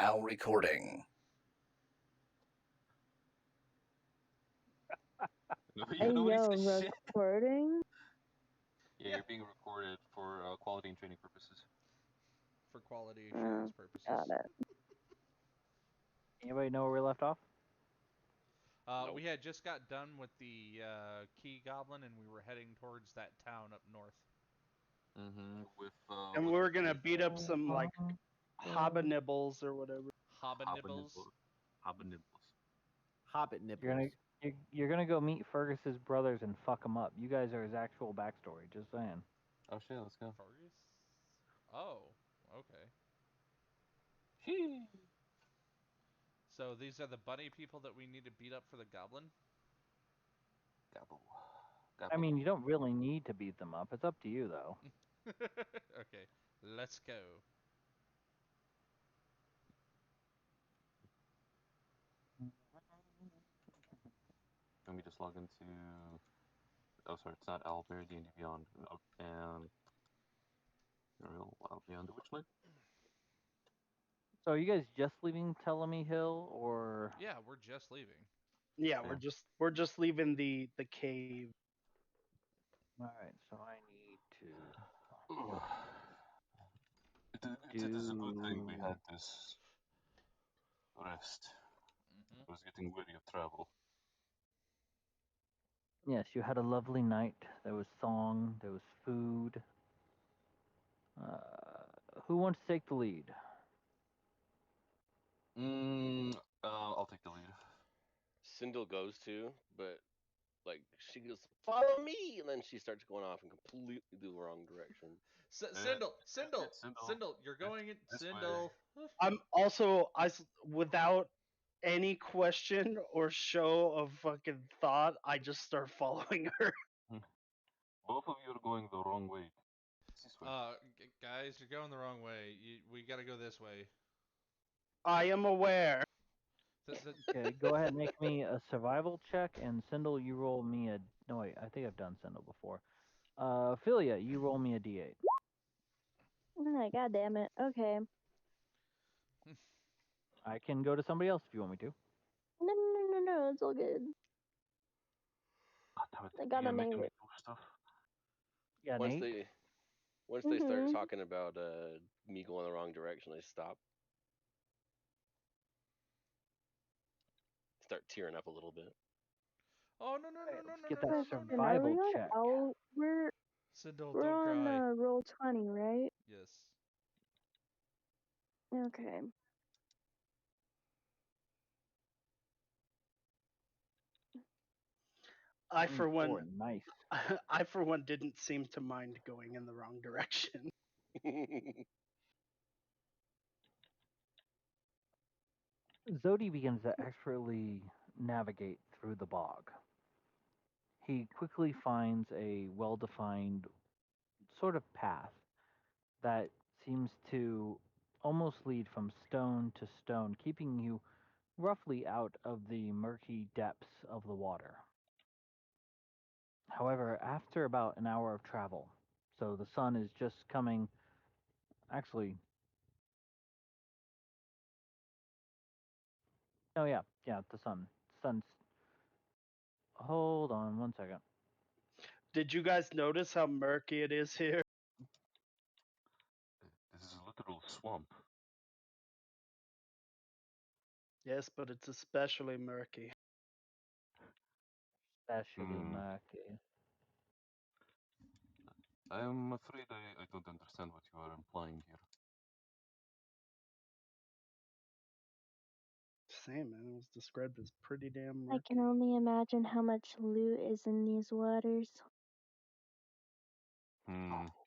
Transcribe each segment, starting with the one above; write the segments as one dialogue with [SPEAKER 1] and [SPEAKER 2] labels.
[SPEAKER 1] now recording.
[SPEAKER 2] Hey, yo,
[SPEAKER 3] shit.
[SPEAKER 2] recording?
[SPEAKER 3] Yeah, you're being recorded for quality and training purposes.
[SPEAKER 4] For quality assurance purposes.
[SPEAKER 2] Got it.
[SPEAKER 5] Anybody know where we left off?
[SPEAKER 3] Nope.
[SPEAKER 4] We had just got done with the Key Goblin, and we were heading towards that town up north.
[SPEAKER 3] Mm-hmm.
[SPEAKER 6] And we were gonna beat up some like hobnibbles or whatever.
[SPEAKER 4] Hobbinibbles.
[SPEAKER 7] Hobbit nipples.
[SPEAKER 5] You're gonna go meet Fergus's brothers and fuck them up. You guys are his actual backstory. Just saying.
[SPEAKER 3] Oh shit, let's go.
[SPEAKER 4] Fergus? Oh, okay. So these are the bunny people that we need to beat up for the goblin?
[SPEAKER 3] Gobble.
[SPEAKER 5] I mean, you don't really need to beat them up. It's up to you, though.
[SPEAKER 4] Okay, let's go.
[SPEAKER 3] Let me just log into. Oh, sorry, it's not Owlbear, D&D Beyond, and Real Wild Beyond the Witchlight.
[SPEAKER 5] So, are you guys just leaving Telemy Hill, or?
[SPEAKER 4] Yeah, we're just leaving.
[SPEAKER 6] Yeah, we're just leaving the cave.
[SPEAKER 5] All right. So I need to.
[SPEAKER 3] It is a good thing we had this rest.
[SPEAKER 4] Mm-hmm.
[SPEAKER 3] I was getting weary of travel.
[SPEAKER 5] Yes, you had a lovely night. There was song. There was food. Who wants to take the lead?
[SPEAKER 3] I'll take the lead.
[SPEAKER 8] Sindel goes to, but like she goes, follow me, and then she starts going off in completely the wrong direction.
[SPEAKER 4] Sindel, you're going in. Sindel.
[SPEAKER 6] I'm also without any question or show of fucking thought, I just start following her.
[SPEAKER 3] Both of you are going the wrong way. This way.
[SPEAKER 4] Guys, you're going the wrong way. We gotta go this way.
[SPEAKER 6] I am aware.
[SPEAKER 5] Okay, go ahead and make me a survival check, and Sindel, you roll me a. No, wait, I think I've done Sindel before. Philia, you roll me a d8.
[SPEAKER 2] God damn it. Okay.
[SPEAKER 5] I can go to somebody else if you want me to.
[SPEAKER 2] No, it's all good. I got a name it.
[SPEAKER 3] Stuff.
[SPEAKER 5] Yeah,
[SPEAKER 8] Once
[SPEAKER 5] Nate?
[SPEAKER 8] they start talking about me going the wrong direction, I stop. Start tearing up a little bit.
[SPEAKER 4] Oh no!
[SPEAKER 5] Let's get that survival check.
[SPEAKER 4] Sindel,
[SPEAKER 2] We're
[SPEAKER 4] don't
[SPEAKER 2] on
[SPEAKER 4] cry.
[SPEAKER 2] roll 20, right?
[SPEAKER 4] Yes.
[SPEAKER 2] Okay.
[SPEAKER 6] I for one
[SPEAKER 5] Nice.
[SPEAKER 6] I for one didn't seem to mind going in the wrong direction.
[SPEAKER 5] Zodi begins to expertly navigate through the bog. He quickly finds a well-defined sort of path that seems to almost lead from stone to stone, keeping you roughly out of the murky depths of the water. However, after about an hour of travel, so the sun is just coming, actually, oh yeah, the sun's, hold on one second.
[SPEAKER 6] Did you guys notice how murky it is here?
[SPEAKER 3] This is a literal swamp.
[SPEAKER 6] Yes, but it's especially murky.
[SPEAKER 5] Especially murky.
[SPEAKER 3] I am afraid I don't understand what you are implying here.
[SPEAKER 6] Same, man. It was described as pretty damn
[SPEAKER 2] I
[SPEAKER 6] murky.
[SPEAKER 2] can only imagine how much loot is in these waters.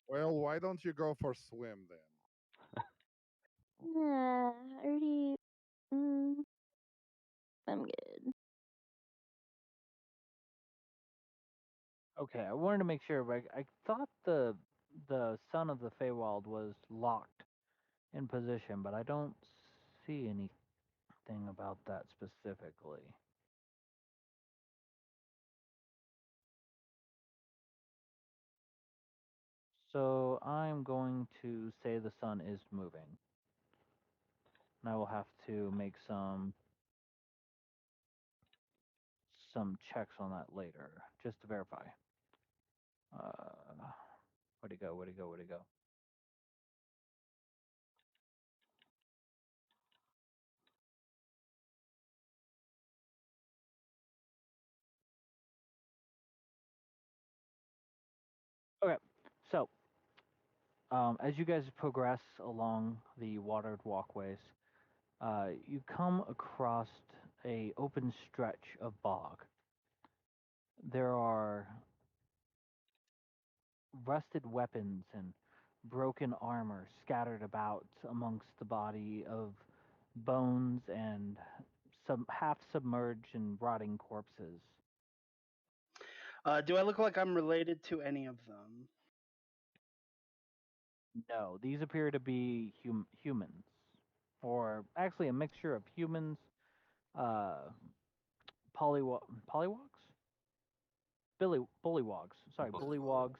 [SPEAKER 9] Well, why don't you go for a swim then?
[SPEAKER 2] Nah, already. I'm good.
[SPEAKER 5] Okay, I wanted to make sure, but I thought the son of the Feywild was locked in position, but I don't see anything about that specifically. So I'm going to say the sun is moving. and I will have to make some checks on that later, just to verify. Where'd he go? Where'd he go? Where'd he go? Okay, so as you guys progress along the watered walkways, you come across a open stretch of bog. There are rusted weapons and broken armor scattered about amongst the body of bones and some half submerged and rotting corpses.
[SPEAKER 6] Do I look like I'm related to any of them?
[SPEAKER 5] No, these appear to be humans, or actually a mixture of humans, uh, pollywogs, bullywogs. Sorry, bullywogs,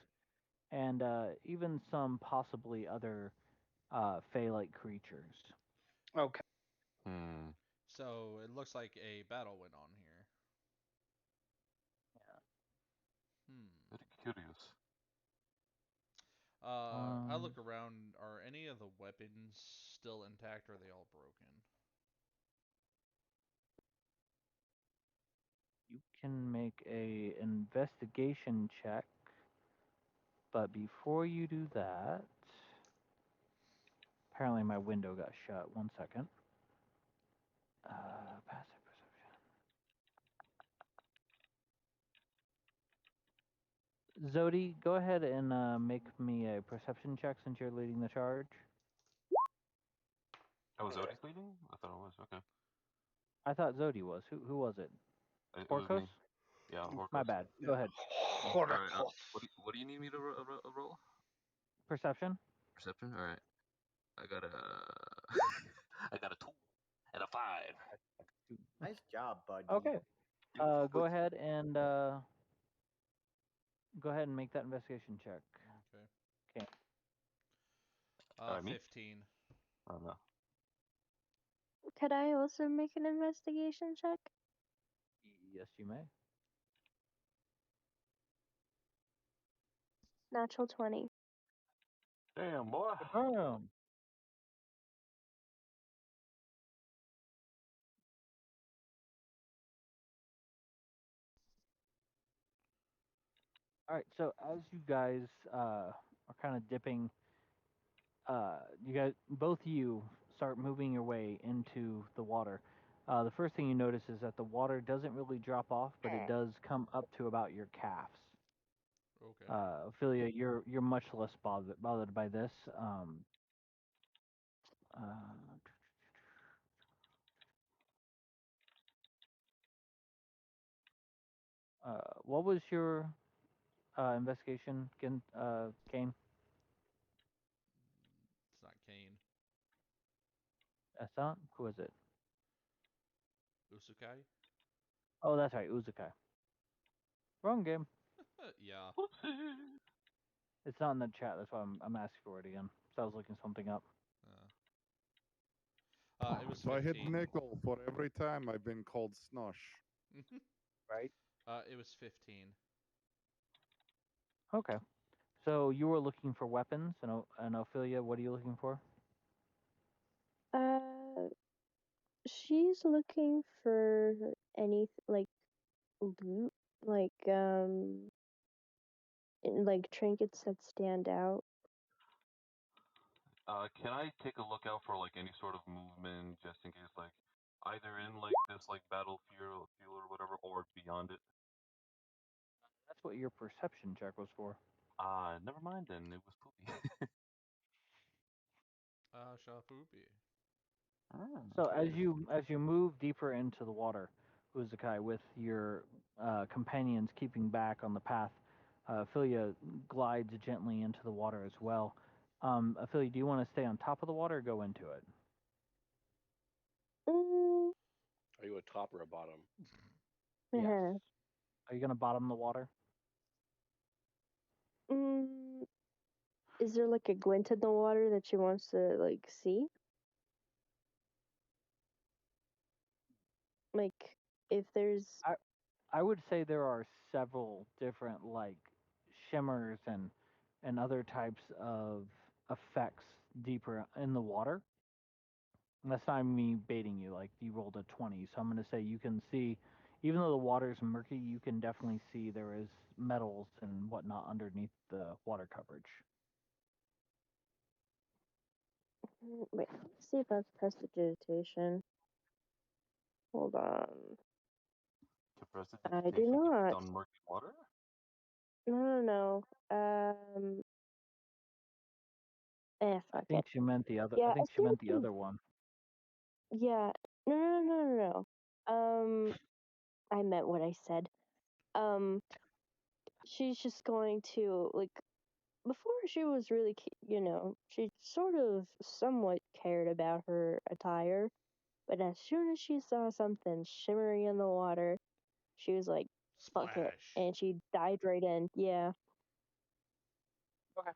[SPEAKER 5] and even some possibly other fey-like creatures.
[SPEAKER 6] Okay.
[SPEAKER 3] Hmm.
[SPEAKER 4] So it looks like a battle went on here.
[SPEAKER 3] Very curious.
[SPEAKER 4] I look around. Are any of the weapons still intact, or are they all broken?
[SPEAKER 5] You can make a investigation check, but before you do that, apparently my window got shut. 1 second. Passive perception. Zodi, go ahead and make me a perception check since you're leading the charge.
[SPEAKER 3] Oh, Zodi's leading? I thought it was. Okay.
[SPEAKER 5] I thought Zodi was. Who was it?
[SPEAKER 3] It was
[SPEAKER 5] Orcos?
[SPEAKER 3] me. Yeah, Horcrux.
[SPEAKER 5] My bad. Go ahead.
[SPEAKER 3] All right. What do you need me to roll?
[SPEAKER 5] Perception?
[SPEAKER 3] Perception. All right. I got a I got a 2 and a 5.
[SPEAKER 1] Nice job, buddy.
[SPEAKER 5] Okay.
[SPEAKER 3] Dude,
[SPEAKER 5] Go ahead and make that investigation check.
[SPEAKER 4] Okay.
[SPEAKER 5] Okay.
[SPEAKER 3] Me?
[SPEAKER 4] 15.
[SPEAKER 3] Oh no.
[SPEAKER 2] Could I also make an investigation check?
[SPEAKER 5] Yes, you may.
[SPEAKER 2] Natural 20.
[SPEAKER 3] Damn, boy.
[SPEAKER 5] Confirm. All right. So as you guys are kind of dipping, you guys, both of you start moving your way into the water. The first thing you notice is that the water doesn't really drop off, but it does come up to about your calves.
[SPEAKER 4] Okay.
[SPEAKER 5] Ophelia, you're much less bothered by this. Uh, what was your investigation, Kane?
[SPEAKER 4] It's not Kane.
[SPEAKER 5] That's not? Who is it?
[SPEAKER 4] Usukai?
[SPEAKER 5] Oh, that's right, Uzuki. Wrong game.
[SPEAKER 4] Yeah.
[SPEAKER 5] It's not in the chat. That's why I'm asking for it again. So I was looking something up.
[SPEAKER 4] It was
[SPEAKER 9] So I hit
[SPEAKER 4] 15.
[SPEAKER 9] nickel for every time I've been called snosh.
[SPEAKER 5] Right?
[SPEAKER 4] It was 15.
[SPEAKER 5] Okay. So you were looking for weapons, and Ophelia, what are you looking for?
[SPEAKER 2] She's looking for any like loot, like trinkets that stand out.
[SPEAKER 3] Can I take a look out for like any sort of movement, just in case, like either in like this like battlefield or whatever, or beyond it?
[SPEAKER 5] That's what your perception check was for.
[SPEAKER 3] Never mind then. It was poopy.
[SPEAKER 4] Shafubi.
[SPEAKER 5] So as you move deeper into the water, Uzukai, with your companions keeping back on the path, Ophelia glides gently into the water as well. Ophelia, do you want to stay on top of the water or go into it?
[SPEAKER 2] Mm,
[SPEAKER 8] Are you a top or a bottom?
[SPEAKER 5] Yes.
[SPEAKER 2] yeah.
[SPEAKER 5] Are you gonna bottom the water?
[SPEAKER 2] Is there like a glint in the water that she wants to like see? Like, if there's
[SPEAKER 5] I would say there are several different like shimmers and other types of effects deeper in the water. And that's not me baiting you. Like you rolled a 20, so I'm going to say you can see, even though the water is murky, you can definitely see there is metals and whatnot underneath the water coverage.
[SPEAKER 2] wait, let's see if that's prestidigitation. Hold on. I do not.
[SPEAKER 3] on murky water?
[SPEAKER 2] No.
[SPEAKER 5] I
[SPEAKER 2] Fuck
[SPEAKER 5] think
[SPEAKER 2] it.
[SPEAKER 5] she meant the other.
[SPEAKER 2] Yeah,
[SPEAKER 5] I
[SPEAKER 2] I
[SPEAKER 5] think she
[SPEAKER 2] think
[SPEAKER 5] meant the other one.
[SPEAKER 2] Yeah. No. I meant what I said. She's just going to, like, before she was really, she sort of somewhat cared about her attire, but as soon as she saw something shimmering in the water, she was like, fuck it.
[SPEAKER 4] Splash.
[SPEAKER 2] And she dived right in. Yeah.
[SPEAKER 5] Okay.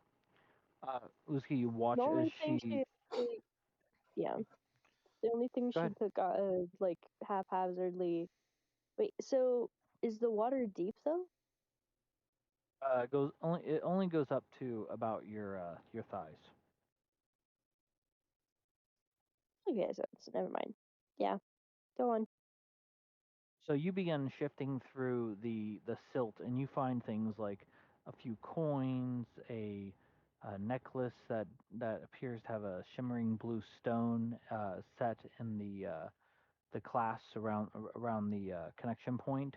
[SPEAKER 5] Uzuki, you watch
[SPEAKER 2] The
[SPEAKER 5] as
[SPEAKER 2] only thing
[SPEAKER 5] she.
[SPEAKER 2] yeah. The only thing
[SPEAKER 5] Go
[SPEAKER 2] she
[SPEAKER 5] ahead.
[SPEAKER 2] took, like, haphazardly. Wait, so is the water deep though?
[SPEAKER 5] Goes only. It only goes up to about your thighs.
[SPEAKER 2] Okay, so never mind. Yeah, go on.
[SPEAKER 5] So you begin shifting through the silt, and you find things like a few coins, a necklace that appears to have a shimmering blue stone set in the clasps around the connection point.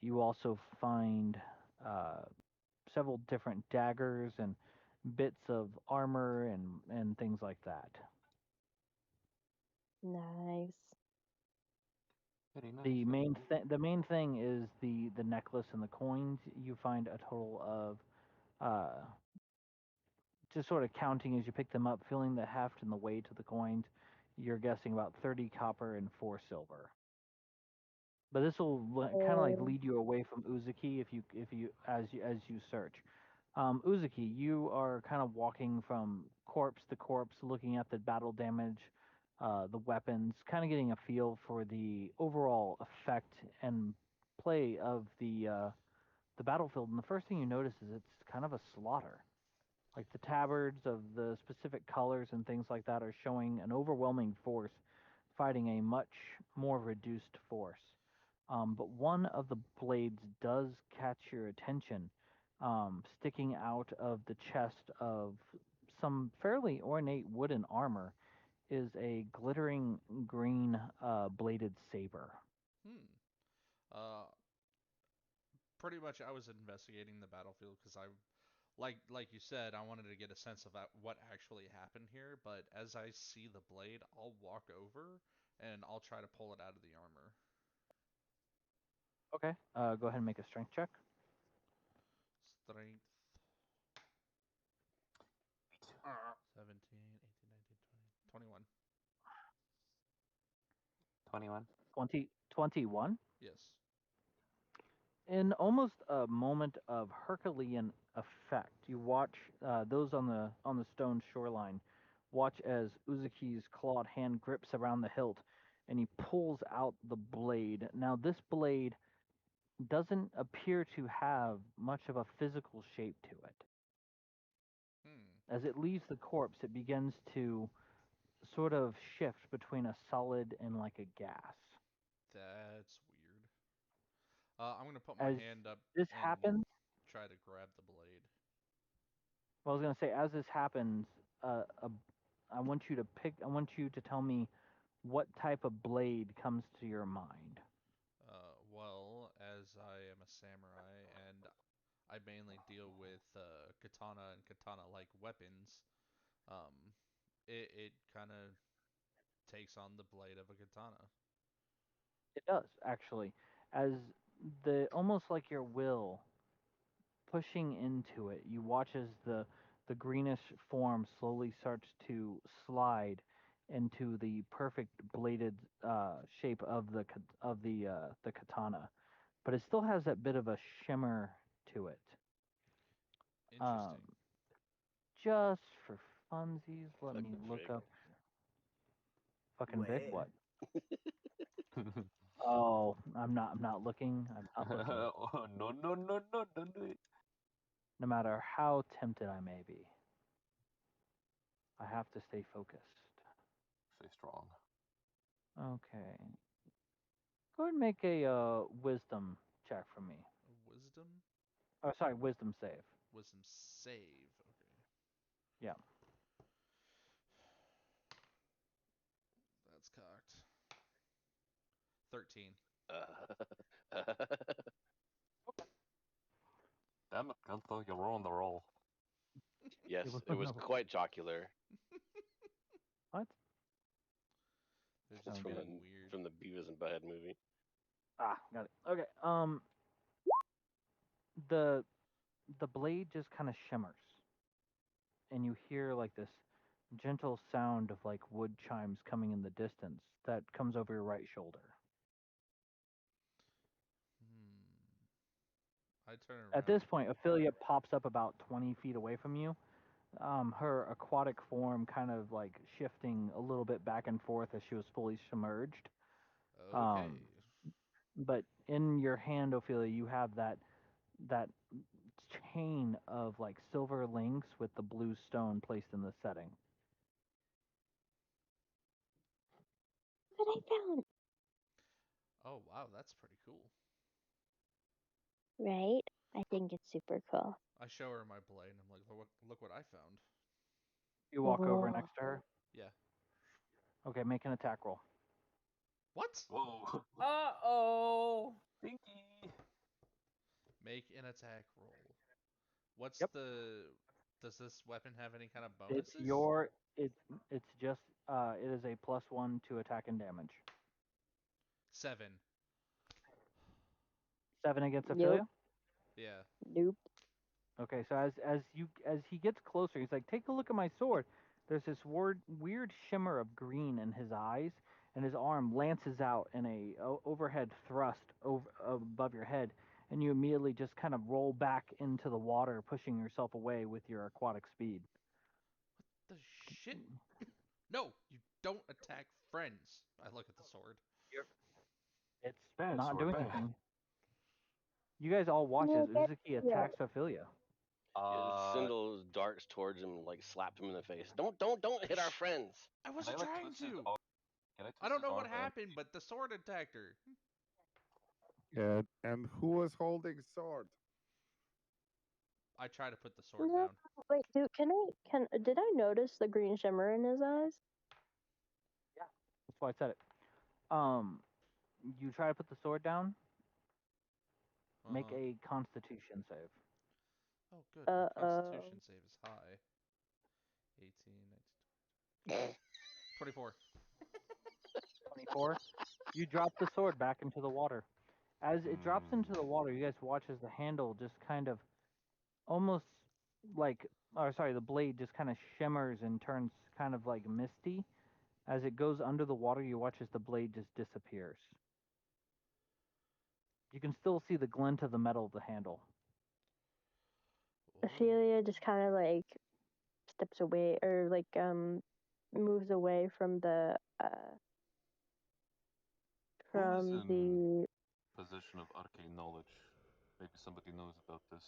[SPEAKER 5] You also find uh, several different daggers and bits of armor and things like that.
[SPEAKER 2] Nice.
[SPEAKER 3] Very nice.
[SPEAKER 5] The main thing is the necklace and the coins. You find a total of just sort of counting as you pick them up, feeling the heft and the weight of the coins. You're guessing about 30 copper and 4 silver. But this will kind of like
[SPEAKER 2] Oh,
[SPEAKER 5] lead you away from Uzuki if you as you search. Uzuki, you are kind of walking from corpse to corpse, looking at the battle damage, the weapons, kind of getting a feel for the overall effect and play of the battlefield. And the first thing you notice is it's kind of a slaughter. Like the tabards of the specific colors and things like that are showing an overwhelming force fighting a much more reduced force. But one of the blades does catch your attention, sticking out of the chest of some fairly ornate wooden armor is a glittering green bladed saber.
[SPEAKER 4] Uh, Pretty much I was investigating the battlefield because I like you said, I wanted to get a sense of what actually happened here, but as I see the blade, I'll walk over and I'll try to pull it out of the armor.
[SPEAKER 5] Okay, go ahead and make a strength check.
[SPEAKER 4] Strength 17, 18, 19, 20, 21.
[SPEAKER 3] 21.
[SPEAKER 5] 21.
[SPEAKER 4] Yes.
[SPEAKER 5] In almost a moment of Herculean effect, you watch those on the stone shoreline watch as Uzuki's clawed hand grips around the hilt, and he pulls out the blade. Now, this blade doesn't appear to have much of a physical shape to it.
[SPEAKER 4] Hmm.
[SPEAKER 5] As it leaves the corpse, it begins to sort of shift between a solid and like a gas.
[SPEAKER 4] That's weird. I'm gonna put my
[SPEAKER 5] As
[SPEAKER 4] hand up
[SPEAKER 5] this
[SPEAKER 4] and
[SPEAKER 5] happens,
[SPEAKER 4] try to grab the blade.
[SPEAKER 5] well, I was gonna say, as this happens, I want you to I want you to tell me what type of blade comes to your mind.
[SPEAKER 4] Well, as I am a samurai and I mainly deal with katana and katana-like weapons, um, it kind of takes on the blade of a katana.
[SPEAKER 5] It does actually, as the almost like your will pushing into it. You watch as the greenish form slowly starts to slide into the perfect bladed shape of the katana, but it still has that bit of a shimmer to it. Um,
[SPEAKER 4] Interesting.
[SPEAKER 5] just for funsies, let me
[SPEAKER 8] Fucking
[SPEAKER 5] look
[SPEAKER 8] big.
[SPEAKER 5] up fucking big
[SPEAKER 1] Wait.
[SPEAKER 5] what. Oh, I'm not. I'm not looking. I'm not looking.
[SPEAKER 3] Oh, no, no, no, no, don't do it.
[SPEAKER 5] No matter how tempted I may be, I have to stay focused.
[SPEAKER 3] Stay strong.
[SPEAKER 5] Okay. Go ahead and make a wisdom check for me.
[SPEAKER 4] Wisdom?
[SPEAKER 5] Oh, sorry, wisdom save.
[SPEAKER 4] Wisdom save. Okay.
[SPEAKER 5] Yeah.
[SPEAKER 4] That's cocked. 13.
[SPEAKER 3] Damn it, Gunther, you were on the roll.
[SPEAKER 8] Yes,
[SPEAKER 5] was
[SPEAKER 8] it was
[SPEAKER 5] no-
[SPEAKER 8] quite jocular.
[SPEAKER 5] What?
[SPEAKER 4] They're
[SPEAKER 8] It's
[SPEAKER 4] just
[SPEAKER 8] from the
[SPEAKER 4] getting weird.
[SPEAKER 8] from the Beavis and Butthead movie.
[SPEAKER 5] Ah, got it. Okay. The blade just kind of shimmers, and you hear like this gentle sound of like wood chimes coming in the distance that comes over your right shoulder.
[SPEAKER 4] I turn
[SPEAKER 5] At
[SPEAKER 4] around.
[SPEAKER 5] this point, Ophelia pops up about 20 feet away from you. Her aquatic form kind of like shifting a little bit back and forth as she was fully submerged.
[SPEAKER 4] Okay.
[SPEAKER 5] But in your hand, Ophelia, you have that chain of like silver links with the blue stone placed in the setting.
[SPEAKER 2] What I found,
[SPEAKER 4] Oh, wow, that's pretty cool.
[SPEAKER 2] right? I think it's super cool.
[SPEAKER 4] I show her my blade, and I'm like, look what I found.
[SPEAKER 5] You walk over
[SPEAKER 2] Oh.
[SPEAKER 5] next to her.
[SPEAKER 4] Yeah.
[SPEAKER 5] Okay, make an attack roll.
[SPEAKER 4] What?
[SPEAKER 3] Whoa.
[SPEAKER 1] Uh-oh.
[SPEAKER 3] Stinky.
[SPEAKER 4] Make an attack roll. What's
[SPEAKER 5] Yep.
[SPEAKER 4] the... Does this weapon have any kind of
[SPEAKER 5] It's
[SPEAKER 4] bonuses?
[SPEAKER 5] your it's just it is a +1 to attack and damage.
[SPEAKER 4] 7.
[SPEAKER 5] 7 against
[SPEAKER 2] Nope.
[SPEAKER 5] Ophelia?
[SPEAKER 4] Yeah.
[SPEAKER 2] Nope.
[SPEAKER 5] Okay, so as he gets closer, he's like, "Take a look at my sword." There's this weird shimmer of green in his eyes, and his arm lances out in a overhead thrust above your head, and you immediately just kind of roll back into the water, pushing yourself away with your aquatic speed.
[SPEAKER 4] The shit? No, you don't attack friends. I look at the sword.
[SPEAKER 5] It's
[SPEAKER 3] Bad
[SPEAKER 5] not
[SPEAKER 3] sword,
[SPEAKER 5] doing
[SPEAKER 3] bad.
[SPEAKER 5] anything. You guys all watch
[SPEAKER 2] Yeah,
[SPEAKER 5] as Uzuki
[SPEAKER 2] yeah.
[SPEAKER 5] attacks Ophelia.
[SPEAKER 8] Sindel darts towards him and like slapped him in the face. Don't hit our friends.
[SPEAKER 4] I
[SPEAKER 3] Can I
[SPEAKER 4] wasn't
[SPEAKER 3] like
[SPEAKER 4] trying
[SPEAKER 3] twist his
[SPEAKER 4] to.
[SPEAKER 3] arm? Can I twist
[SPEAKER 4] I don't
[SPEAKER 3] his
[SPEAKER 4] know
[SPEAKER 3] arm
[SPEAKER 4] what
[SPEAKER 3] around?
[SPEAKER 4] happened, but the sword attacked her.
[SPEAKER 9] Yeah, and who was holding sword?
[SPEAKER 4] I try to put the sword
[SPEAKER 2] No,
[SPEAKER 4] down.
[SPEAKER 2] wait, dude, did I notice the green shimmer in his eyes?
[SPEAKER 5] That's why I said it. You try to put the sword down. Make
[SPEAKER 4] Uh-huh.
[SPEAKER 5] a Constitution save.
[SPEAKER 4] Oh, good. My
[SPEAKER 2] Uh-oh.
[SPEAKER 4] constitution save is high. 18, 19, 24.
[SPEAKER 5] 24. You drop the sword back into the water. As it drops into the water, you guys watch as the handle just kind of almost like, or sorry, the blade just kind of shimmers and turns kind of like misty. As it goes under the water, you watch as the blade just disappears. You can still see the glint of the metal of the handle.
[SPEAKER 2] Ophelia just kind of like steps away or like moves away from the
[SPEAKER 3] Who is
[SPEAKER 2] from
[SPEAKER 3] in
[SPEAKER 2] the
[SPEAKER 3] possession of arcane knowledge? Maybe somebody knows about this.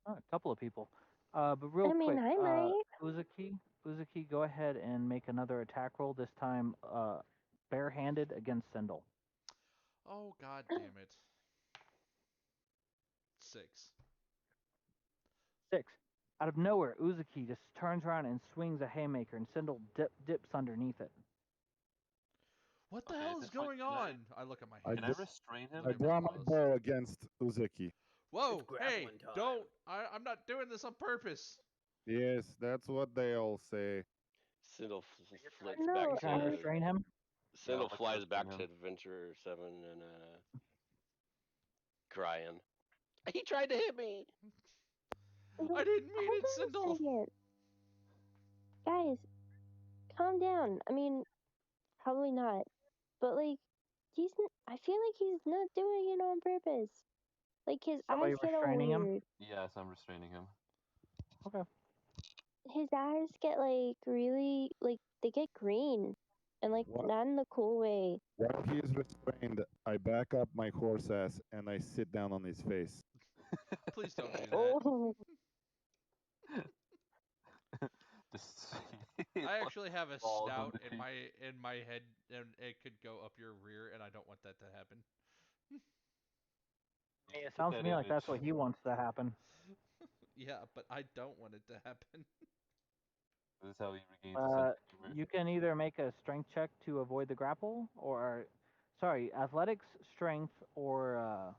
[SPEAKER 5] A couple of people. But real
[SPEAKER 2] I mean,
[SPEAKER 5] quick,
[SPEAKER 2] I might.
[SPEAKER 5] Uzuki, go ahead and make another attack roll. This time, barehanded against Sindel.
[SPEAKER 4] Oh, god damn it. 6.
[SPEAKER 5] 6. Out of nowhere, Uzuki just turns around and swings a haymaker, and Sindel dips underneath it.
[SPEAKER 4] What the
[SPEAKER 3] Okay,
[SPEAKER 4] hell
[SPEAKER 3] at
[SPEAKER 4] is
[SPEAKER 3] this point,
[SPEAKER 4] going on? I look at my
[SPEAKER 9] I
[SPEAKER 3] Can I
[SPEAKER 4] hands.
[SPEAKER 3] restrain him?
[SPEAKER 9] I
[SPEAKER 4] They're
[SPEAKER 9] draw my
[SPEAKER 4] close.
[SPEAKER 9] bow against Uzuki.
[SPEAKER 4] Whoa,
[SPEAKER 1] It's
[SPEAKER 4] hey,
[SPEAKER 1] grappling time.
[SPEAKER 4] don't. I'm not doing this on purpose.
[SPEAKER 9] Yes, that's what they all say.
[SPEAKER 8] Sindel flits
[SPEAKER 2] No,
[SPEAKER 8] back
[SPEAKER 5] You trying to
[SPEAKER 8] to.
[SPEAKER 5] restrain him?
[SPEAKER 3] Yeah, I'd
[SPEAKER 8] Sindel
[SPEAKER 3] like to
[SPEAKER 8] flies
[SPEAKER 3] restrain
[SPEAKER 8] back
[SPEAKER 3] him.
[SPEAKER 8] to Adventurer 7 and crying. He tried to hit me.
[SPEAKER 4] I didn't mean it,
[SPEAKER 2] hold on a
[SPEAKER 4] Sindel.
[SPEAKER 2] second. Guys, calm down. I mean, probably not. But like, I feel like he's not doing it on purpose. Like his
[SPEAKER 5] Somebody
[SPEAKER 2] eyes get all
[SPEAKER 5] restraining him?
[SPEAKER 2] weird.
[SPEAKER 3] Yes, I'm restraining him.
[SPEAKER 5] Okay.
[SPEAKER 2] His eyes get like really like they get green. And like
[SPEAKER 9] What?
[SPEAKER 2] not in the cool way.
[SPEAKER 9] While he is restrained, I back up my horse ass and I sit down on his face.
[SPEAKER 4] Please don't do that.
[SPEAKER 2] Oh,
[SPEAKER 3] Just
[SPEAKER 4] I actually have a
[SPEAKER 3] balls on
[SPEAKER 4] snout
[SPEAKER 3] the
[SPEAKER 4] in
[SPEAKER 3] cheek.
[SPEAKER 4] my head, and it could go up your rear, and I don't want that to happen.
[SPEAKER 5] I mean, it
[SPEAKER 3] Get
[SPEAKER 5] sounds to
[SPEAKER 3] that
[SPEAKER 5] me like that's
[SPEAKER 3] image.
[SPEAKER 5] what he wants to happen.
[SPEAKER 4] Yeah, but I don't want it to happen.
[SPEAKER 3] This is how he regains his sense of humor.
[SPEAKER 5] You can either make a strength check to avoid the grapple, or, sorry, athletics, strength, or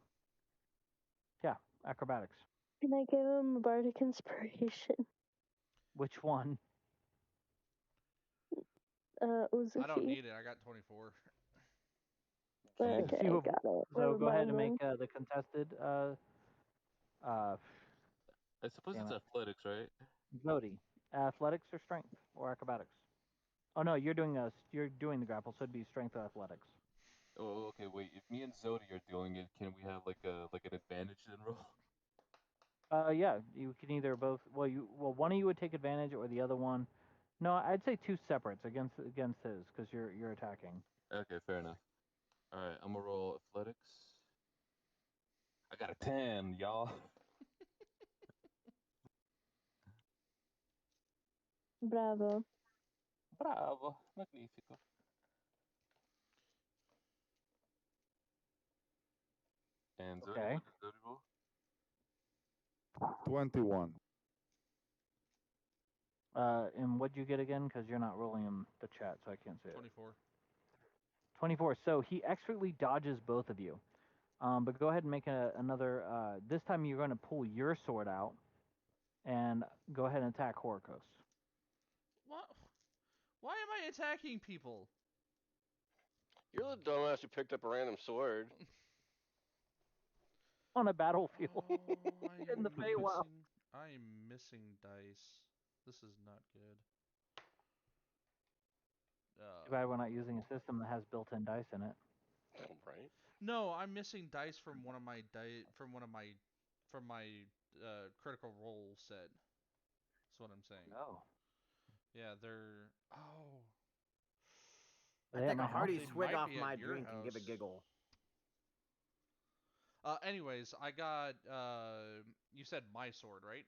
[SPEAKER 5] yeah, acrobatics.
[SPEAKER 2] can I give him a bardic inspiration?
[SPEAKER 5] Which one?
[SPEAKER 4] I don't
[SPEAKER 2] Uzuki.
[SPEAKER 4] need it. I got 24.
[SPEAKER 3] Jesus.
[SPEAKER 2] Okay,
[SPEAKER 5] So you
[SPEAKER 2] got it.
[SPEAKER 5] so
[SPEAKER 2] Never
[SPEAKER 5] go ahead
[SPEAKER 2] mind
[SPEAKER 5] and make
[SPEAKER 2] then.
[SPEAKER 5] the contested. Uh,
[SPEAKER 3] I suppose
[SPEAKER 5] Damn
[SPEAKER 3] it's
[SPEAKER 5] it.
[SPEAKER 3] athletics, right?
[SPEAKER 5] Zodi, athletics or strength or acrobatics. Oh no, you're doing the grapple, so it'd be strength or athletics.
[SPEAKER 3] Oh, okay. Wait. If me and Zodi are doing it, can we have like an advantage then roll?
[SPEAKER 5] Yeah, you can either both. One of you would take advantage, or the other one. No, I'd say two separates against his, because you're attacking.
[SPEAKER 3] Okay, fair enough. All right, I'm gonna roll athletics. I got a 10, y'all.
[SPEAKER 2] Bravo.
[SPEAKER 3] Bravo, magnifico. And Zodi,
[SPEAKER 5] Okay.
[SPEAKER 3] what did Zodi roll?
[SPEAKER 9] 21.
[SPEAKER 5] And what'd you get again? Because you're not rolling in the chat, so I can't see it.
[SPEAKER 4] 24.
[SPEAKER 5] 24. So he expertly dodges both of you. But go ahead and make another. This time you're going to pull your sword out and go ahead and attack Horikos
[SPEAKER 4] What? Why am I attacking people?
[SPEAKER 8] You're the dumbass who picked up a random sword.
[SPEAKER 5] on a battlefield
[SPEAKER 4] Oh,
[SPEAKER 5] in the Feywild.
[SPEAKER 4] I am missing dice. This is not good.
[SPEAKER 5] Too bad we're not using a system that has built-in dice in it.
[SPEAKER 8] Right?
[SPEAKER 4] No, I'm missing dice from one of my critical role set. That's what I'm saying.
[SPEAKER 5] Oh.
[SPEAKER 4] Yeah, they're oh.
[SPEAKER 5] Are
[SPEAKER 7] I
[SPEAKER 5] they at
[SPEAKER 7] take
[SPEAKER 5] my
[SPEAKER 7] a
[SPEAKER 5] house?
[SPEAKER 7] hearty
[SPEAKER 4] They
[SPEAKER 7] swig
[SPEAKER 4] might
[SPEAKER 7] off
[SPEAKER 4] be at
[SPEAKER 7] my
[SPEAKER 4] your
[SPEAKER 7] drink and give a
[SPEAKER 4] house.
[SPEAKER 7] giggle.
[SPEAKER 4] Anyways, I got you said my sword, right?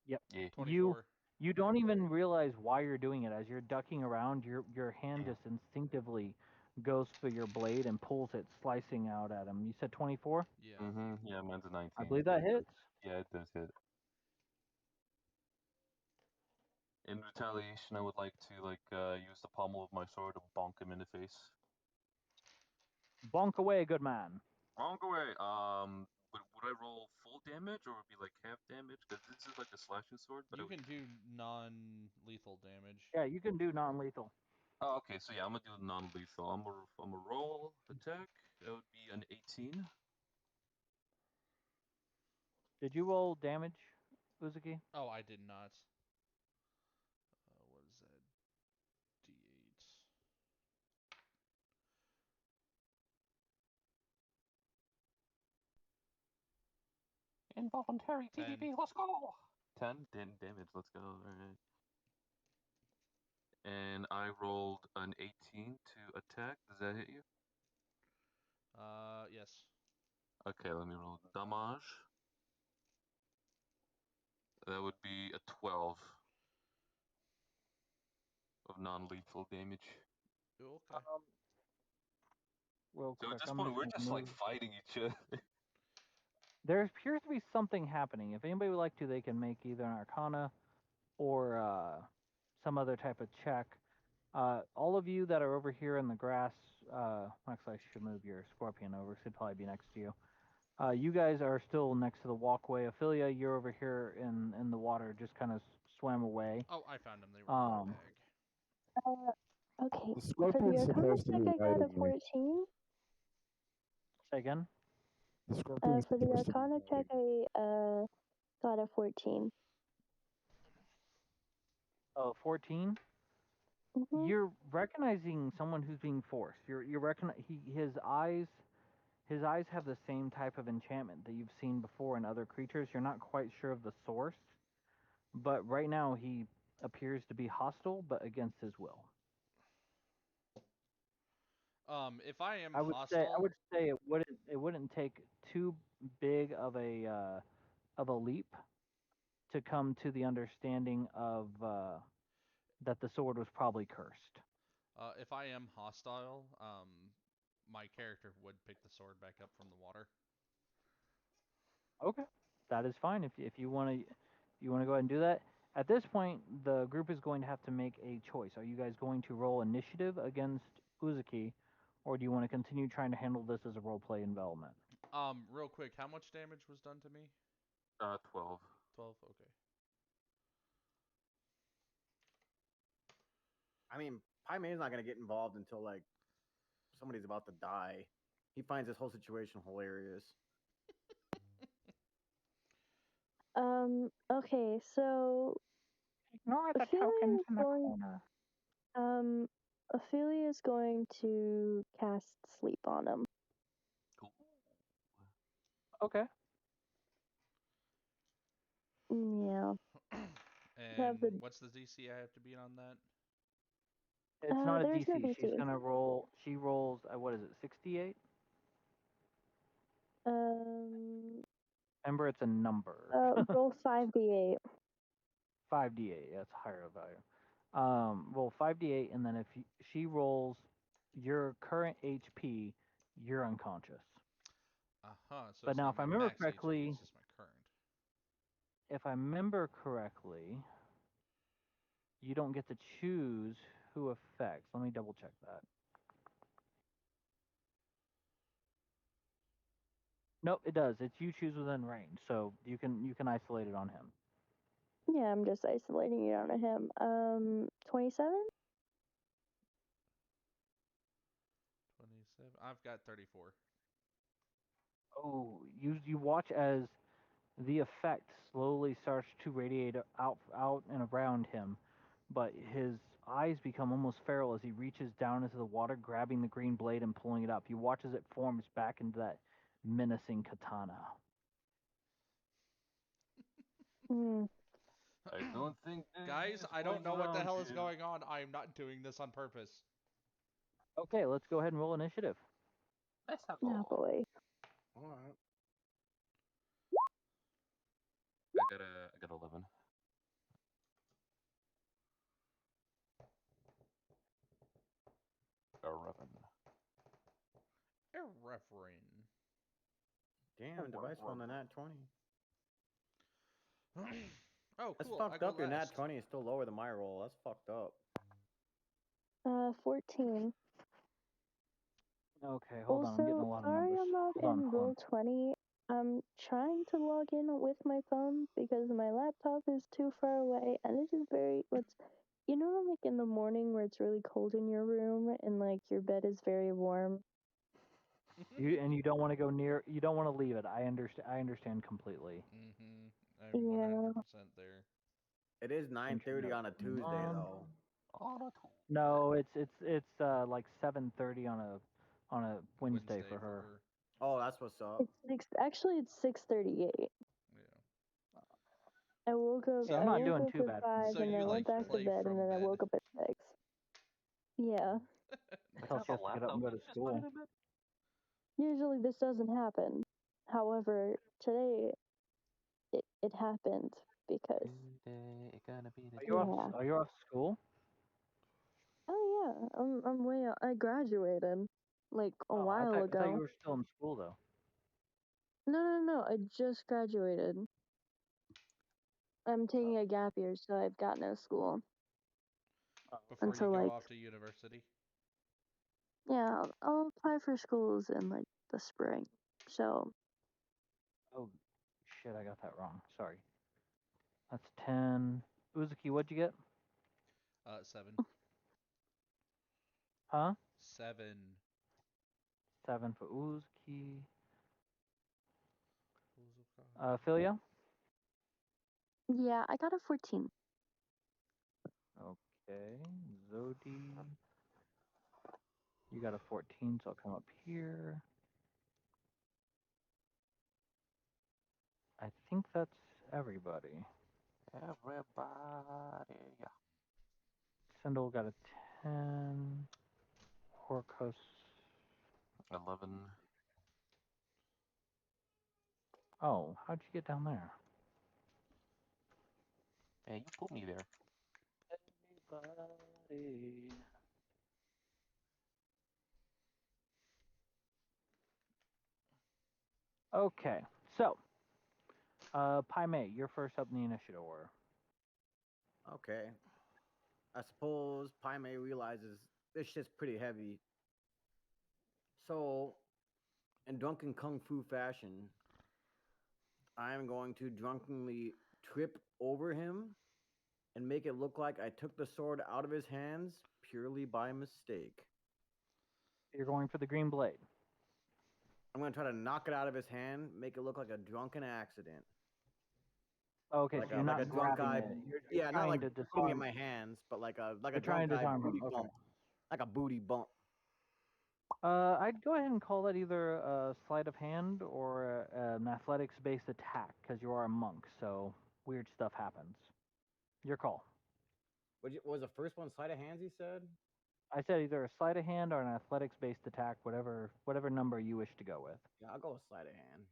[SPEAKER 5] Yep.
[SPEAKER 3] Yeah.
[SPEAKER 4] 24.
[SPEAKER 5] You don't even realize why you're doing it. As you're ducking around, your hand just instinctively goes for your blade and pulls it, slicing out at him. You said 24?
[SPEAKER 4] Yeah.
[SPEAKER 3] Yeah, mine's a 19.
[SPEAKER 5] I believe that hits.
[SPEAKER 3] Yeah, it does hit. In retaliation, I would like to use the pommel of my sword to bonk him in the face.
[SPEAKER 5] Bonk away, good man.
[SPEAKER 3] Bonk away. Would I roll full damage or would it be like half damage? Because this is like a slashing sword, but
[SPEAKER 4] You can do non-lethal damage.
[SPEAKER 5] Yeah, you can do non-lethal.
[SPEAKER 3] Oh, okay. So yeah, I'm gonna do non-lethal. I'm gonna roll attack. That would be an 18.
[SPEAKER 5] Did you roll damage, Uzuki?
[SPEAKER 4] Oh, I did not. What is that? D8.
[SPEAKER 3] Involuntary
[SPEAKER 4] 10.
[SPEAKER 3] TDP. Let's go. 10 damage. Let's go. All right. And I rolled an 18 to attack. Does that hit you?
[SPEAKER 4] Yes.
[SPEAKER 3] Okay, let me roll damage. That would be a 12 of non-lethal damage.
[SPEAKER 4] Okay.
[SPEAKER 5] Real
[SPEAKER 3] So
[SPEAKER 5] quick,
[SPEAKER 3] at this
[SPEAKER 5] I'm
[SPEAKER 3] point,
[SPEAKER 5] just
[SPEAKER 3] we're
[SPEAKER 5] gonna
[SPEAKER 3] just like
[SPEAKER 5] move.
[SPEAKER 3] fighting each other.
[SPEAKER 5] There appears to be something happening. If anybody would like to, they can make either an Arcana or some other type of check. All of you that are over here in the grass, actually, I should move your scorpion over. Should probably be next to you. You guys are still next to the walkway. Ophelia, you're over here in the water, just kind of swam away.
[SPEAKER 4] Oh, I found them. They were in my bag.
[SPEAKER 2] Okay.
[SPEAKER 9] The
[SPEAKER 2] For the
[SPEAKER 9] scorpion's
[SPEAKER 2] Arcana
[SPEAKER 9] supposed to
[SPEAKER 2] check,
[SPEAKER 9] be
[SPEAKER 2] I got a
[SPEAKER 9] riding me.
[SPEAKER 2] 14.
[SPEAKER 5] Say again.
[SPEAKER 9] The scorpion's
[SPEAKER 2] For the
[SPEAKER 9] supposed to be
[SPEAKER 2] Arcana check,
[SPEAKER 9] riding.
[SPEAKER 2] I got a 14.
[SPEAKER 5] Oh, 14.
[SPEAKER 2] Mm-hmm.
[SPEAKER 5] You're recognizing someone who's being forced. You're his eyes have the same type of enchantment that you've seen before in other creatures. You're not quite sure of the source, but right now he appears to be hostile, but against his will.
[SPEAKER 4] If I am
[SPEAKER 5] I
[SPEAKER 4] hostile,
[SPEAKER 5] would say it wouldn't take too big of a leap to come to the understanding of that the sword was probably cursed.
[SPEAKER 4] if I am hostile, my character would pick the sword back up from the water.
[SPEAKER 5] Okay, that is fine. If you want to go ahead and do that. At this point, the group is going to have to make a choice. Are you guys going to roll initiative against Uzuki, or do you want to continue trying to handle this as a role play envelopment?
[SPEAKER 4] Real quick, how much damage was done to me?
[SPEAKER 3] 12.
[SPEAKER 4] 12. Okay.
[SPEAKER 7] I mean, Pai Mei's not gonna get involved until like somebody's about to die. He finds this whole situation hilarious.
[SPEAKER 2] Okay, so
[SPEAKER 5] Ignore the
[SPEAKER 2] Ophelia
[SPEAKER 5] tokens
[SPEAKER 2] is
[SPEAKER 5] in the
[SPEAKER 2] going.
[SPEAKER 5] corner.
[SPEAKER 2] Ophelia is going to cast sleep on him.
[SPEAKER 3] Cool.
[SPEAKER 5] Okay.
[SPEAKER 2] Yeah.
[SPEAKER 4] And
[SPEAKER 2] The
[SPEAKER 4] what's the DC I have to beat on that?
[SPEAKER 5] It's not a
[SPEAKER 2] there's no
[SPEAKER 5] DC. She's
[SPEAKER 2] DC.
[SPEAKER 5] gonna roll. She rolls. What is it? 68. Remember, it's a number.
[SPEAKER 2] Roll 5d8.
[SPEAKER 5] 5d8. That's higher value. Roll 5d8, and then if she rolls your current HP, you're unconscious.
[SPEAKER 4] So
[SPEAKER 5] But
[SPEAKER 4] it's
[SPEAKER 5] now,
[SPEAKER 4] not
[SPEAKER 5] if I
[SPEAKER 4] my
[SPEAKER 5] remember
[SPEAKER 4] max
[SPEAKER 5] correctly,
[SPEAKER 4] HP, it's just my current.
[SPEAKER 5] if I remember correctly, you don't get to choose who affects. Let me double check that. Nope, it does. It's you choose within range, so you can isolate it on him.
[SPEAKER 2] Yeah, I'm just isolating it on him. 27?
[SPEAKER 4] 27. I've got 34.
[SPEAKER 5] Oh, you watch as the effect slowly starts to radiate out and around him, but his eyes become almost feral as he reaches down into the water, grabbing the green blade and pulling it up. You watch as it forms back into that menacing katana.
[SPEAKER 2] Hmm.
[SPEAKER 3] I don't think
[SPEAKER 4] Guys, I don't know what the hell is going on. I am not doing this on purpose.
[SPEAKER 5] Okay, let's go ahead and roll initiative.
[SPEAKER 3] Let's have
[SPEAKER 2] Oh boy.
[SPEAKER 7] All right.
[SPEAKER 3] I got 11.
[SPEAKER 4] Irreverent.
[SPEAKER 7] Damn, device on the nat 20.
[SPEAKER 4] Oh,
[SPEAKER 7] That's
[SPEAKER 4] cool. I
[SPEAKER 7] fucked
[SPEAKER 4] go
[SPEAKER 7] up. Your nat
[SPEAKER 4] last.
[SPEAKER 7] 20 is still lower than my roll. That's fucked up.
[SPEAKER 2] 14.
[SPEAKER 5] Okay, hold on. I'm getting a lot of
[SPEAKER 2] Sorry
[SPEAKER 5] numbers.
[SPEAKER 2] I'm not
[SPEAKER 5] Hold on,
[SPEAKER 2] in
[SPEAKER 5] hold on.
[SPEAKER 2] Roll20. I'm trying to log in with my phone because my laptop is too far away, and it is very, you know, like in the morning where it's really cold in your room and like your bed is very warm.
[SPEAKER 5] You don't want to go near. You don't want to leave it. I understand. I understand completely.
[SPEAKER 4] I'm 100%
[SPEAKER 2] Yeah.
[SPEAKER 4] there.
[SPEAKER 7] It is 9:30 on a Tuesday though.
[SPEAKER 5] No, it's like 7:30 on a Wednesday for her.
[SPEAKER 7] Oh, that's what's up.
[SPEAKER 2] It's 6:38.
[SPEAKER 4] Yeah.
[SPEAKER 2] I woke up.
[SPEAKER 5] Yeah, I'm
[SPEAKER 2] I
[SPEAKER 5] not
[SPEAKER 2] woke
[SPEAKER 5] doing
[SPEAKER 2] up
[SPEAKER 5] too
[SPEAKER 2] at
[SPEAKER 5] bad.
[SPEAKER 2] 5,
[SPEAKER 4] So
[SPEAKER 2] and
[SPEAKER 4] you,
[SPEAKER 2] I went
[SPEAKER 4] like,
[SPEAKER 2] back to
[SPEAKER 4] play
[SPEAKER 2] bed, and
[SPEAKER 4] from
[SPEAKER 2] then I
[SPEAKER 4] bed.
[SPEAKER 2] woke up at 6. Yeah.
[SPEAKER 5] Until she has to get up and go to school.
[SPEAKER 2] Usually this doesn't happen. However, today it happened because yeah.
[SPEAKER 5] Are you off school?
[SPEAKER 2] Oh yeah, I'm way out. I graduated like a
[SPEAKER 5] Oh,
[SPEAKER 2] while
[SPEAKER 5] I thought you
[SPEAKER 2] ago.
[SPEAKER 5] were still in school though.
[SPEAKER 2] No. I just graduated. I'm taking a gap year, so I've got no school
[SPEAKER 4] Before you
[SPEAKER 2] until
[SPEAKER 4] go
[SPEAKER 2] like
[SPEAKER 4] off to university?
[SPEAKER 2] yeah. I'll apply for schools in like the spring. So
[SPEAKER 5] Oh, shit! I got that wrong. Sorry. That's 10. Uzuki, what'd you get?
[SPEAKER 4] 7.
[SPEAKER 5] Huh?
[SPEAKER 4] 7.
[SPEAKER 5] 7 for Uzuki. Philia?
[SPEAKER 2] yeah, I got a 14.
[SPEAKER 5] Okay. Zodi. You got a 14, so I'll come up here. I think that's everybody.
[SPEAKER 3] Yeah.
[SPEAKER 5] Sindel got a 10. Horcus
[SPEAKER 3] 11.
[SPEAKER 5] Oh, how'd you get down there?
[SPEAKER 3] Hey, you put me there.
[SPEAKER 5] Everybody. Okay, so, Pai Mei, you're first up in the initiative order.
[SPEAKER 7] Okay. I suppose Pai Mei realizes this shit's pretty heavy. So, in drunken kung fu fashion, I'm going to drunkenly trip over him and make it look like I took the sword out of his hands purely by mistake.
[SPEAKER 5] You're going for the green blade.
[SPEAKER 7] I'm going to try to knock it out of his hand, make it look like a drunken accident.
[SPEAKER 5] Okay,
[SPEAKER 7] Like
[SPEAKER 5] so you're not
[SPEAKER 7] a drunk
[SPEAKER 5] grabbing
[SPEAKER 7] guy.
[SPEAKER 5] it. You're
[SPEAKER 7] Yeah, not
[SPEAKER 5] trying
[SPEAKER 7] like
[SPEAKER 5] to
[SPEAKER 7] putting it in
[SPEAKER 5] disarm.
[SPEAKER 7] my hands, but like a
[SPEAKER 5] You're trying
[SPEAKER 7] drunk
[SPEAKER 5] to
[SPEAKER 7] guy
[SPEAKER 5] disarm
[SPEAKER 7] booty
[SPEAKER 5] him. Okay.
[SPEAKER 7] bump. Like a booty bump.
[SPEAKER 5] I'd go ahead and call that either a sleight of hand or an athletics-based attack, because you are a monk, so weird stuff happens. Your call.
[SPEAKER 7] What was the first one? Sleight of hands, he said?
[SPEAKER 5] I said either a sleight of hand or an athletics-based attack, whatever number you wish to go with.
[SPEAKER 7] Yeah, I'll go with sleight of hand.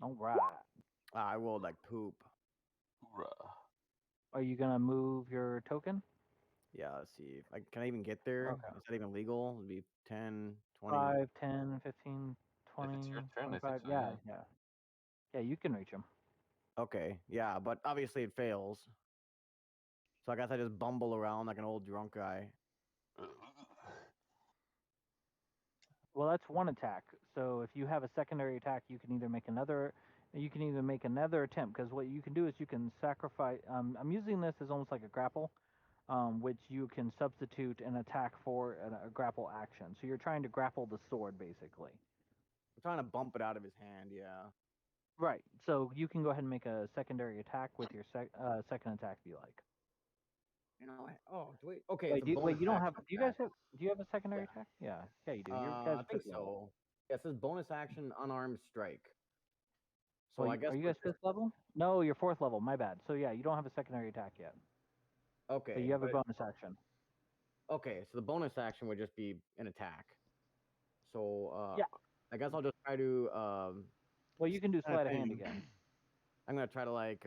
[SPEAKER 5] All right.
[SPEAKER 7] I rolled like poop.
[SPEAKER 3] Hoorah.
[SPEAKER 5] Are you gonna move your token?
[SPEAKER 7] Yeah, let's see. Can I even get there?
[SPEAKER 5] Okay.
[SPEAKER 7] Is that even legal? It'd be 10, 20.
[SPEAKER 5] 5, 10, 15, 20,
[SPEAKER 3] If it's your turn, I
[SPEAKER 5] 25.
[SPEAKER 3] think so,
[SPEAKER 5] Yeah,
[SPEAKER 3] yeah.
[SPEAKER 5] yeah. Yeah, you can reach him.
[SPEAKER 7] Okay, yeah, but obviously it fails. So I guess I just bumble around like an old drunk guy.
[SPEAKER 5] Well, that's one attack. So if you have a secondary attack, you can either make another. You can either make another attempt, because what you can do is you can sacrifice. I'm using this as almost like a grapple, which you can substitute an attack for a grapple action. So you're trying to grapple the sword, basically.
[SPEAKER 7] I'm trying to bump it out of his hand, yeah.
[SPEAKER 5] Right. So you can go ahead and make a secondary attack with your second attack if you like.
[SPEAKER 7] You know, wait. Okay,
[SPEAKER 5] Wait,
[SPEAKER 7] it's a bonus
[SPEAKER 5] you don't have?
[SPEAKER 7] action
[SPEAKER 5] Do you guys
[SPEAKER 7] attack.
[SPEAKER 5] have? Do you have a secondary
[SPEAKER 7] Yeah.
[SPEAKER 5] attack? Yeah, yeah, you do. You guys
[SPEAKER 7] I
[SPEAKER 5] are
[SPEAKER 7] think
[SPEAKER 5] fifth level.
[SPEAKER 7] so. Yeah, it says bonus action unarmed strike. So
[SPEAKER 5] Well,
[SPEAKER 7] I guess
[SPEAKER 5] are you
[SPEAKER 7] we're
[SPEAKER 5] guys fifth level? No, you're fourth level. My bad. So yeah, you don't have a secondary attack yet.
[SPEAKER 7] okay.
[SPEAKER 5] But you have a
[SPEAKER 7] but
[SPEAKER 5] bonus action.
[SPEAKER 7] okay, so the bonus action would just be an attack. So
[SPEAKER 5] Yeah.
[SPEAKER 7] I guess I'll just try to
[SPEAKER 5] Well, you can do
[SPEAKER 7] kinda
[SPEAKER 5] sleight of hand
[SPEAKER 7] thing.
[SPEAKER 5] again.
[SPEAKER 7] I'm gonna try to like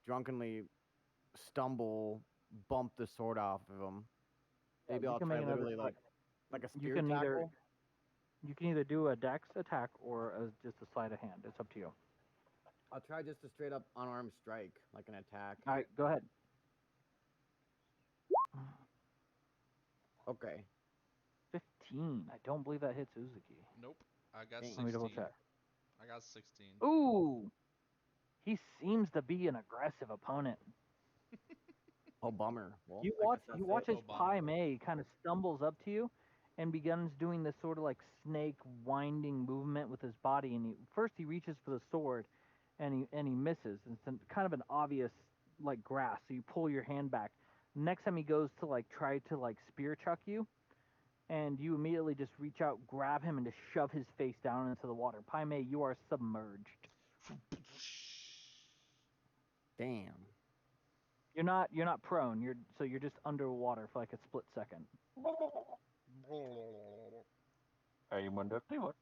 [SPEAKER 7] drunkenly stumble, bump the sword off of him.
[SPEAKER 5] Yeah,
[SPEAKER 7] Maybe
[SPEAKER 5] you
[SPEAKER 7] I'll
[SPEAKER 5] can
[SPEAKER 7] try
[SPEAKER 5] make another.
[SPEAKER 7] literally like a
[SPEAKER 5] You
[SPEAKER 7] spear
[SPEAKER 5] can
[SPEAKER 7] tackle.
[SPEAKER 5] you can either do a dex attack or just a sleight of hand. It's up to you.
[SPEAKER 7] I'll try just a straight up unarmed strike, like an attack.
[SPEAKER 5] All right, go ahead.
[SPEAKER 7] Okay.
[SPEAKER 5] 15. I don't believe that hits Uzuki.
[SPEAKER 4] Nope. I got
[SPEAKER 7] Dang.
[SPEAKER 4] 16.
[SPEAKER 5] Let me double check.
[SPEAKER 4] I got 16.
[SPEAKER 5] Ooh, he seems to be an aggressive opponent.
[SPEAKER 7] Oh bummer. Well,
[SPEAKER 5] You
[SPEAKER 7] I
[SPEAKER 5] watch
[SPEAKER 7] guess
[SPEAKER 5] you
[SPEAKER 7] that's
[SPEAKER 5] watch
[SPEAKER 7] it.
[SPEAKER 5] as Pai Mei kind of stumbles up to you and begins doing this sort of like snake winding movement with his body, and he reaches for the sword and he misses. It's kind of an obvious like grasp, so you pull your hand back. Next time he goes to like try to like spear chuck you, and you immediately just reach out, grab him, and just shove his face down into the water. Pai Mei, you are submerged.
[SPEAKER 7] Damn.
[SPEAKER 5] You're not prone. You're just underwater for like a split second.
[SPEAKER 3] Are you under the water?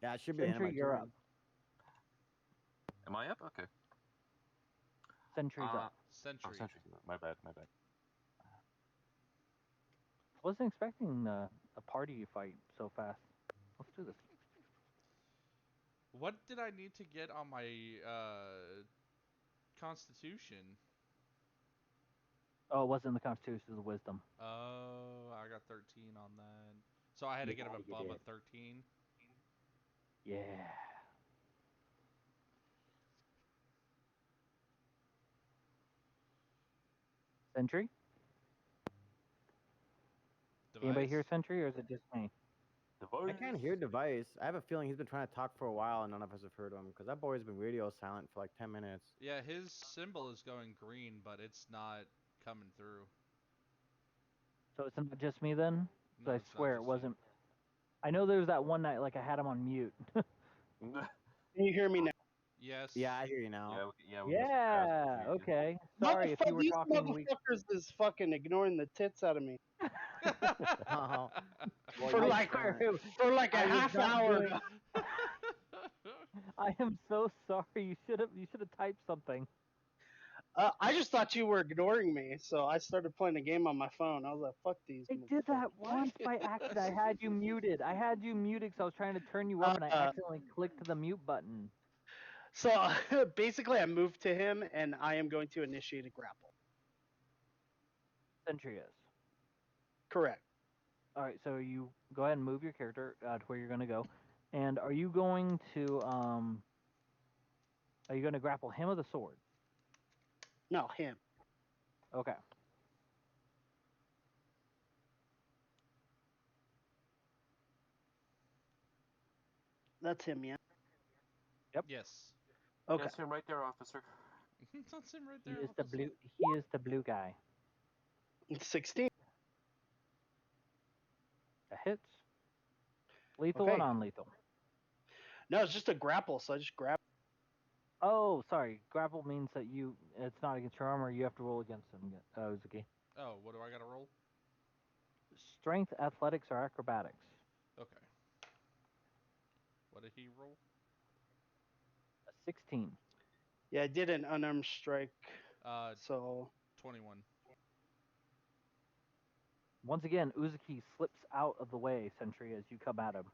[SPEAKER 7] Yeah, it should be the end of my
[SPEAKER 5] Sentry, you're
[SPEAKER 7] turn.
[SPEAKER 5] up.
[SPEAKER 3] Am I up? Okay.
[SPEAKER 5] Sentry's up.
[SPEAKER 4] Sentry.
[SPEAKER 3] Oh, sentry. My bad.
[SPEAKER 5] Wasn't expecting a party fight so fast. Let's do this.
[SPEAKER 4] What did I need to get on my constitution?
[SPEAKER 5] Oh, it wasn't the Constitution, it was the Wisdom.
[SPEAKER 4] Oh, I got 13 on that. So I had to get him
[SPEAKER 5] Yeah, you
[SPEAKER 4] above a
[SPEAKER 5] did.
[SPEAKER 4] 13.
[SPEAKER 5] Yeah. Sentry? Anybody
[SPEAKER 4] Device.
[SPEAKER 5] hear Sentry, or is it just me?
[SPEAKER 7] I can't hear device. I have a feeling he's been trying to talk for a while and none of us have heard him because that boy's been radio silent for like 10 minutes.
[SPEAKER 4] Yeah, his symbol is going green, but it's not coming through.
[SPEAKER 5] So it's not just me then?
[SPEAKER 4] No,
[SPEAKER 5] I
[SPEAKER 4] it's not
[SPEAKER 5] swear it
[SPEAKER 4] just
[SPEAKER 5] wasn't. I know there was that one night like I had him on mute.
[SPEAKER 6] Can you hear me now?
[SPEAKER 4] Yes.
[SPEAKER 7] Yeah, I hear you now.
[SPEAKER 5] Yeah, okay. Sorry if you were
[SPEAKER 6] These
[SPEAKER 5] talking.
[SPEAKER 6] motherfuckers is fucking ignoring the tits out of me.
[SPEAKER 7] Well,
[SPEAKER 6] for
[SPEAKER 7] you
[SPEAKER 6] like
[SPEAKER 7] can't.
[SPEAKER 6] for like a
[SPEAKER 5] I was
[SPEAKER 6] half
[SPEAKER 5] not
[SPEAKER 6] hour.
[SPEAKER 5] doing- I am so sorry. You should have typed something.
[SPEAKER 6] I just thought you were ignoring me, so I started playing a game on my phone. I was like, "Fuck these."
[SPEAKER 5] I did that
[SPEAKER 6] motherfuckers.
[SPEAKER 5] once by accident. I had you muted. I had you muted because I was trying to turn you up, and I accidentally clicked the mute button.
[SPEAKER 6] So basically, I moved to him, and I am going to initiate a grapple.
[SPEAKER 5] Sentry is.
[SPEAKER 6] Correct.
[SPEAKER 5] All right, so you go ahead and move your character to where you're going to go, and are you going to grapple him or the sword?
[SPEAKER 6] No, him.
[SPEAKER 5] Okay.
[SPEAKER 6] That's him, yeah.
[SPEAKER 4] Yes.
[SPEAKER 6] Okay.
[SPEAKER 3] Yes, him right there, officer.
[SPEAKER 4] That's him right
[SPEAKER 5] He
[SPEAKER 4] there.
[SPEAKER 5] is the
[SPEAKER 4] officer.
[SPEAKER 5] blue. He is the blue guy.
[SPEAKER 6] 16.
[SPEAKER 5] That hits. Lethal
[SPEAKER 6] Okay.
[SPEAKER 5] or non-lethal?
[SPEAKER 6] No, it's just a grapple, so I just grab.
[SPEAKER 5] Oh, sorry. Grapple means that it's not against your armor. You have to roll against him, Uzuki.
[SPEAKER 4] Oh, what do I gotta roll?
[SPEAKER 5] Strength, athletics, or acrobatics.
[SPEAKER 4] Okay. What did he roll?
[SPEAKER 5] A 16.
[SPEAKER 6] Yeah, I did an unarmed strike. So
[SPEAKER 4] 21.
[SPEAKER 5] Once again, Uzuki slips out of the way, Sentry, as you come at him.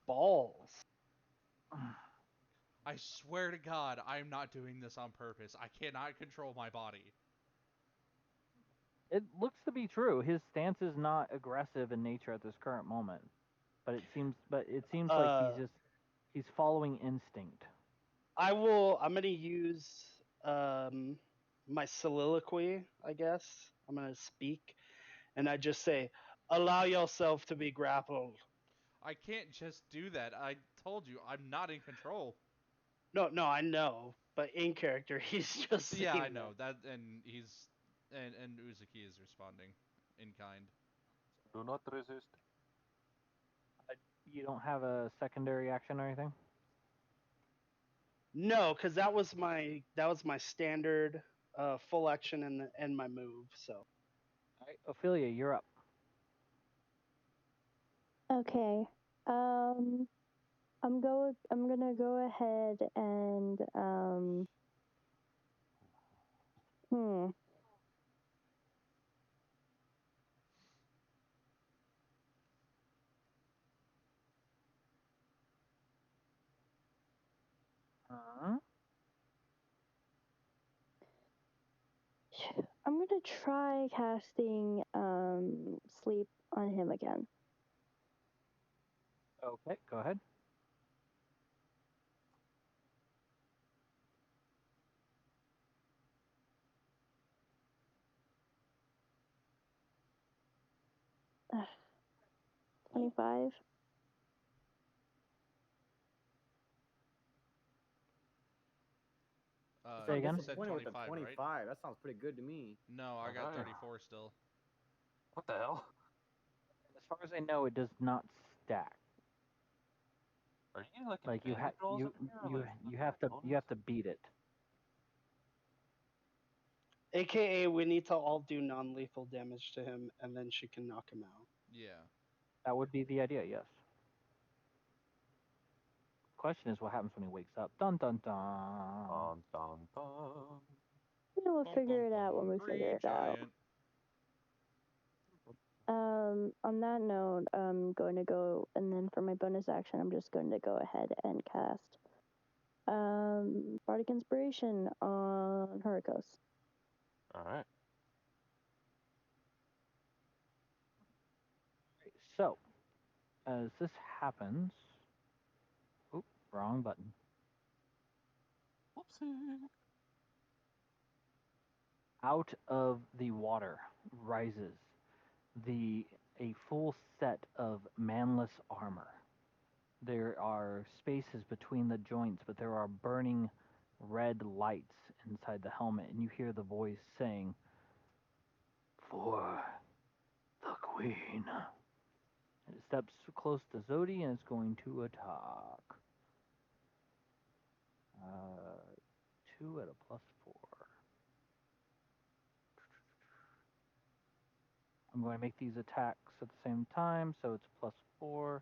[SPEAKER 6] balls.
[SPEAKER 4] I swear to God, I'm not doing this on purpose. I cannot control my body.
[SPEAKER 5] It looks to be true. His stance is not aggressive in nature at this current moment, but it seems like he's following instinct.
[SPEAKER 6] I'm gonna use my soliloquy, I guess. I'm gonna speak, and I just say, "Allow yourself to be grappled."
[SPEAKER 4] I can't just do that. I told you, I'm not in control.
[SPEAKER 6] No, I know, but in character, he's just
[SPEAKER 4] Yeah,
[SPEAKER 6] saying
[SPEAKER 4] I know that, and and Uzuki is responding in kind.
[SPEAKER 3] Do not resist.
[SPEAKER 5] You don't have a secondary action or anything?
[SPEAKER 6] No, because that was my standard full action and my move. So
[SPEAKER 5] All right, Ophelia, you're up.
[SPEAKER 2] Okay. I'm gonna go ahead and I'm gonna try casting sleep on him again.
[SPEAKER 5] Okay, go ahead.
[SPEAKER 2] Ugh. 25.
[SPEAKER 5] Say
[SPEAKER 7] I'm
[SPEAKER 5] again?
[SPEAKER 4] You said
[SPEAKER 7] disappointed with the
[SPEAKER 4] 25,
[SPEAKER 7] 25.
[SPEAKER 4] right?
[SPEAKER 7] That sounds pretty good to me.
[SPEAKER 4] No, I got
[SPEAKER 3] Alright.
[SPEAKER 4] 34 still.
[SPEAKER 3] What the hell?
[SPEAKER 5] As far as I know, it does not stack.
[SPEAKER 3] Are you like
[SPEAKER 5] Like you
[SPEAKER 3] advantage rolls
[SPEAKER 5] you
[SPEAKER 3] in here,
[SPEAKER 5] you
[SPEAKER 3] like,
[SPEAKER 5] you have to
[SPEAKER 3] bonus?
[SPEAKER 5] beat it.
[SPEAKER 6] AKA, we need to all do non-lethal damage to him, and then she can knock him out.
[SPEAKER 4] Yeah.
[SPEAKER 5] That would be the idea, yes. Question is, what happens when he wakes up? Dun dun dun.
[SPEAKER 3] Dun, dun, dun.
[SPEAKER 2] Yeah, we'll
[SPEAKER 4] Bum,
[SPEAKER 2] figure
[SPEAKER 4] bum,
[SPEAKER 2] it out when
[SPEAKER 4] bum.
[SPEAKER 2] we
[SPEAKER 4] Green
[SPEAKER 2] figure it out.
[SPEAKER 4] giant.
[SPEAKER 2] On that note, I'm going to go, and then for my bonus action, I'm just going to go ahead and cast Bardic Inspiration on Hurricos.
[SPEAKER 3] Alright.
[SPEAKER 5] So, as this happens, oop, wrong button.
[SPEAKER 3] Whoopsie.
[SPEAKER 5] Out of the water rises a full set of manless armor. There are spaces between the joints, but there are burning red lights inside the helmet, and you hear the voice saying, "For the Queen." And it steps close to Zodi and is going to attack. 2 at a +4. I'm going to make these attacks at the same time, so it's +4.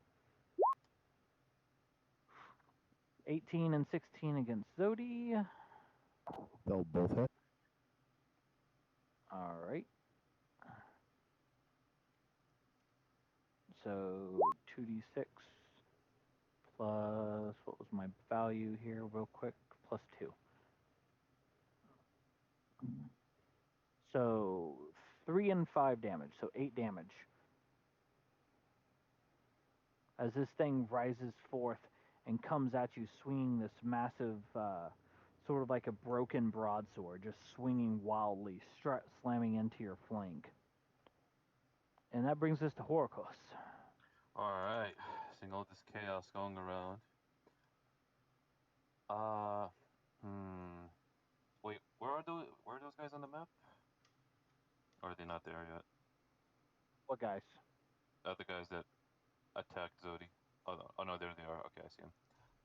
[SPEAKER 5] 18 and 16 against Zodi.
[SPEAKER 9] They'll both hit.
[SPEAKER 5] All right. So 2d6 plus, what was my value here, real quick? +2. So 3 and 5 damage, so 8 damage. As this thing rises forth and comes at you, swinging this massive, sort of like a broken broadsword, just swinging wildly, slamming into your flank. And that brings us to Horikos.
[SPEAKER 3] Alright, seeing all this chaos going around. Wait, where are those guys on the map? Or are they not there yet?
[SPEAKER 5] What guys?
[SPEAKER 3] The guys that attacked Zodi. Oh no, there they are. Okay, I see them.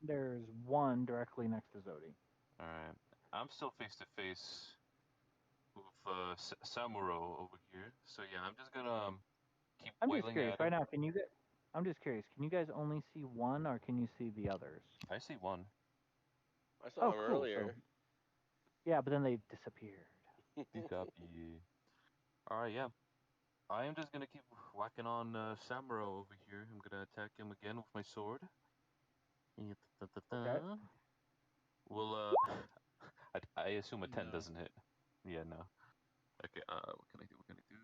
[SPEAKER 5] There's one directly next to Zodi.
[SPEAKER 3] Alright. I'm still face to face with Samuro over here. So yeah, I'm just gonna keep
[SPEAKER 5] I'm just
[SPEAKER 3] wailing
[SPEAKER 5] curious,
[SPEAKER 3] at
[SPEAKER 5] right
[SPEAKER 3] him.
[SPEAKER 5] now, I'm just curious, can you guys only see one or can you see the others?
[SPEAKER 3] I see one.
[SPEAKER 8] I saw him
[SPEAKER 5] cool.
[SPEAKER 8] earlier.
[SPEAKER 5] So, yeah, but then they disappeared.
[SPEAKER 3] Alright, yeah. I am just gonna keep whacking on Samuro over here. I'm gonna attack him again with my sword.
[SPEAKER 5] Okay.
[SPEAKER 3] Well, I assume a 10
[SPEAKER 4] No.
[SPEAKER 3] doesn't hit. Yeah, no. Okay, what can I do? What can I do?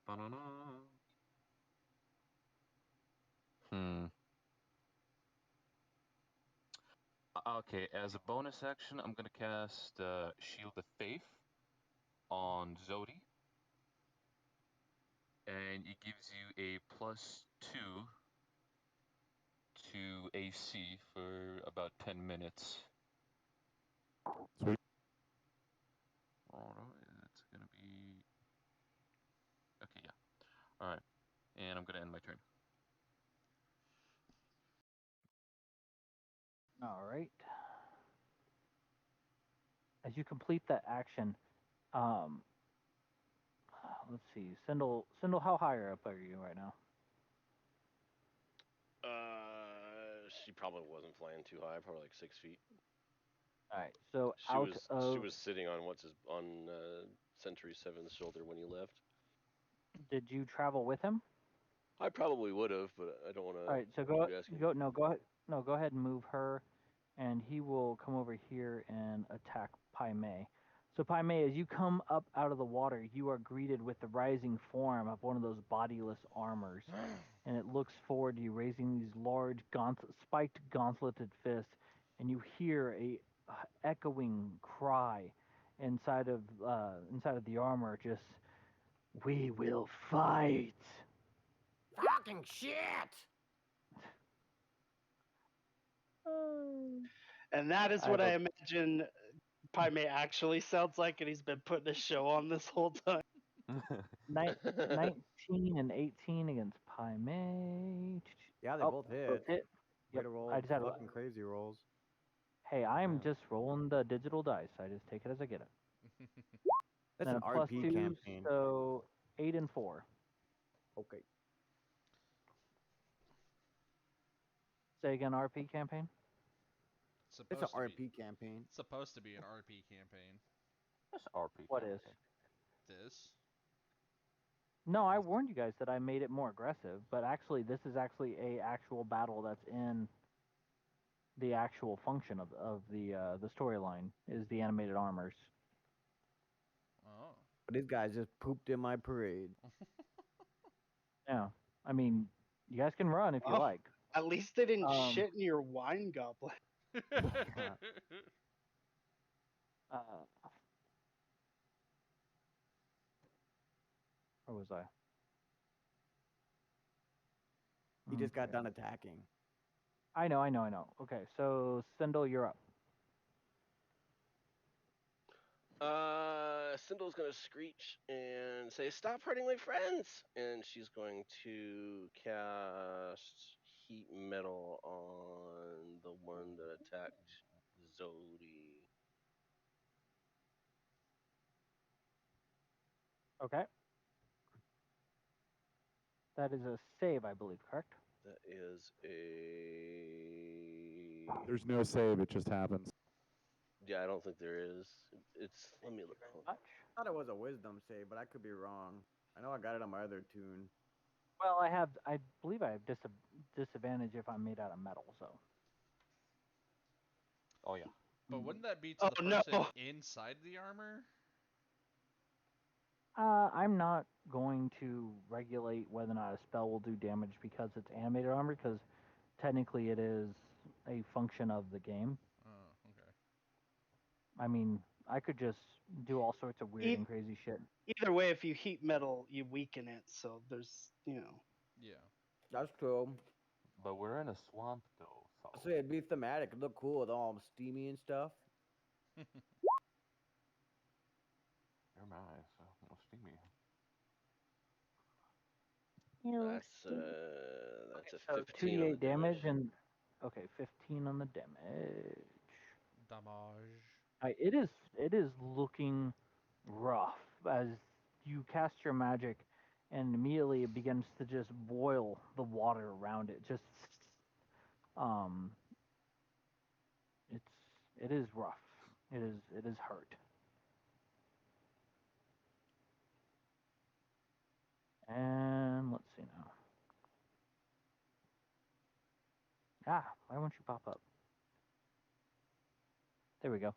[SPEAKER 3] Ba-ba-da-da. Okay, as a bonus action, I'm gonna cast Shield of Faith on Zodi. And it gives you a +2 to AC for about 10 minutes.
[SPEAKER 9] Sweet.
[SPEAKER 3] Alright, that's gonna be... Okay, yeah. Alright, and I'm gonna end my turn.
[SPEAKER 5] All right. As you complete that action, um, let's see, Sindel, how high up are you right now?
[SPEAKER 8] She probably wasn't flying too high, probably like 6 feet.
[SPEAKER 5] All right, so
[SPEAKER 8] She was sitting on Century 7's shoulder when you left.
[SPEAKER 5] Did you travel with him?
[SPEAKER 8] I probably would have, but I don't want to.
[SPEAKER 5] All right, so go ahead and move her, and he will come over here and attack Pai Mei. So Pai Mei, as you come up out of the water, you are greeted with the rising form of one of those bodiless armors, and it looks forward to you, raising these large, spiked, gauntleted fists, and you hear a echoing cry inside of the armor, just, "We will fight."
[SPEAKER 7] Fucking shit!
[SPEAKER 6] And that is
[SPEAKER 5] I
[SPEAKER 6] what
[SPEAKER 5] have
[SPEAKER 6] I
[SPEAKER 5] a-
[SPEAKER 6] imagine Pai Mei actually sounds like, and he's been putting a show on this whole time.
[SPEAKER 5] 19 and 18 against Pai Mei.
[SPEAKER 7] Yeah, they both hit.
[SPEAKER 5] Both hit.
[SPEAKER 7] Way
[SPEAKER 5] Yep.
[SPEAKER 7] to roll
[SPEAKER 5] I just had
[SPEAKER 7] fucking crazy rolls.
[SPEAKER 5] Hey, I'm
[SPEAKER 3] Yeah.
[SPEAKER 5] just rolling the digital dice. I just take it as I get it.
[SPEAKER 7] That's
[SPEAKER 5] Then
[SPEAKER 7] an
[SPEAKER 5] a +2,
[SPEAKER 7] RP campaign.
[SPEAKER 5] so 8 and 4.
[SPEAKER 7] Okay.
[SPEAKER 5] Say again, RP campaign?
[SPEAKER 7] It's an
[SPEAKER 4] Supposed to be.
[SPEAKER 7] RP campaign.
[SPEAKER 4] It's supposed to be an RP campaign.
[SPEAKER 3] That's RP.
[SPEAKER 5] What is?
[SPEAKER 4] This.
[SPEAKER 5] No, I warned you guys that I made it more aggressive, but actually, this is actually a actual battle that's in the actual function of the storyline is the animated armors.
[SPEAKER 4] Oh.
[SPEAKER 7] But these guys just pooped in my parade.
[SPEAKER 5] Yeah, I mean, you guys can run if you
[SPEAKER 6] Oh.
[SPEAKER 5] like.
[SPEAKER 6] At least they didn't
[SPEAKER 5] Um,
[SPEAKER 6] shit in your wine goblet.
[SPEAKER 5] Where was I?
[SPEAKER 7] He just got
[SPEAKER 5] Okay.
[SPEAKER 7] done attacking.
[SPEAKER 5] I know. Okay, so Sindel, you're up.
[SPEAKER 8] Cindel's gonna screech and say, "Stop hurting my friends!" And she's going to cast heat metal on the one that attacked Zodi.
[SPEAKER 5] Okay. That is a save, I believe, correct?
[SPEAKER 8] That is a.
[SPEAKER 9] There's no save; it just happens.
[SPEAKER 8] Yeah, I don't think there is. It's. Let me look.
[SPEAKER 5] Much.
[SPEAKER 7] I thought it was a wisdom save, but I could be wrong. I know I got it on my other tune.
[SPEAKER 5] Well, I believe I have disadvantage if I'm made out of metal. So.
[SPEAKER 3] Oh yeah.
[SPEAKER 4] But
[SPEAKER 5] Mm.
[SPEAKER 4] wouldn't that be to
[SPEAKER 6] Oh
[SPEAKER 4] the
[SPEAKER 6] no!
[SPEAKER 4] person inside the armor?
[SPEAKER 5] I'm not going to regulate whether or not a spell will do damage because it's animated armor, because technically it is a function of the game.
[SPEAKER 4] Oh, okay.
[SPEAKER 5] I mean, I could just do all sorts of weird
[SPEAKER 6] E-
[SPEAKER 5] and crazy shit.
[SPEAKER 6] Either way, if you heat metal, you weaken it. So there's,
[SPEAKER 4] Yeah.
[SPEAKER 7] That's true.
[SPEAKER 3] But we're in a swamp though, so.
[SPEAKER 7] So it'd be thematic. It'd look cool with all steamy and stuff.
[SPEAKER 3] You're my so steamy.
[SPEAKER 8] That's a
[SPEAKER 5] So
[SPEAKER 8] 15 on the
[SPEAKER 5] 2d8 damage
[SPEAKER 8] damage.
[SPEAKER 5] and okay, 15 on the damage.
[SPEAKER 4] Damage.
[SPEAKER 5] It is looking rough as you cast your magic, and immediately it begins to just boil the water around it. Just um, it is rough. It is hurt. And let's see now. Ah, why won't you pop up? There we go.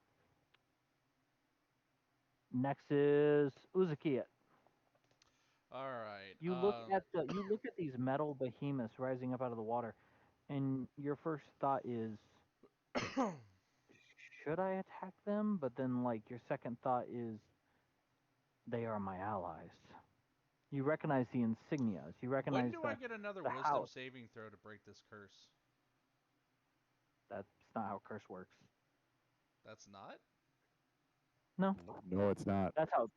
[SPEAKER 5] Next is Uzuki.
[SPEAKER 4] All right.
[SPEAKER 5] You look at these metal behemoths rising up out of the water, and your first thought is, should I attack them? But then, like, your second thought is, they are my allies. You recognize the insignias. You recognize
[SPEAKER 4] When do I get another
[SPEAKER 5] the
[SPEAKER 4] wisdom
[SPEAKER 5] house.
[SPEAKER 4] saving throw to break this curse?
[SPEAKER 5] That's not how curse works.
[SPEAKER 4] That's not?
[SPEAKER 5] No,
[SPEAKER 9] No, it's not.
[SPEAKER 5] that's how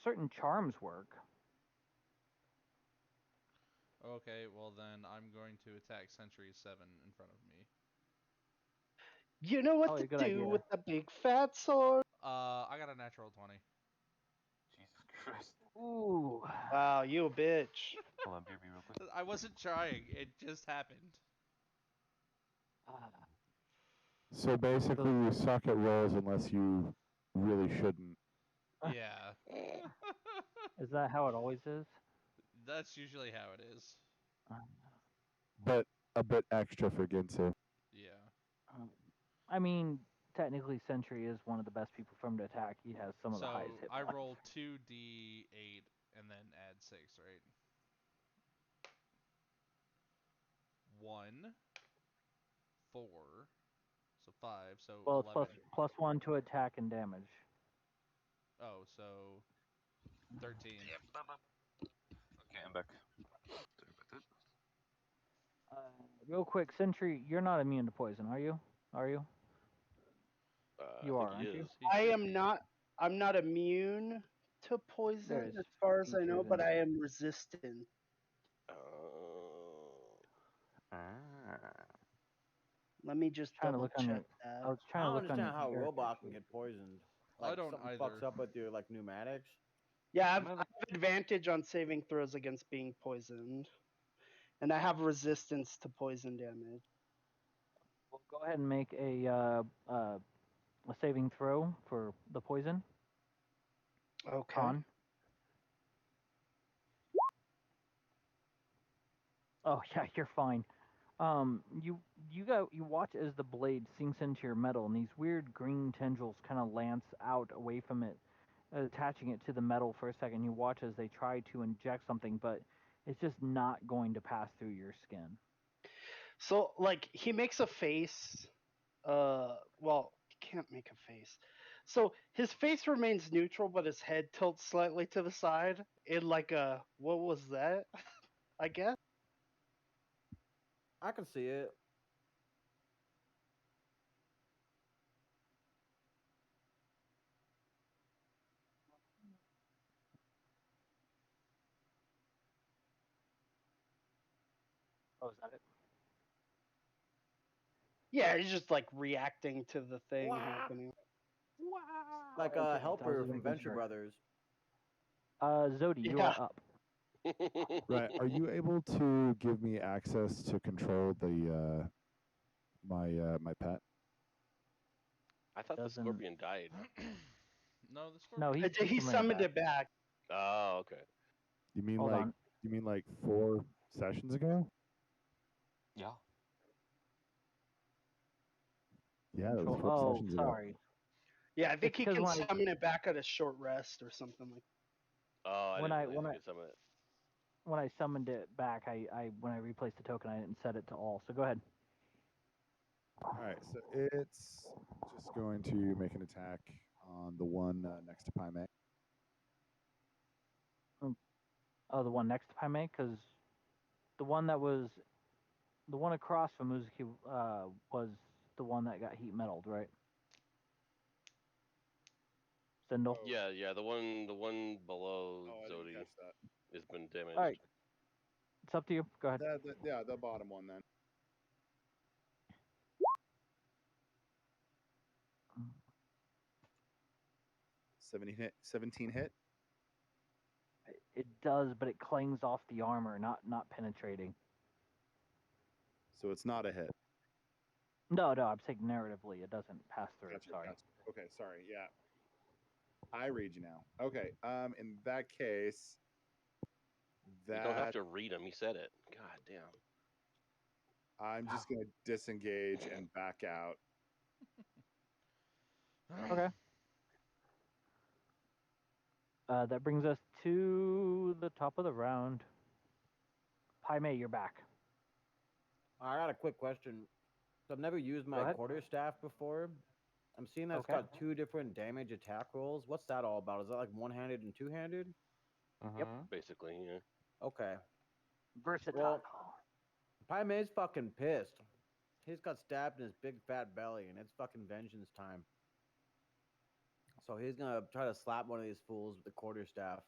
[SPEAKER 5] certain charms work.
[SPEAKER 4] Okay, well then I'm going to attack Sentry 7 in front of me.
[SPEAKER 6] you know what
[SPEAKER 5] Probably
[SPEAKER 6] to
[SPEAKER 5] a good
[SPEAKER 6] do
[SPEAKER 5] idea.
[SPEAKER 6] with the big fat sword.
[SPEAKER 4] I got a natural 20.
[SPEAKER 3] Jesus Christ.
[SPEAKER 5] Ooh.
[SPEAKER 6] Wow, you a bitch.
[SPEAKER 3] Hold on, BB, real quick.
[SPEAKER 4] I wasn't trying. It just happened.
[SPEAKER 9] So basically, you suck at rolls unless you really shouldn't.
[SPEAKER 4] Yeah.
[SPEAKER 5] Is that how it always is?
[SPEAKER 4] That's usually how it is.
[SPEAKER 9] But a bit extra for Ginsu.
[SPEAKER 4] Yeah.
[SPEAKER 5] I mean, technically, Sentry is one of the best people for him to attack. He has some of the highest hit
[SPEAKER 4] I
[SPEAKER 5] points.
[SPEAKER 4] roll 2d8 and then add 6, right? 1, 4, so 5, so
[SPEAKER 5] Well, it's
[SPEAKER 4] 11.
[SPEAKER 5] plus 1 to attack and damage.
[SPEAKER 4] Oh, so 13.
[SPEAKER 3] Okay, I'm back. Sorry about that.
[SPEAKER 5] Real quick, Sentry, you're not immune to poison, are you? Are you? You
[SPEAKER 8] I
[SPEAKER 5] are,
[SPEAKER 8] think he
[SPEAKER 5] aren't you?
[SPEAKER 8] is.
[SPEAKER 4] He
[SPEAKER 6] I
[SPEAKER 4] should
[SPEAKER 6] am
[SPEAKER 4] be.
[SPEAKER 6] not. I'm not immune to poison
[SPEAKER 5] There is
[SPEAKER 6] as far as I know,
[SPEAKER 5] features
[SPEAKER 6] but
[SPEAKER 5] in
[SPEAKER 6] I
[SPEAKER 5] it.
[SPEAKER 6] am resistant.
[SPEAKER 3] Ah.
[SPEAKER 6] Let me just
[SPEAKER 5] Trying to
[SPEAKER 6] double
[SPEAKER 5] look on
[SPEAKER 6] check
[SPEAKER 5] your. I
[SPEAKER 6] that.
[SPEAKER 5] was
[SPEAKER 7] I
[SPEAKER 5] trying to
[SPEAKER 7] don't
[SPEAKER 5] look on
[SPEAKER 7] understand
[SPEAKER 5] your
[SPEAKER 7] how a
[SPEAKER 5] character
[SPEAKER 7] robot can
[SPEAKER 5] sheet.
[SPEAKER 7] get poisoned.
[SPEAKER 4] I
[SPEAKER 7] Like
[SPEAKER 4] don't
[SPEAKER 7] something
[SPEAKER 4] either.
[SPEAKER 7] fucks up with your like pneumatics.
[SPEAKER 6] Yeah, I
[SPEAKER 3] I'm
[SPEAKER 6] have
[SPEAKER 3] not-
[SPEAKER 6] advantage on saving throws against being poisoned, and I have resistance to poison damage.
[SPEAKER 5] Well, go ahead and make a saving throw for the poison.
[SPEAKER 6] Okay.
[SPEAKER 5] Con. Oh yeah, you're fine. You watch as the blade sinks into your metal, and these weird green tendrils kind of lance out away from it, attaching it to the metal for a second. You watch as they try to inject something, but it's just not going to pass through your skin.
[SPEAKER 6] So like he makes a face. Well, he can't make a face. So his face remains neutral, but his head tilts slightly to the side in like a what was that? I guess.
[SPEAKER 7] I can see it.
[SPEAKER 5] Oh, is that it?
[SPEAKER 6] Yeah, he's just like reacting to the thing
[SPEAKER 7] Wow.
[SPEAKER 6] happening.
[SPEAKER 7] Like
[SPEAKER 5] Okay,
[SPEAKER 7] a
[SPEAKER 5] I was
[SPEAKER 7] helper
[SPEAKER 5] just
[SPEAKER 7] from
[SPEAKER 5] making
[SPEAKER 7] Venture
[SPEAKER 5] sure.
[SPEAKER 7] Brothers.
[SPEAKER 5] Zodi, you
[SPEAKER 6] Yeah.
[SPEAKER 5] are up.
[SPEAKER 9] Right. Are you able to give me access to control the my pet?
[SPEAKER 8] I thought the
[SPEAKER 5] Doesn't-
[SPEAKER 8] scorpion died.
[SPEAKER 4] No, the scorpion.
[SPEAKER 5] No,
[SPEAKER 6] He
[SPEAKER 5] can bring it
[SPEAKER 6] summoned
[SPEAKER 5] back.
[SPEAKER 6] it back.
[SPEAKER 8] Oh, okay.
[SPEAKER 9] You mean
[SPEAKER 5] Hold
[SPEAKER 9] like
[SPEAKER 5] on.
[SPEAKER 9] 4 sessions ago?
[SPEAKER 3] Yeah.
[SPEAKER 9] Yeah, that was
[SPEAKER 5] Control-
[SPEAKER 9] 4
[SPEAKER 5] oh,
[SPEAKER 9] sessions ago.
[SPEAKER 5] sorry.
[SPEAKER 6] Yeah, I think
[SPEAKER 5] It's
[SPEAKER 6] he
[SPEAKER 5] 'cause
[SPEAKER 6] can
[SPEAKER 5] when I-
[SPEAKER 6] summon it back at a short rest or something like.
[SPEAKER 8] Oh, I
[SPEAKER 5] When
[SPEAKER 8] didn't
[SPEAKER 5] I-
[SPEAKER 8] realize
[SPEAKER 5] when
[SPEAKER 8] you
[SPEAKER 5] I-
[SPEAKER 8] could summon it.
[SPEAKER 5] When I summoned it back, when I replaced the token, I didn't set it to all. So go ahead.
[SPEAKER 9] All right, so it's just going to make an attack on the one next to Pyme.
[SPEAKER 5] Oh, the one next to Pyme, because the one across from Uzuki was the one that got heat metalled, right? Sindel.
[SPEAKER 9] Oh.
[SPEAKER 8] Yeah, the one below
[SPEAKER 9] Oh, I didn't
[SPEAKER 8] Zodi
[SPEAKER 9] catch that.
[SPEAKER 8] has been damaged.
[SPEAKER 5] All right. It's up to you. Go ahead.
[SPEAKER 9] Yeah, the bottom one then.
[SPEAKER 5] Mm.
[SPEAKER 9] 17 hit.
[SPEAKER 5] It does, but it clings off the armor, not penetrating.
[SPEAKER 9] So it's not a hit.
[SPEAKER 5] No, I'm saying narratively, it doesn't pass through.
[SPEAKER 9] Gotcha,
[SPEAKER 5] Sorry.
[SPEAKER 9] gotcha. Okay, sorry. Yeah. I read you now. Okay. In that case,
[SPEAKER 8] You don't have to read him. He said it. God damn.
[SPEAKER 9] I'm just gonna disengage and back out.
[SPEAKER 5] Okay. That brings us to the top of the round. Pyme, you're back.
[SPEAKER 7] I got a quick question. So I've never used my
[SPEAKER 5] ahead.
[SPEAKER 7] quarterstaff before. I'm seeing that
[SPEAKER 5] Okay.
[SPEAKER 7] it's got 2 different damage attack rolls. What's that all about? Is that like one-handed and two-handed?
[SPEAKER 5] Yep.
[SPEAKER 8] Basically, yeah.
[SPEAKER 7] Okay.
[SPEAKER 5] Versatile.
[SPEAKER 7] Pyme's fucking pissed. He's got stabbed in his big fat belly, and it's fucking vengeance time. So he's gonna try to slap one of these fools with the quarterstaff.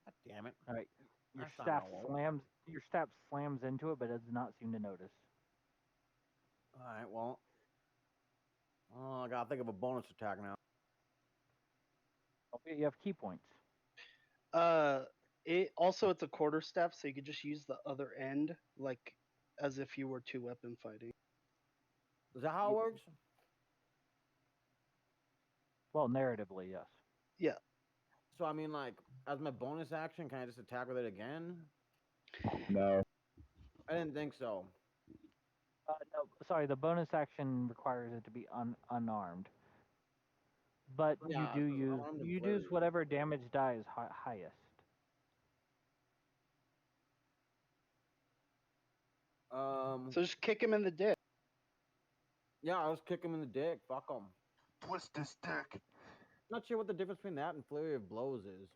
[SPEAKER 7] God damn it!
[SPEAKER 5] All right. Your
[SPEAKER 7] That's not
[SPEAKER 5] staff
[SPEAKER 7] gonna work.
[SPEAKER 5] slams into it, but it does not seem to notice.
[SPEAKER 7] All right, well, I gotta think of a bonus attack now.
[SPEAKER 5] Okay, you have key points.
[SPEAKER 6] It's a quarterstaff, so you could just use the other end, like as if you were 2-weapon fighting.
[SPEAKER 7] Is that how it works?
[SPEAKER 5] Well, narratively, yes.
[SPEAKER 6] Yeah.
[SPEAKER 7] So I mean, like, as my bonus action, can I just attack with it again?
[SPEAKER 9] No.
[SPEAKER 7] I didn't think so.
[SPEAKER 5] No, sorry. The bonus action requires it to be unarmed. But
[SPEAKER 7] Yeah,
[SPEAKER 5] you
[SPEAKER 7] so
[SPEAKER 5] use
[SPEAKER 7] unarmed and
[SPEAKER 5] use
[SPEAKER 7] flurry.
[SPEAKER 5] whatever damage die is highest.
[SPEAKER 6] So just kick him in the dick.
[SPEAKER 7] Yeah, I was kicking him in the dick. Fuck him.
[SPEAKER 9] Twist this dick.
[SPEAKER 7] Not sure what the difference between that and flurry of blows is.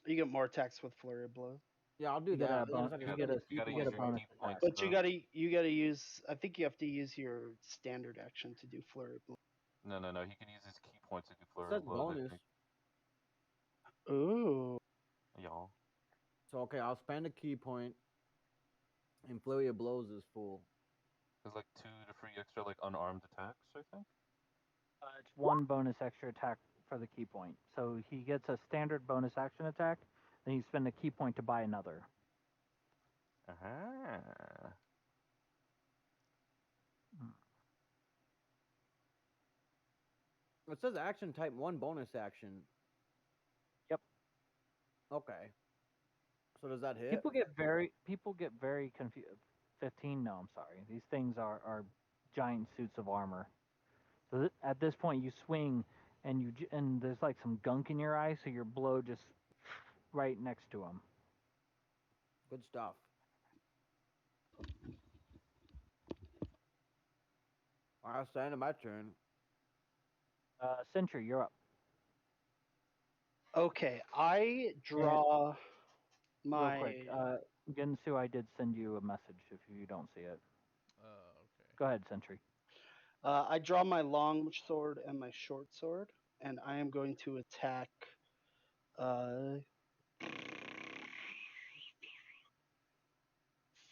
[SPEAKER 6] You get more attacks with flurry of blows.
[SPEAKER 7] Yeah, I'll do
[SPEAKER 5] You get
[SPEAKER 7] that.
[SPEAKER 5] a
[SPEAKER 7] but then
[SPEAKER 5] bon-
[SPEAKER 7] it's
[SPEAKER 5] you
[SPEAKER 7] like
[SPEAKER 5] get
[SPEAKER 7] another
[SPEAKER 5] a-
[SPEAKER 7] key
[SPEAKER 3] you gotta
[SPEAKER 7] point
[SPEAKER 3] use
[SPEAKER 5] a
[SPEAKER 3] your
[SPEAKER 5] bonus
[SPEAKER 3] key points.
[SPEAKER 6] But you
[SPEAKER 3] though.
[SPEAKER 6] gotta use. I think you have to use your standard action to do flurry of blows.
[SPEAKER 3] No. He can use his key points to do
[SPEAKER 7] It
[SPEAKER 3] flurry
[SPEAKER 7] says
[SPEAKER 3] of blows. I
[SPEAKER 7] bonus.
[SPEAKER 3] think.
[SPEAKER 6] Ooh.
[SPEAKER 3] Y'all.
[SPEAKER 7] So okay, I'll spend a key point and flurry of blows this fool.
[SPEAKER 3] There's like 2 to 3 extra like unarmed attacks, I think.
[SPEAKER 5] It's one bonus extra attack for the key point. So he gets a standard bonus action attack, then you spend a key point to buy another.
[SPEAKER 3] Uh-huh.
[SPEAKER 7] It says action type 1 bonus action.
[SPEAKER 5] Yep.
[SPEAKER 7] Okay. So does that hit?
[SPEAKER 5] People get very confused. 15? No, I'm sorry. These things are giant suits of armor. So at this point, you swing, and and there's like some gunk in your eye, so your blow just right next to him.
[SPEAKER 7] Good stuff. Alright, it's the end of my turn.
[SPEAKER 5] Sentry, you're up.
[SPEAKER 6] Okay, I draw my.
[SPEAKER 5] Real quick, Gensu, I did send you a message if you don't see it.
[SPEAKER 4] Okay.
[SPEAKER 5] Go ahead, Sentry.
[SPEAKER 6] I draw my long sword and my short sword, and I am going to attack.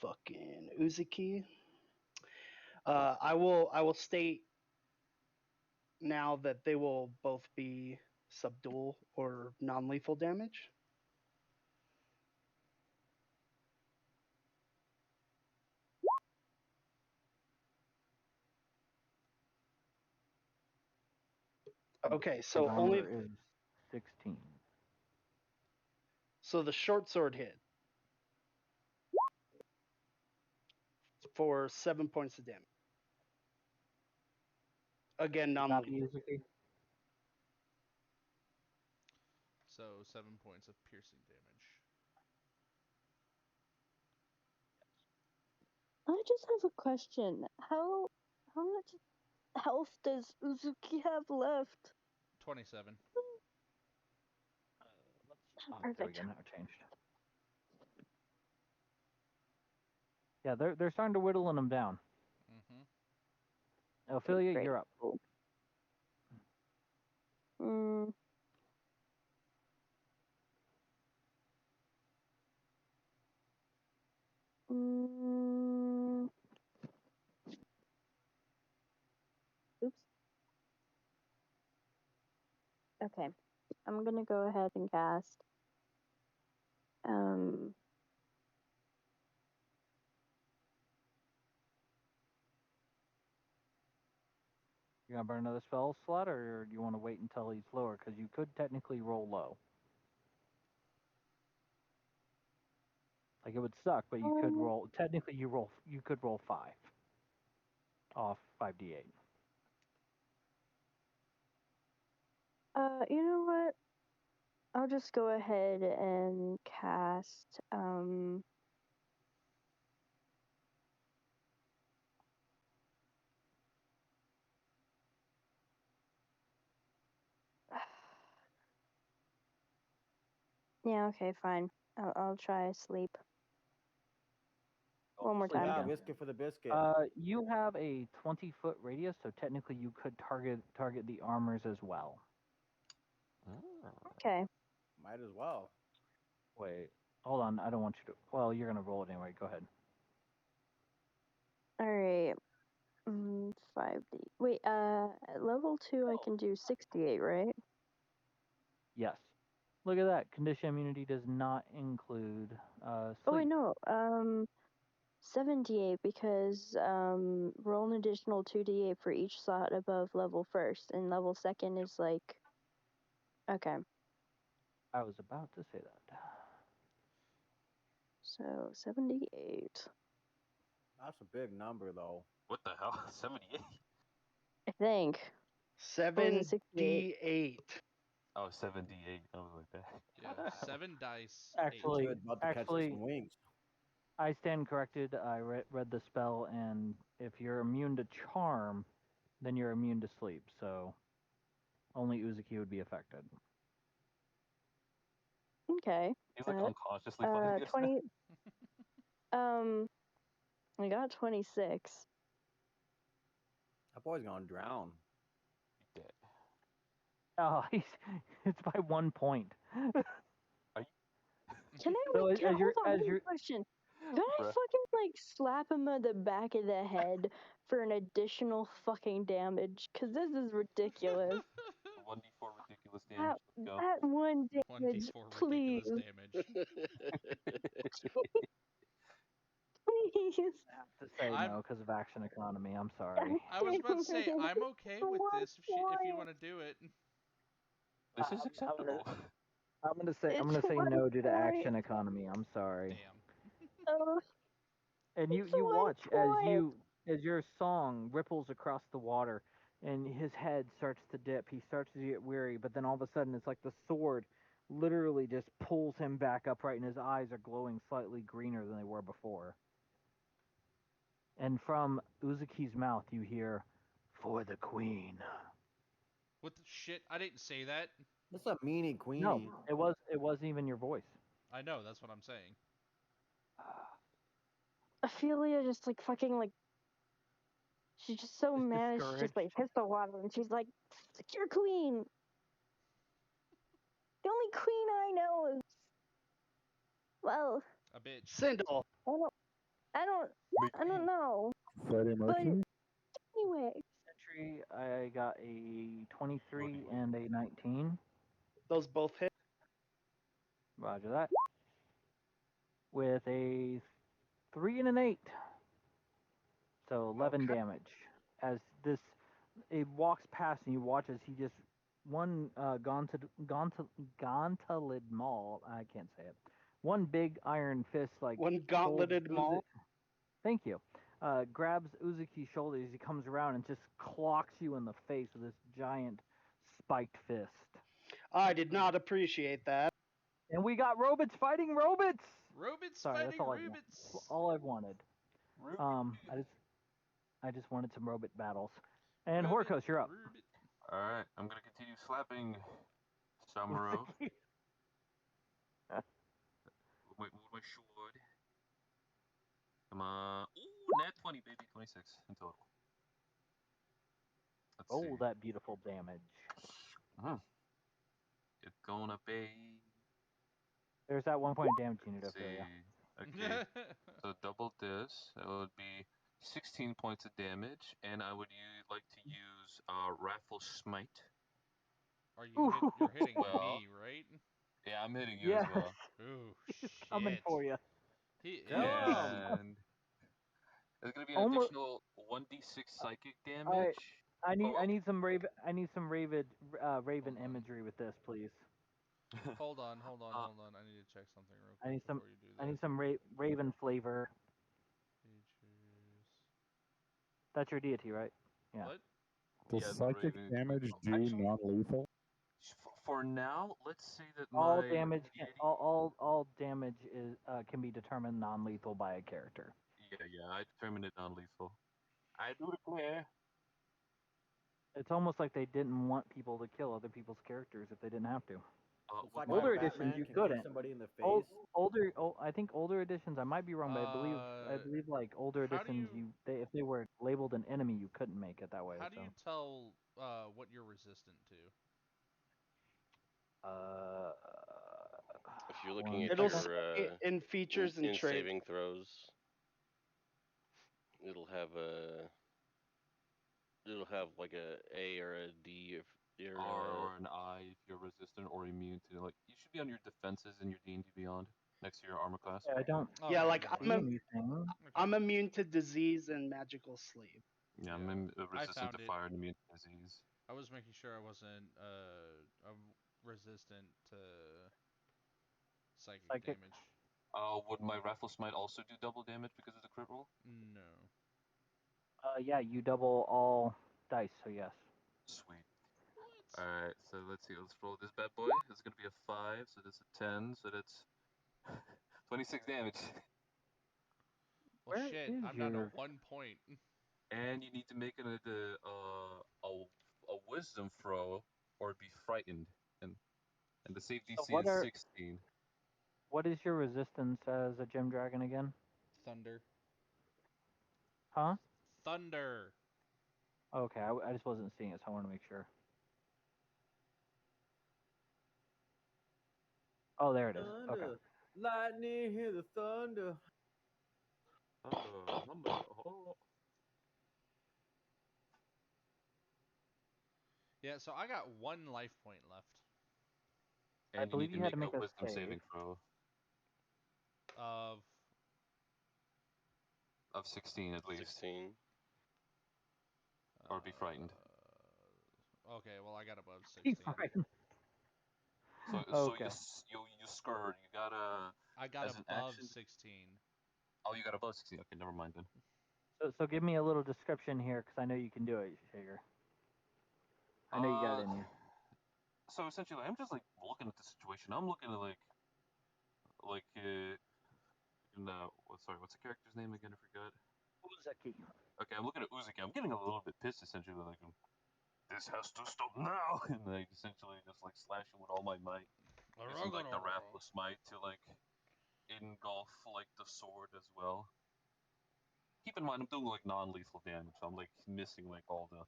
[SPEAKER 6] Fucking Uzuki. I will state now that they will both be subdual or non-lethal damage. Okay,
[SPEAKER 5] His
[SPEAKER 6] so
[SPEAKER 5] armor is 16.
[SPEAKER 6] so the short sword hit for 7 points of damage. Again,
[SPEAKER 5] Copy,
[SPEAKER 6] non-lethal.
[SPEAKER 5] Uzuki.
[SPEAKER 4] So 7 points of piercing damage.
[SPEAKER 2] I just have a question. How much health does Uzuki have left?
[SPEAKER 4] 27.
[SPEAKER 5] There we
[SPEAKER 2] Perfect.
[SPEAKER 5] go. Now it changed. Yeah, they're starting to whittling them down.
[SPEAKER 4] Mm-hmm.
[SPEAKER 5] Ophelia,
[SPEAKER 2] Great.
[SPEAKER 5] you're up.
[SPEAKER 2] Mm. Mm. Oops. Okay. I'm gonna go ahead and cast.
[SPEAKER 5] You gonna burn another spell slot, or do you want to wait until he's lower? Because you could technically roll low. Like it would suck, but you could roll. Technically, you could roll 5 off 5d8.
[SPEAKER 2] You know what? I'll just go ahead and cast. Yeah. Okay. Fine. I'll try sleep. One more
[SPEAKER 5] Sleep
[SPEAKER 2] time.
[SPEAKER 7] Yeah,
[SPEAKER 5] again.
[SPEAKER 7] risk it for the biscuit.
[SPEAKER 5] You have a 20-foot radius, so technically you could target the armors as well.
[SPEAKER 2] Okay.
[SPEAKER 7] Might as well.
[SPEAKER 5] Wait, hold on. I don't want you to. Well, you're gonna roll it anyway. Go ahead.
[SPEAKER 2] All right. 5D. Wait. At level 2, I can do 68, right?
[SPEAKER 5] Yes. Look at that. Condition immunity does not include sleep.
[SPEAKER 2] Oh wait, no. 78 because roll an additional 2d8 for each slot above level 1st, and level 2nd is like. Okay.
[SPEAKER 5] I was about to say that.
[SPEAKER 2] So 78.
[SPEAKER 7] That's a big number, though.
[SPEAKER 3] What the hell? 78?
[SPEAKER 2] I think. Or was it 68?
[SPEAKER 6] 7d8.
[SPEAKER 3] Oh, 78. I was like that.
[SPEAKER 4] Yeah, 7 dice.
[SPEAKER 5] Actually,
[SPEAKER 7] Good, about to catch some wings.
[SPEAKER 5] I stand corrected. I read the spell, and if you're immune to charm, then you're immune to sleep. So only Uzuki would be affected.
[SPEAKER 2] Okay.
[SPEAKER 3] He's like unconsciously fighting this
[SPEAKER 2] 20. I got 26.
[SPEAKER 7] That boy's gonna drown.
[SPEAKER 3] Dead.
[SPEAKER 5] Oh, it's by 1 point.
[SPEAKER 2] Can I
[SPEAKER 5] So
[SPEAKER 2] like,
[SPEAKER 5] as
[SPEAKER 2] hold on, I have
[SPEAKER 5] you're
[SPEAKER 2] a question. Can I
[SPEAKER 3] Bruh.
[SPEAKER 2] fucking like slap him on the back of the head for an additional fucking damage? Cause this is ridiculous.
[SPEAKER 3] 1d4 ridiculous damage. Let's go.
[SPEAKER 2] That one damage,
[SPEAKER 4] 1d4
[SPEAKER 2] please.
[SPEAKER 4] ridiculous damage.
[SPEAKER 2] Please.
[SPEAKER 5] I have to say
[SPEAKER 4] I'm-
[SPEAKER 5] no because of action economy. I'm sorry.
[SPEAKER 4] I was about to say
[SPEAKER 2] Damn it.
[SPEAKER 4] I'm okay with
[SPEAKER 2] One
[SPEAKER 4] this if you
[SPEAKER 2] point.
[SPEAKER 4] want to do it.
[SPEAKER 3] This is
[SPEAKER 5] I'm
[SPEAKER 3] acceptable.
[SPEAKER 5] I'm
[SPEAKER 2] It's
[SPEAKER 5] gonna say
[SPEAKER 2] 1
[SPEAKER 5] no due to
[SPEAKER 2] point.
[SPEAKER 5] action economy. I'm sorry.
[SPEAKER 4] Damn.
[SPEAKER 5] And
[SPEAKER 2] It's
[SPEAKER 5] you
[SPEAKER 2] 1
[SPEAKER 5] watch
[SPEAKER 2] point.
[SPEAKER 5] as your song ripples across the water, and his head starts to dip. He starts to get weary, but then all of a sudden it's like the sword literally just pulls him back upright, and his eyes are glowing slightly greener than they were before. And from Uzuki's mouth, you hear, "For the queen."
[SPEAKER 4] What the shit? I didn't say that.
[SPEAKER 7] That's a meanie queenie.
[SPEAKER 5] No, it wasn't even your voice.
[SPEAKER 4] I know, that's what I'm saying.
[SPEAKER 2] Ophelia just like fucking like. She's just so
[SPEAKER 5] Just
[SPEAKER 2] mad. She just like hits the water and she's like, "You're queen." The only queen I know is. Well,
[SPEAKER 4] A bitch.
[SPEAKER 6] Sindel.
[SPEAKER 2] I don't know.
[SPEAKER 9] Freddie
[SPEAKER 2] But
[SPEAKER 9] Mercury?
[SPEAKER 2] anyway.
[SPEAKER 5] Sentry, I got got a 23 and a 19.
[SPEAKER 6] Those both hit.
[SPEAKER 5] Roger that. With a 3 and an 8. So 11
[SPEAKER 6] Okay.
[SPEAKER 5] damage. As this, it walks past and you watch as he just one gauntleted maul. I can't say it. One big iron fist like
[SPEAKER 6] One
[SPEAKER 5] folds
[SPEAKER 6] gauntleted maul.
[SPEAKER 5] Thank you. Grabs Uzuki's shoulder as he comes around and just clocks you in the face with this giant spiked fist.
[SPEAKER 6] I did not appreciate that.
[SPEAKER 5] And we got robots fighting robots.
[SPEAKER 4] Robots
[SPEAKER 5] Sorry, that's
[SPEAKER 4] fighting
[SPEAKER 5] all I want.
[SPEAKER 4] robots.
[SPEAKER 5] All I've wanted. I just wanted some robot battles. And Horkos, you're up.
[SPEAKER 3] Alright, I'm gonna continue slapping Samuro with my sword. Come on. Ooh, nat 20, baby. 26 in total. Let's see.
[SPEAKER 5] Oh, that beautiful damage.
[SPEAKER 3] It's gonna be.
[SPEAKER 5] There's that 1 point damage unit up
[SPEAKER 3] Let's
[SPEAKER 5] there, yeah.
[SPEAKER 3] see. Okay. So double this. That would be 16 points of damage, and I would like to use Raffle Smite.
[SPEAKER 4] You're hitting
[SPEAKER 3] Well,
[SPEAKER 4] me, right?
[SPEAKER 3] Yeah, I'm hitting you
[SPEAKER 5] yes.
[SPEAKER 3] as well.
[SPEAKER 4] Ooh,
[SPEAKER 5] He's coming for you.
[SPEAKER 4] He
[SPEAKER 7] Tell
[SPEAKER 4] is.
[SPEAKER 7] 'em.
[SPEAKER 3] And there's gonna be an
[SPEAKER 5] Almost.
[SPEAKER 3] additional 1d6 psychic damage.
[SPEAKER 5] I
[SPEAKER 3] Oh,
[SPEAKER 5] need some raven imagery with this, please.
[SPEAKER 4] Hold on. I need to check something real
[SPEAKER 5] I
[SPEAKER 4] quick
[SPEAKER 5] need some
[SPEAKER 4] before you do
[SPEAKER 5] I
[SPEAKER 4] that.
[SPEAKER 5] need some raven flavor.
[SPEAKER 4] Features.
[SPEAKER 5] That's your deity, right? Yeah.
[SPEAKER 4] What?
[SPEAKER 9] Does
[SPEAKER 3] Yeah, the
[SPEAKER 9] psychic
[SPEAKER 3] Raven.
[SPEAKER 9] damage do
[SPEAKER 3] Actually,
[SPEAKER 9] non-lethal?
[SPEAKER 3] for now, let's say that
[SPEAKER 5] All
[SPEAKER 3] my
[SPEAKER 5] damage
[SPEAKER 3] deity.
[SPEAKER 5] all damage is can be determined non-lethal by a character.
[SPEAKER 3] Yeah, I determined it non-lethal. I do declare.
[SPEAKER 5] It's almost like they didn't want people to kill other people's characters if they didn't have to.
[SPEAKER 7] It's like
[SPEAKER 5] Older
[SPEAKER 7] how
[SPEAKER 5] editions
[SPEAKER 7] Batman
[SPEAKER 5] you
[SPEAKER 7] can
[SPEAKER 5] couldn't.
[SPEAKER 7] kick somebody in the face.
[SPEAKER 5] I think older editions. I might be wrong, but I believe like older
[SPEAKER 4] how do
[SPEAKER 5] editions,
[SPEAKER 4] you-
[SPEAKER 5] if they were labeled an enemy, you couldn't make it that way.
[SPEAKER 4] How do you tell what you're resistant to?
[SPEAKER 8] If you're looking at
[SPEAKER 6] It'll
[SPEAKER 8] your
[SPEAKER 6] say in features and
[SPEAKER 8] in
[SPEAKER 6] traits.
[SPEAKER 8] saving throws, it'll have like a A or a D if you're
[SPEAKER 3] or an I if you're resistant or immune to, like, you should be on your defenses in your D&D Beyond next to your armor class.
[SPEAKER 5] I don't.
[SPEAKER 6] Yeah,
[SPEAKER 4] Okay,
[SPEAKER 6] like
[SPEAKER 4] never
[SPEAKER 5] see
[SPEAKER 4] mind.
[SPEAKER 5] anything.
[SPEAKER 6] I'm immune to disease and magical sleep.
[SPEAKER 3] Yeah, I'm resistant
[SPEAKER 4] found
[SPEAKER 3] to
[SPEAKER 4] it.
[SPEAKER 3] fire and immune to disease.
[SPEAKER 4] I was making sure I wasn't resistant to psychic damage.
[SPEAKER 3] Would my Raffle Smite also do double damage because of the crit roll?
[SPEAKER 4] No.
[SPEAKER 5] Yeah, you double all dice, so yes.
[SPEAKER 3] Sweet.
[SPEAKER 4] What?
[SPEAKER 3] Alright, so let's see. Let's roll this bad boy. It's going to be a 5, so that's a 10, so that's 26 damage.
[SPEAKER 4] Well,
[SPEAKER 5] Where
[SPEAKER 4] shit,
[SPEAKER 5] is
[SPEAKER 4] I'm down to
[SPEAKER 5] your-
[SPEAKER 4] 1 point.
[SPEAKER 3] And you need to make a wisdom throw or be frightened. And the save DC
[SPEAKER 5] what
[SPEAKER 3] is
[SPEAKER 5] are-
[SPEAKER 3] 16.
[SPEAKER 5] What is your resistance as a gem dragon again?
[SPEAKER 4] Thunder.
[SPEAKER 5] Huh?
[SPEAKER 4] Thunder.
[SPEAKER 5] Okay, I just wasn't seeing it, so I want to make sure. Oh, there it is. Okay.
[SPEAKER 7] Thunder, lightning, hear the thunder.
[SPEAKER 3] Thunder. Oh.
[SPEAKER 4] Yeah, so I got 1 life point left.
[SPEAKER 3] And
[SPEAKER 5] I
[SPEAKER 3] you
[SPEAKER 5] believe
[SPEAKER 3] need
[SPEAKER 5] you
[SPEAKER 3] to
[SPEAKER 5] had
[SPEAKER 3] make
[SPEAKER 5] to make
[SPEAKER 3] a
[SPEAKER 5] a
[SPEAKER 3] wisdom
[SPEAKER 5] save.
[SPEAKER 3] saving throw
[SPEAKER 4] Of
[SPEAKER 3] of 16 at least.
[SPEAKER 8] 16.
[SPEAKER 3] Or be frightened.
[SPEAKER 4] Okay, well I got above
[SPEAKER 5] Be
[SPEAKER 4] 16.
[SPEAKER 5] frightened.
[SPEAKER 3] So
[SPEAKER 5] Okay.
[SPEAKER 3] you scored. You gotta.
[SPEAKER 4] I got
[SPEAKER 3] as an
[SPEAKER 4] above
[SPEAKER 3] action-
[SPEAKER 4] 16.
[SPEAKER 3] Oh, you got above 16. Okay, never mind then.
[SPEAKER 5] So give me a little description here, because I know you can do it, Shager. I know you got it in you.
[SPEAKER 3] So essentially, I'm just like looking at the situation. I'm looking at what's the character's name again? I forgot.
[SPEAKER 5] Uzuki.
[SPEAKER 3] Okay, I'm looking at Uzuki. I'm getting a little bit pissed essentially. Like, this has to stop now, and I essentially just like slash him with all my might. Using like the Raffle Smite to like engulf like the sword as well. Keep in mind, I'm doing like non-lethal damage. So I'm like missing like all the,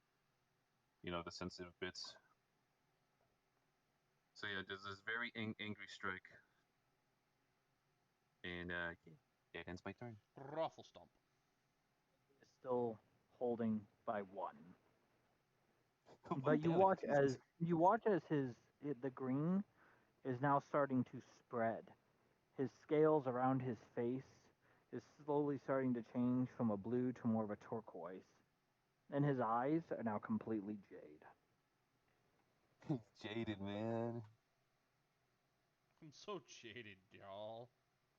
[SPEAKER 3] the sensitive bits. So yeah, there's this very angry strike. And yeah, it ends my turn.
[SPEAKER 4] Ruffle stomp.
[SPEAKER 5] Still holding by 1. But you watch as the green is now starting to spread. His scales around his face is slowly starting to change from a blue to more of a turquoise, and his eyes are now completely jade.
[SPEAKER 3] He's jaded, man.
[SPEAKER 4] I'm so jaded, y'all.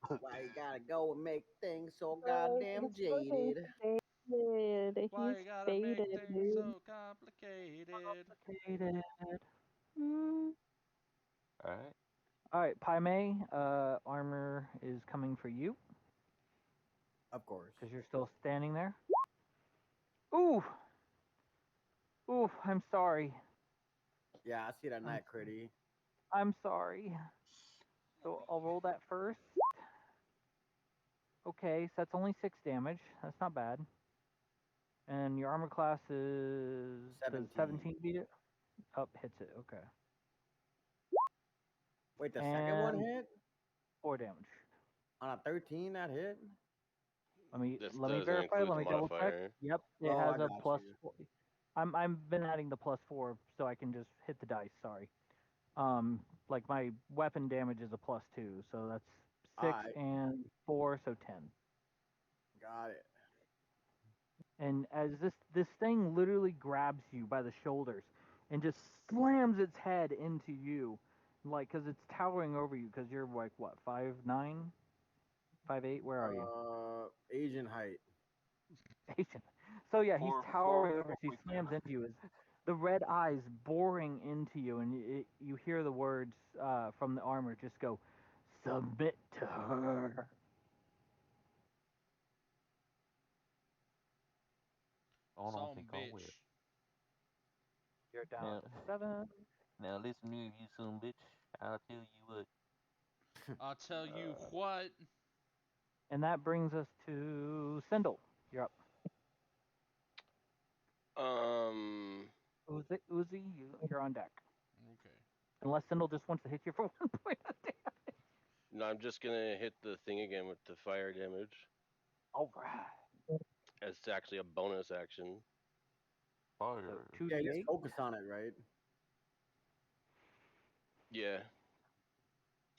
[SPEAKER 7] Why you gotta go and make things so
[SPEAKER 2] He's
[SPEAKER 7] goddamn
[SPEAKER 2] fucking
[SPEAKER 7] jaded?
[SPEAKER 2] faded.
[SPEAKER 4] Why
[SPEAKER 2] He's
[SPEAKER 4] you gotta make
[SPEAKER 2] faded,
[SPEAKER 4] things
[SPEAKER 2] dude.
[SPEAKER 4] so complicated?
[SPEAKER 5] Jaded. Mm.
[SPEAKER 3] All right.
[SPEAKER 5] All right, Pai Mei, armor is coming for you
[SPEAKER 7] Of course.
[SPEAKER 5] because you're still standing there. Ooh, ooh, I'm sorry.
[SPEAKER 7] Yeah, I see that
[SPEAKER 5] I'm,
[SPEAKER 7] night critty.
[SPEAKER 5] I'm sorry. So I'll roll that first. Okay, so that's only 6 damage. That's not bad. And your armor class is... Does
[SPEAKER 7] 17.
[SPEAKER 5] 17 beat it? Up, hits it, okay.
[SPEAKER 7] Wait, the second one
[SPEAKER 5] And
[SPEAKER 7] hit
[SPEAKER 5] 4 damage.
[SPEAKER 7] on a 13. That hit.
[SPEAKER 8] This
[SPEAKER 5] Let me
[SPEAKER 8] doesn't
[SPEAKER 5] verify.
[SPEAKER 8] include
[SPEAKER 5] Let
[SPEAKER 8] the
[SPEAKER 5] me double check.
[SPEAKER 8] modifier.
[SPEAKER 5] Yep, it
[SPEAKER 7] Oh,
[SPEAKER 5] has
[SPEAKER 7] I
[SPEAKER 5] a
[SPEAKER 7] got
[SPEAKER 5] plus
[SPEAKER 7] you.
[SPEAKER 5] 4. I've been adding the plus 4 so I can just hit the dice. Sorry. Like my weapon damage is a plus 2, so that's
[SPEAKER 7] All
[SPEAKER 5] 6
[SPEAKER 7] right,
[SPEAKER 5] and 4, so 10.
[SPEAKER 7] got it.
[SPEAKER 5] And as this thing literally grabs you by the shoulders and just slams its head into you, like because it's towering over you because you're like what 5'9", 5'8"? Where are you?
[SPEAKER 7] Asian height.
[SPEAKER 5] Asian. So yeah, he's
[SPEAKER 3] Four,
[SPEAKER 5] towering over. He
[SPEAKER 3] 4.2.
[SPEAKER 5] slams into you. As the red eyes boring into you, and you hear the words from the armor just go, "Submit to her."
[SPEAKER 3] Oh, I don't
[SPEAKER 4] Some
[SPEAKER 3] think I'll
[SPEAKER 4] bitch.
[SPEAKER 3] whip.
[SPEAKER 5] You're down
[SPEAKER 3] Now,
[SPEAKER 5] to 7,
[SPEAKER 3] now listen here, you son of a bitch. I'll tell you what.
[SPEAKER 4] I'll tell you
[SPEAKER 3] Uh,
[SPEAKER 4] what.
[SPEAKER 5] and that brings us to Sindel. You're up.
[SPEAKER 8] Um,
[SPEAKER 5] Uzi, you're on deck.
[SPEAKER 4] Okay.
[SPEAKER 5] Unless Sindel just wants to hit you for 1 point of damage.
[SPEAKER 8] no, I'm just gonna hit the thing again with the fire damage.
[SPEAKER 5] All right.
[SPEAKER 8] It's actually a bonus action.
[SPEAKER 3] fire.
[SPEAKER 5] So
[SPEAKER 7] Yeah, just
[SPEAKER 5] 2d8.
[SPEAKER 7] focus on it, right?
[SPEAKER 8] Yeah.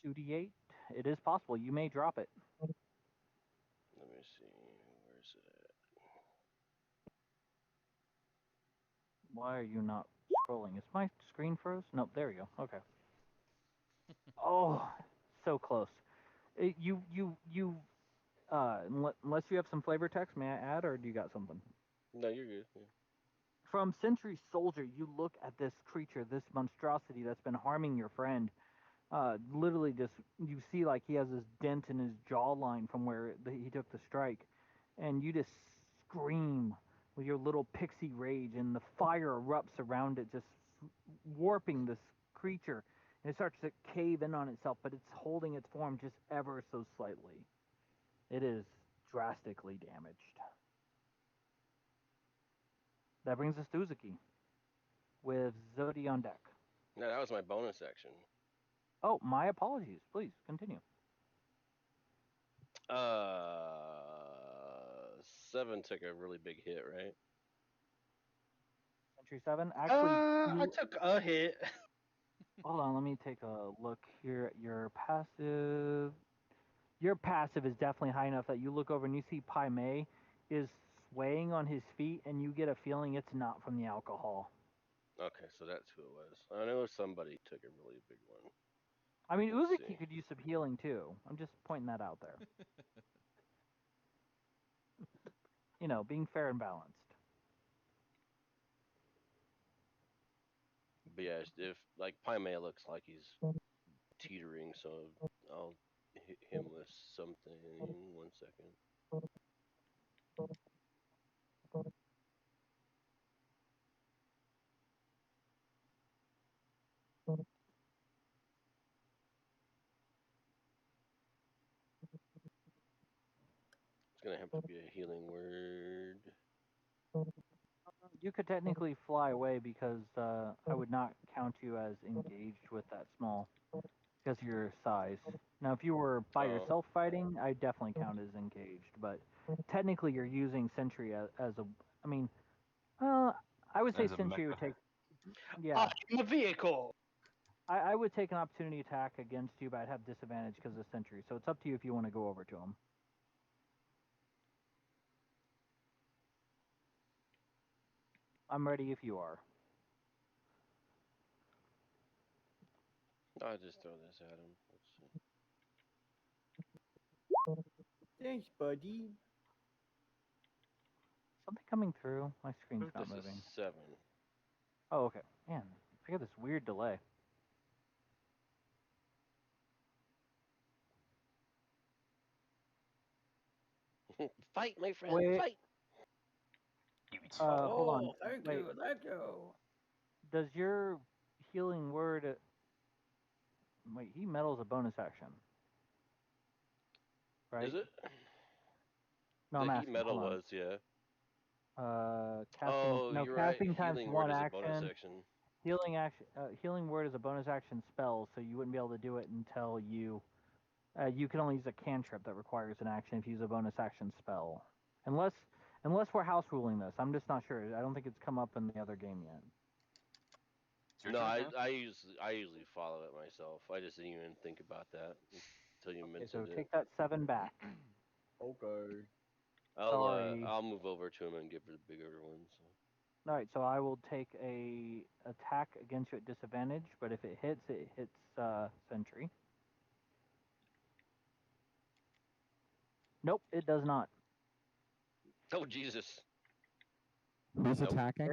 [SPEAKER 5] 2d8. It is possible. You may drop it.
[SPEAKER 8] Let me see. Where's it at?
[SPEAKER 5] Why are you not scrolling? Is my screen froze? Nope, there we go. Okay. Oh, so close. Unless you have some flavor text, may I add, or do you got something?
[SPEAKER 8] No, you're good. Yeah.
[SPEAKER 5] From Century Soldier, you look at this creature, this monstrosity that's been harming your friend. Literally, just you see like he has this dent in his jawline from where he took the strike, and you just scream with your little pixie rage, and the fire erupts around it, just warping this creature, and it starts to cave in on itself, but it's holding its form just ever so slightly. It is drastically damaged. That brings us to Uzuki with Zodi on deck.
[SPEAKER 8] No, that was my bonus action.
[SPEAKER 5] Oh, my apologies. Please continue.
[SPEAKER 8] Uh, 7 took a really big hit, right?
[SPEAKER 5] Century 7. Actually,
[SPEAKER 6] I took a hit.
[SPEAKER 5] hold on. Let me take a look here at your passive. Your passive is definitely high enough that you look over and you see Pai Mei is swaying on his feet, and you get a feeling it's not from the alcohol.
[SPEAKER 8] Okay, so that's who it was. I know somebody took a really big one.
[SPEAKER 5] I mean,
[SPEAKER 8] Let's
[SPEAKER 5] Uzuki
[SPEAKER 8] see.
[SPEAKER 5] could use some healing too. I'm just pointing that out there. Being fair and balanced.
[SPEAKER 8] But yeah, if like Paimei looks like he's teetering, so I'll hit him with something. 1 second. It's gonna have to be a healing word.
[SPEAKER 5] You could technically fly away because I would not count you as engaged with that small because of your size. Now, if you were by
[SPEAKER 8] Oh,
[SPEAKER 5] yourself fighting, I definitely count as engaged. But technically, you're using Sentry as a. I mean, I would say
[SPEAKER 3] As a
[SPEAKER 5] Sentry
[SPEAKER 3] mecha.
[SPEAKER 5] would take.
[SPEAKER 2] Yeah.
[SPEAKER 6] I'm a vehicle.
[SPEAKER 5] I would take an opportunity attack against you, but I'd have disadvantage because of Sentry. So it's up to you if you want to go over to him. I'm ready if you are.
[SPEAKER 8] I'll just throw this at him. Let's see.
[SPEAKER 7] Thanks, buddy.
[SPEAKER 5] Something coming through. My screen's not
[SPEAKER 8] This
[SPEAKER 5] moving.
[SPEAKER 8] is 7.
[SPEAKER 5] Oh, okay. Man, I got this weird delay.
[SPEAKER 8] Fight, my friend,
[SPEAKER 5] Wait.
[SPEAKER 8] fight!
[SPEAKER 5] Hold on.
[SPEAKER 7] Thank
[SPEAKER 5] Wait.
[SPEAKER 7] you, thank you.
[SPEAKER 5] Does your healing word... Wait, heat metal is a bonus action. Right?
[SPEAKER 8] Is it?
[SPEAKER 5] No,
[SPEAKER 8] the
[SPEAKER 5] I'm
[SPEAKER 8] heat
[SPEAKER 5] asking.
[SPEAKER 8] metal
[SPEAKER 5] Hold on.
[SPEAKER 8] was, yeah.
[SPEAKER 5] Casting.
[SPEAKER 8] Oh,
[SPEAKER 5] No,
[SPEAKER 8] you're
[SPEAKER 5] casting
[SPEAKER 8] right.
[SPEAKER 5] times
[SPEAKER 8] Healing
[SPEAKER 5] one
[SPEAKER 8] word is a
[SPEAKER 5] action.
[SPEAKER 8] bonus action.
[SPEAKER 5] Healing action. Healing word is a bonus action spell, so you wouldn't be able to do it until you. You can only use a cantrip that requires an action if you use a bonus action spell, unless we're house ruling this. I'm just not sure. I don't think it's come up in the other game yet.
[SPEAKER 8] No, I usually follow it myself. I just didn't even think about that until you mentioned
[SPEAKER 5] so
[SPEAKER 8] it.
[SPEAKER 5] take that 7 back.
[SPEAKER 7] Okay.
[SPEAKER 5] Sorry.
[SPEAKER 8] I'll move over to him and give her the bigger one. So.
[SPEAKER 5] All right, so I will take a attack against you at disadvantage, but if it hits Sentry. Nope, it does not.
[SPEAKER 8] Oh Jesus!
[SPEAKER 9] Who's attacking?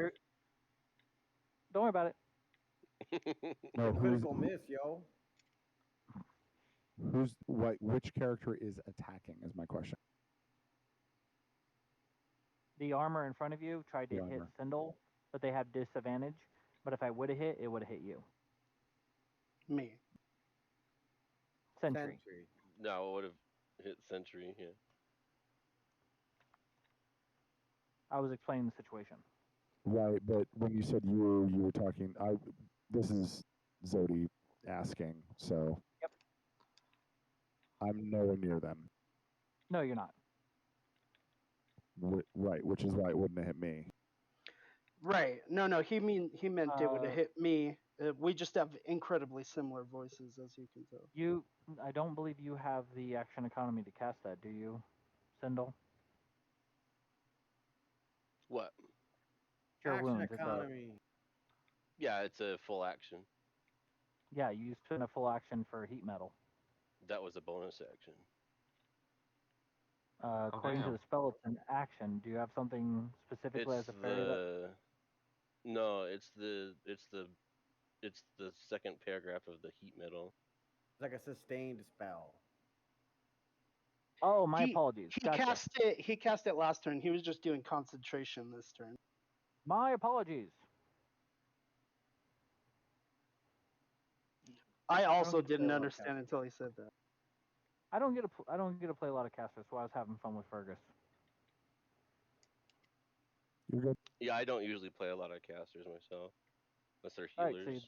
[SPEAKER 5] Don't worry about it.
[SPEAKER 9] No,
[SPEAKER 7] Critical miss, yo.
[SPEAKER 9] Which character is attacking is my question.
[SPEAKER 5] The armor in front of you tried to hit Sindel, but they have disadvantage. But if I would have hit, it would have hit you.
[SPEAKER 6] Me.
[SPEAKER 5] Sentry.
[SPEAKER 8] No, it would have hit Sentry, yeah.
[SPEAKER 5] I was explaining the situation.
[SPEAKER 9] Right, but when you said you were talking, this is Zodi asking, so.
[SPEAKER 5] Yep.
[SPEAKER 9] I'm nowhere near them.
[SPEAKER 5] No, you're not.
[SPEAKER 9] Right, which is why it wouldn't have hit me.
[SPEAKER 6] Right. No. He meant it would have hit me. We just have incredibly similar voices, as you can tell.
[SPEAKER 5] I don't believe you have the action economy to cast that, do you, Sindel?
[SPEAKER 8] What?
[SPEAKER 5] Cure
[SPEAKER 7] action
[SPEAKER 5] wounds.
[SPEAKER 7] economy.
[SPEAKER 8] Yeah, it's a full action.
[SPEAKER 5] Yeah, you spend a full action for heat metal.
[SPEAKER 8] That was a bonus action.
[SPEAKER 5] According to the spell, it's an action. Do you have something specifically as a fairy?
[SPEAKER 8] No, it's the second paragraph of the heat metal.
[SPEAKER 7] It's like a sustained spell.
[SPEAKER 5] Oh, my apologies. Gotcha.
[SPEAKER 6] He cast it last turn. He was just doing concentration this turn.
[SPEAKER 5] My apologies.
[SPEAKER 6] I also didn't understand until he said that.
[SPEAKER 5] I don't get to play a lot of casters, so I was having fun with Fergus.
[SPEAKER 9] You're good.
[SPEAKER 8] Yeah, I don't usually play a lot of casters myself, unless they're healers.
[SPEAKER 5] All right, so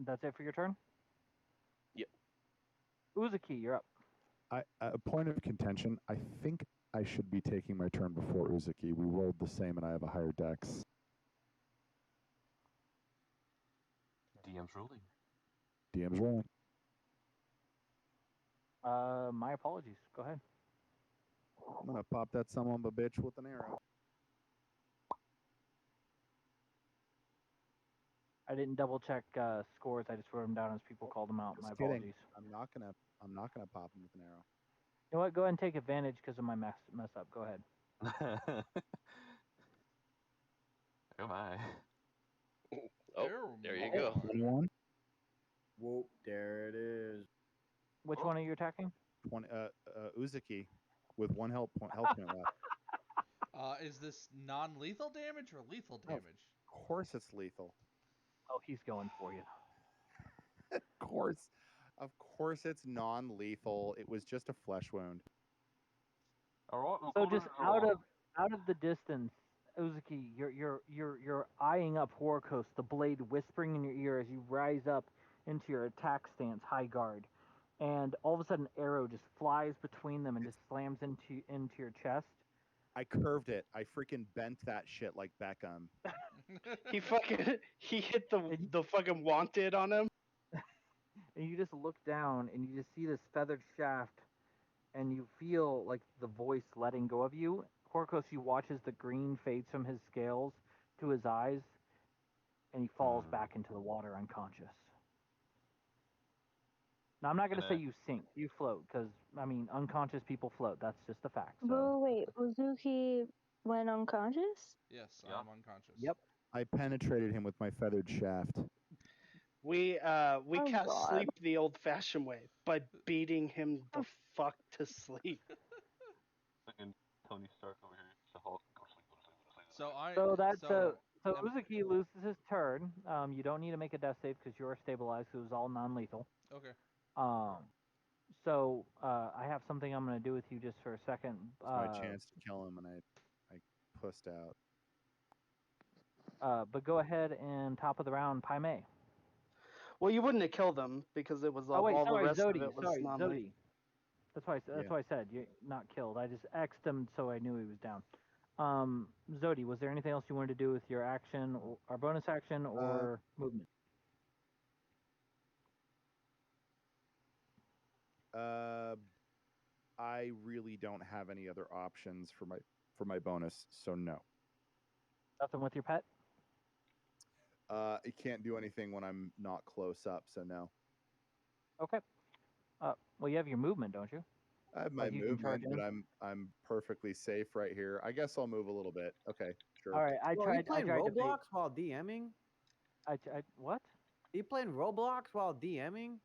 [SPEAKER 5] that's it for your turn?
[SPEAKER 8] Yep.
[SPEAKER 5] Uzuki, you're up.
[SPEAKER 9] A point of contention, I think I should be taking my turn before Uzuki. We rolled the same and I have a higher dex.
[SPEAKER 3] DM's rolling.
[SPEAKER 9] DM's rolling.
[SPEAKER 5] My apologies. Go ahead.
[SPEAKER 9] I'm going to pop that son of a bitch with an arrow.
[SPEAKER 5] I didn't double check scores. I just wrote them down as people called them out. My apologies.
[SPEAKER 9] I'm not gonna pop him with an arrow.
[SPEAKER 5] You know what? Go ahead and take advantage because of my mess up. Go ahead.
[SPEAKER 3] Oh my.
[SPEAKER 8] Oh, there you go.
[SPEAKER 9] 21.
[SPEAKER 7] Whoop, there it is.
[SPEAKER 5] Which one are you attacking?
[SPEAKER 9] Uzuki with one health point left.
[SPEAKER 4] Is this non-lethal damage or lethal damage?
[SPEAKER 9] Of course it's lethal.
[SPEAKER 5] Oh, he's going for you.
[SPEAKER 9] Of course it's non-lethal. It was just a flesh wound.
[SPEAKER 5] So just out of the distance, Uzuki, you're eyeing up Horikos, the blade whispering in your ear as you rise up into your attack stance, high guard, and all of a sudden, an arrow just flies between them and just slams into your chest.
[SPEAKER 9] I curved it. I freaking bent that shit like Beckham.
[SPEAKER 6] he hit
[SPEAKER 5] And
[SPEAKER 6] the fucking wanted on him.
[SPEAKER 5] and you just look down and you just see this feathered shaft, and you feel like the voice letting go of you. Horkos, you watch as the green fades from his scales to his eyes, and he falls back into the water unconscious. Now, I'm not going to say you sink, you float, because, I mean, unconscious people float. That's just a fact. So.
[SPEAKER 2] Well, wait, Uzuki went unconscious?
[SPEAKER 4] Yes, I'm unconscious.
[SPEAKER 5] Yep.
[SPEAKER 9] I penetrated him with my feathered shaft.
[SPEAKER 6] We
[SPEAKER 2] Oh,
[SPEAKER 6] cast
[SPEAKER 2] God.
[SPEAKER 6] sleep the old-fashioned way by beating him the fuck to sleep.
[SPEAKER 3] Fucking Tony Stark over here. The Hulk. Go sleep, go sleep, go sleep.
[SPEAKER 5] So Uzuki loses his turn. You don't need to make a death save because you're stabilized. So it was all non-lethal.
[SPEAKER 4] Okay.
[SPEAKER 5] So I have something I'm going to do with you just for a second.
[SPEAKER 9] It's my chance to kill him, and I pussed out.
[SPEAKER 5] But go ahead and top of the round, Pai Mei.
[SPEAKER 6] Well, you wouldn't have killed him because it was
[SPEAKER 5] Oh wait,
[SPEAKER 6] all
[SPEAKER 5] sorry,
[SPEAKER 6] the rest
[SPEAKER 5] Zodi.
[SPEAKER 6] of it was
[SPEAKER 5] Sorry,
[SPEAKER 6] non
[SPEAKER 5] Zodi. That's why I said you're not killed. I just X'd him so I knew he was down. Zodi, was there anything else you wanted to do with your action, or bonus action, or movement?
[SPEAKER 9] I really don't have any other options for my bonus, so no.
[SPEAKER 5] Nothing with your pet?
[SPEAKER 9] It can't do anything when I'm not close up, so no.
[SPEAKER 5] Okay. Well, you have your movement, don't you?
[SPEAKER 9] I have my movement, but I'm perfectly safe right here. I guess I'll move a little bit. Okay, sure.
[SPEAKER 5] All right, I tried
[SPEAKER 7] Roblox while DMing?
[SPEAKER 5] What?
[SPEAKER 7] Are you playing Roblox while DMing?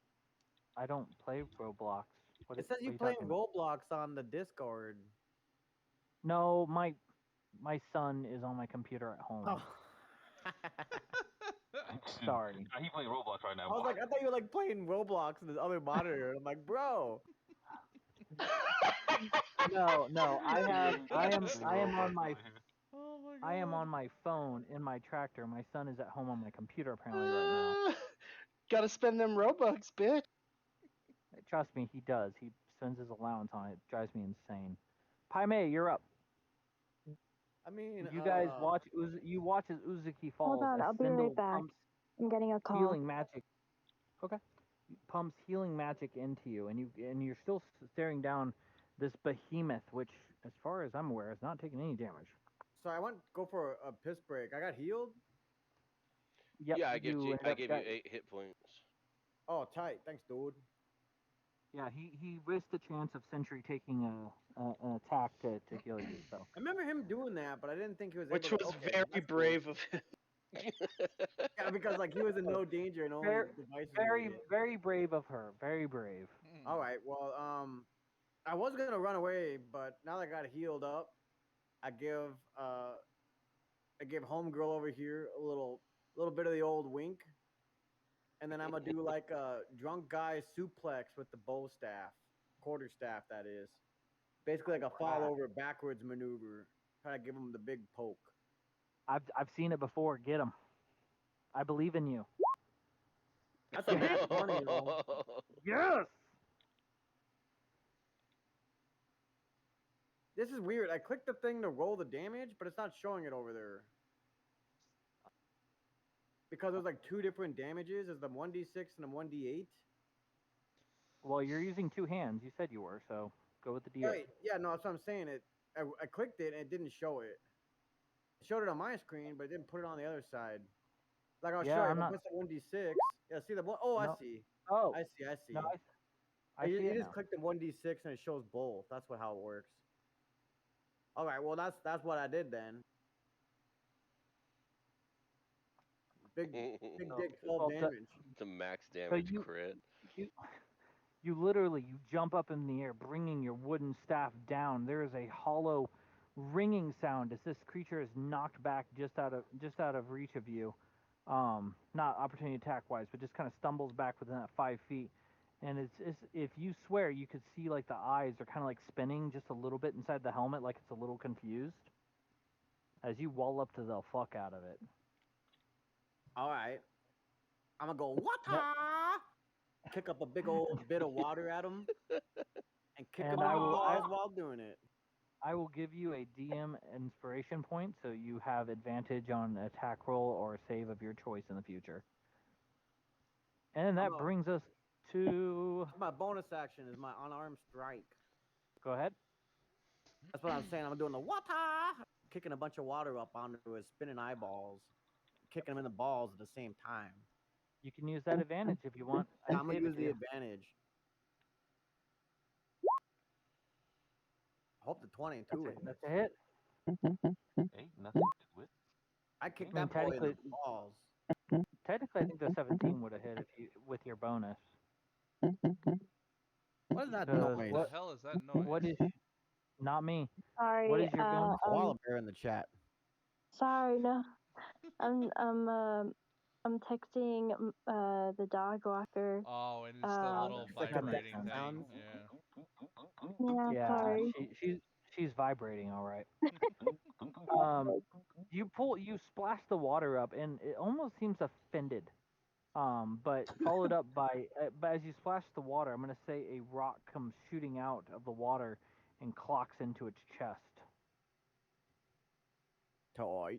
[SPEAKER 5] I don't play Roblox.
[SPEAKER 7] It says you playing Roblox on the Discord.
[SPEAKER 5] No, my son is on my computer at home.
[SPEAKER 7] Oh.
[SPEAKER 5] Sorry.
[SPEAKER 3] He playing Roblox right now.
[SPEAKER 7] I was like, I thought you were like playing Roblox on this other monitor. I'm like, bro.
[SPEAKER 5] No. I am on my phone in my tractor. My son is at home on my computer apparently right now.
[SPEAKER 6] Gotta spend them Robux, bitch.
[SPEAKER 5] Trust me, he does. He spends his allowance on it. It drives me insane. Pai Mei, you're up.
[SPEAKER 7] I mean,
[SPEAKER 5] you guys watch as Uzuki falls.
[SPEAKER 2] Hold on, I'll be right back. I'm getting a call.
[SPEAKER 5] Healing magic. Okay. Pumps healing magic into you, and you're still staring down this behemoth, which, as far as I'm aware, is not taking any damage.
[SPEAKER 7] So I went to go for a piss break. I got healed.
[SPEAKER 5] Yep,
[SPEAKER 8] yeah, I gave you 8 hit points.
[SPEAKER 7] Oh, tight. Thanks, dude.
[SPEAKER 5] Yeah, he risked the chance of Sentry taking an attack to heal you. So
[SPEAKER 7] I remember him doing that, but I didn't think he was.
[SPEAKER 6] Which was very brave of him.
[SPEAKER 7] Yeah, because like he was in no danger and only devices.
[SPEAKER 5] Very brave of her. Very brave.
[SPEAKER 7] All right. Well, I was gonna run away, but now that I got healed up, I give homegirl over here a little bit of the old wink, and then I'm gonna do like a drunk guy suplex with the bow staff, quarter staff that is, basically like a fall over backwards maneuver. Try to give him the big poke.
[SPEAKER 5] I've seen it before. Get him. I believe in you.
[SPEAKER 7] That's a nat 20, you know.
[SPEAKER 5] Yes.
[SPEAKER 7] This is weird. I clicked the thing to roll the damage, but it's not showing it over there. Because there's like two different damages. There's the 1d6 and the 1d8.
[SPEAKER 5] Well, you're using two hands. You said you were, so go with the d8.
[SPEAKER 7] Right. Yeah, no, that's what I'm saying. I clicked it and it didn't show it. It showed it on my screen, but it didn't put it on the other side. Like I'll show you. What's the 1d6? Yeah, see the one? Oh, no. I see.
[SPEAKER 5] Oh,
[SPEAKER 7] I see.
[SPEAKER 5] No, I see
[SPEAKER 7] you
[SPEAKER 5] it
[SPEAKER 7] just click the 1d6 and it shows both. That's how it works. All right. Well, that's what I did then. Big dick 12 damage.
[SPEAKER 8] The max damage crit.
[SPEAKER 5] You literally jump up in the air, bringing your wooden staff down. There is a hollow, ringing sound as this creature is knocked back just out of reach of you. Not opportunity attack wise, but just kind of stumbles back within that 5 feet. And it's if you swear, you could see like the eyes are kind of like spinning just a little bit inside the helmet, like it's a little confused. As you wall up to the fuck out of it.
[SPEAKER 7] All right, I'm gonna go wata. Kick up a big old bit of water at him, and kick him in the balls while doing it.
[SPEAKER 5] I will give you a DM inspiration point, so you have advantage on an attack roll or a save of your choice in the future. And that brings us to
[SPEAKER 7] my bonus action is my unarmed strike.
[SPEAKER 5] Go ahead.
[SPEAKER 7] That's what I'm saying. I'm doing the water, kicking a bunch of water up onto his spinning eyeballs, kicking him in the balls at the same time.
[SPEAKER 5] You can use that advantage if you want.
[SPEAKER 7] I'm gonna use the advantage. I hope the 22 hits.
[SPEAKER 5] That's a hit.
[SPEAKER 3] Ain't nothing to it.
[SPEAKER 7] I kicked
[SPEAKER 5] I mean,
[SPEAKER 7] that boy in the
[SPEAKER 5] technically-
[SPEAKER 7] balls.
[SPEAKER 5] Technically, I think the 17 would have hit if you with your bonus.
[SPEAKER 7] What is that
[SPEAKER 5] Because
[SPEAKER 7] noise?
[SPEAKER 4] What the hell is that noise?
[SPEAKER 5] What is? Not me.
[SPEAKER 2] Sorry.
[SPEAKER 5] What is your bonus?
[SPEAKER 7] Koala bear in the chat.
[SPEAKER 2] Sorry, no. I'm texting the dog walker.
[SPEAKER 4] Oh, and it's the little
[SPEAKER 7] It's like a
[SPEAKER 4] vibrating
[SPEAKER 7] sound.
[SPEAKER 4] thing.
[SPEAKER 2] Yeah,
[SPEAKER 5] Yeah,
[SPEAKER 2] sorry.
[SPEAKER 5] she's vibrating, all right. You splash the water up, and it almost seems offended. But followed up by, but as you splash the water, I'm gonna say a rock comes shooting out of the water and clocks into its chest.
[SPEAKER 7] Toy.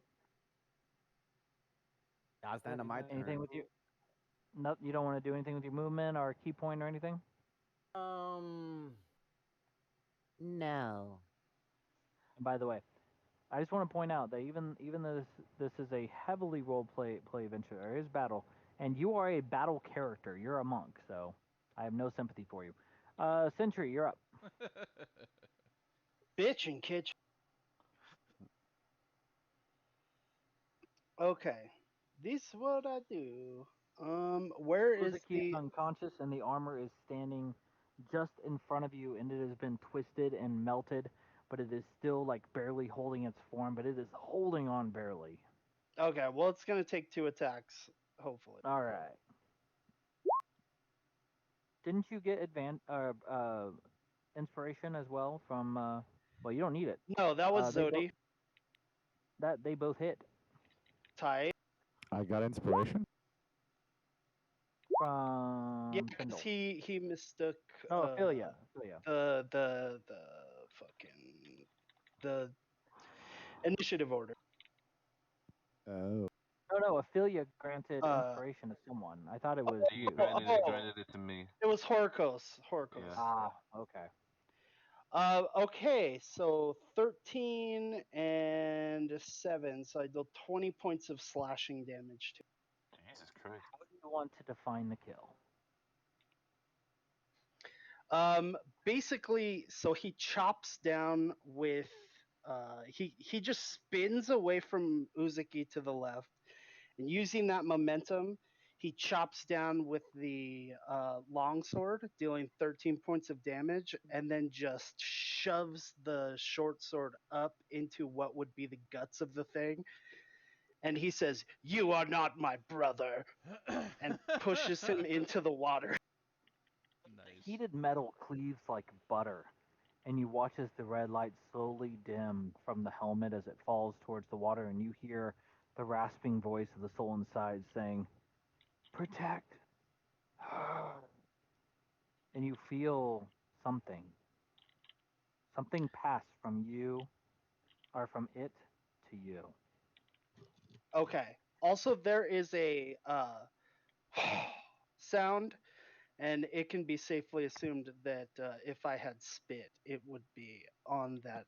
[SPEAKER 7] That's the end of my turn.
[SPEAKER 5] Anything with you? No, you don't want to do anything with your movement or key point or anything.
[SPEAKER 7] No.
[SPEAKER 5] And by the way, I just want to point out that even though this is a heavily role play adventure, there is battle, and you are a battle character. You're a monk, so I have no sympathy for you. Sentry, you're up.
[SPEAKER 6] Bitch and kitchen. Okay. This is what I do. Where is
[SPEAKER 5] Uzuki is
[SPEAKER 6] the
[SPEAKER 5] unconscious, and the armor is standing just in front of you, and it has been twisted and melted, but it is still like barely holding its form, but it is holding on barely.
[SPEAKER 6] Okay, well it's gonna take 2 attacks, hopefully.
[SPEAKER 5] All right. Didn't you get inspiration as well from? Well, you don't need it.
[SPEAKER 6] No, that was Zodi.
[SPEAKER 5] They both hit.
[SPEAKER 6] Tight.
[SPEAKER 9] I got inspiration.
[SPEAKER 5] From
[SPEAKER 6] Yeah, because he mistook
[SPEAKER 5] Ophelia.
[SPEAKER 6] the fucking the initiative order.
[SPEAKER 9] Oh.
[SPEAKER 5] No, Ophelia granted inspiration to someone. I thought it was you.
[SPEAKER 3] Granted it to me.
[SPEAKER 6] It was Horkos.
[SPEAKER 3] Yeah.
[SPEAKER 5] Ah, okay.
[SPEAKER 6] Okay, so 13 and 7, so I deal 20 points of slashing damage to.
[SPEAKER 3] Jesus Christ.
[SPEAKER 5] How do you want to define the kill?
[SPEAKER 6] Basically, so he chops down with he just spins away from Uzuki to the left, and using that momentum, he chops down with the longsword, dealing 13 points of damage, and then just shoves the short sword up into what would be the guts of the thing. And he says, "You are not my brother," and pushes him into the water.
[SPEAKER 4] Nice.
[SPEAKER 5] Heated metal cleaves like butter, and you watch as the red light slowly dim from the helmet as it falls towards the water, and you hear the rasping voice of the soul inside saying, "Protect her." And you feel something pass from you, or from it to you.
[SPEAKER 6] Okay. Also, there is a sound, and it can be safely assumed that if I had spit, it would be on that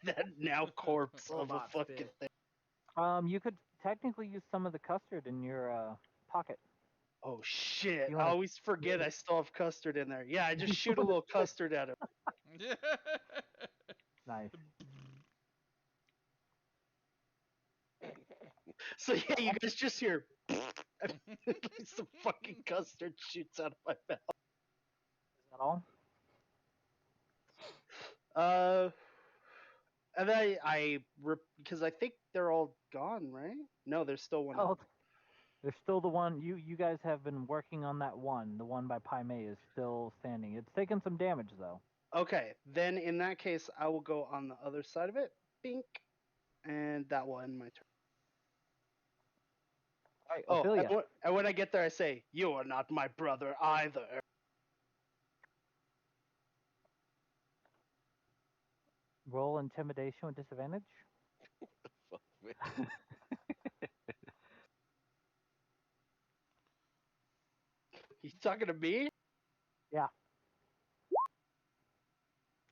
[SPEAKER 6] that now corpse of a
[SPEAKER 7] Robot
[SPEAKER 6] fucking
[SPEAKER 7] spit.
[SPEAKER 6] thing.
[SPEAKER 5] You could technically use some of the custard in your pocket.
[SPEAKER 6] Oh shit!
[SPEAKER 5] You
[SPEAKER 6] I
[SPEAKER 5] wanna-
[SPEAKER 6] always forget I still have custard in there. Yeah, I just shoot a little custard at him.
[SPEAKER 5] Nice.
[SPEAKER 6] So yeah, you guys just hear some fucking custard shoots out of my mouth.
[SPEAKER 5] Is that all?
[SPEAKER 6] And then because I think they're all gone, right? No, there's still one.
[SPEAKER 5] Oh, there's still the one. You guys have been working on that one. The one by Pai Mei is still standing. It's taken some damage though.
[SPEAKER 6] Okay, then in that case, I will go on the other side of it. Bink. And that will end my turn.
[SPEAKER 5] All right,
[SPEAKER 6] Oh,
[SPEAKER 5] Ophelia.
[SPEAKER 6] and when I get there, I say, "You are not my brother either."
[SPEAKER 5] Roll intimidation with disadvantage.
[SPEAKER 8] Fuck, man.
[SPEAKER 6] He's talking to me?
[SPEAKER 5] Yeah.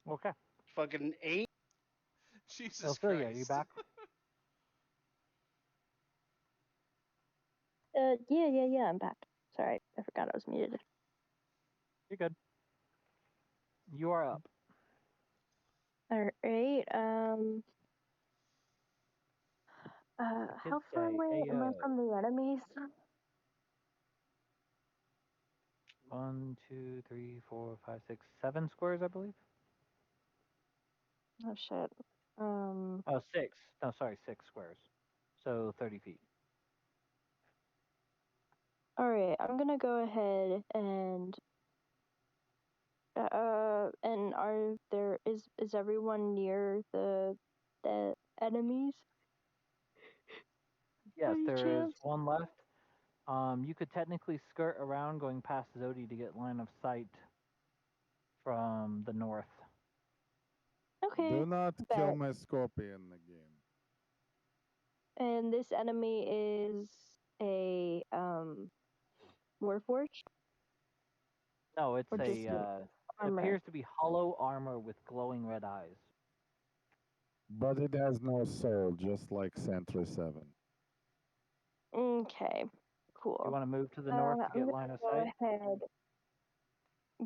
[SPEAKER 5] Okay.
[SPEAKER 6] Fucking 8?
[SPEAKER 4] Jesus
[SPEAKER 5] Ophelia, are
[SPEAKER 4] Christ.
[SPEAKER 5] you back?
[SPEAKER 2] Yeah, I'm back. Sorry, I forgot I was muted.
[SPEAKER 5] You're good. You are up.
[SPEAKER 2] Alright, how far away am I from the enemies?
[SPEAKER 5] 1, 2, 3, 4, 5, 6, 7 squares, I believe.
[SPEAKER 2] Oh shit.
[SPEAKER 5] Oh, 6. No, sorry, 6 squares. So 30 feet.
[SPEAKER 2] Alright, I'm gonna go ahead and is everyone near the enemies?
[SPEAKER 5] Yes,
[SPEAKER 2] Any
[SPEAKER 5] there is
[SPEAKER 2] chance?
[SPEAKER 5] one left. You could technically skirt around going past Zodi to get line of sight from the north.
[SPEAKER 2] Okay.
[SPEAKER 9] Do not kill
[SPEAKER 2] bet.
[SPEAKER 9] my scorpion again.
[SPEAKER 2] And this enemy is a Warforged?
[SPEAKER 5] No, it's
[SPEAKER 2] Or just
[SPEAKER 5] it
[SPEAKER 2] armor?
[SPEAKER 5] appears to be hollow armor with glowing red eyes.
[SPEAKER 9] But it has no soul, just like Sentry 7.
[SPEAKER 2] Okay. Cool.
[SPEAKER 5] You want to move to the north to get line of sight?
[SPEAKER 2] Ahead.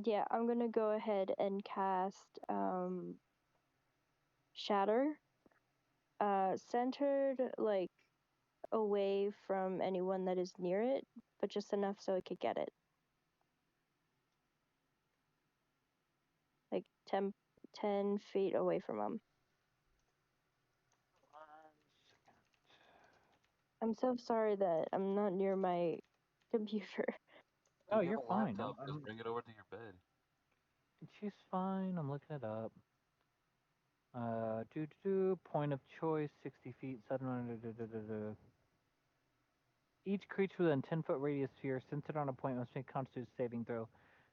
[SPEAKER 2] Yeah, I'm gonna go ahead and cast Shatter. Centered like away from anyone that is near it, but just enough so it could get it. Like 10 feet away from them. I'm so sorry that I'm not near my computer.
[SPEAKER 5] Oh,
[SPEAKER 3] You
[SPEAKER 5] you're
[SPEAKER 3] have a
[SPEAKER 5] fine.
[SPEAKER 3] laptop. Just bring it over to your bed.
[SPEAKER 5] She's fine. I'm looking it up. Point of choice, 60 feet, 700. Each creature within 10-foot radius sphere centered on a point must make Constitution saving throw.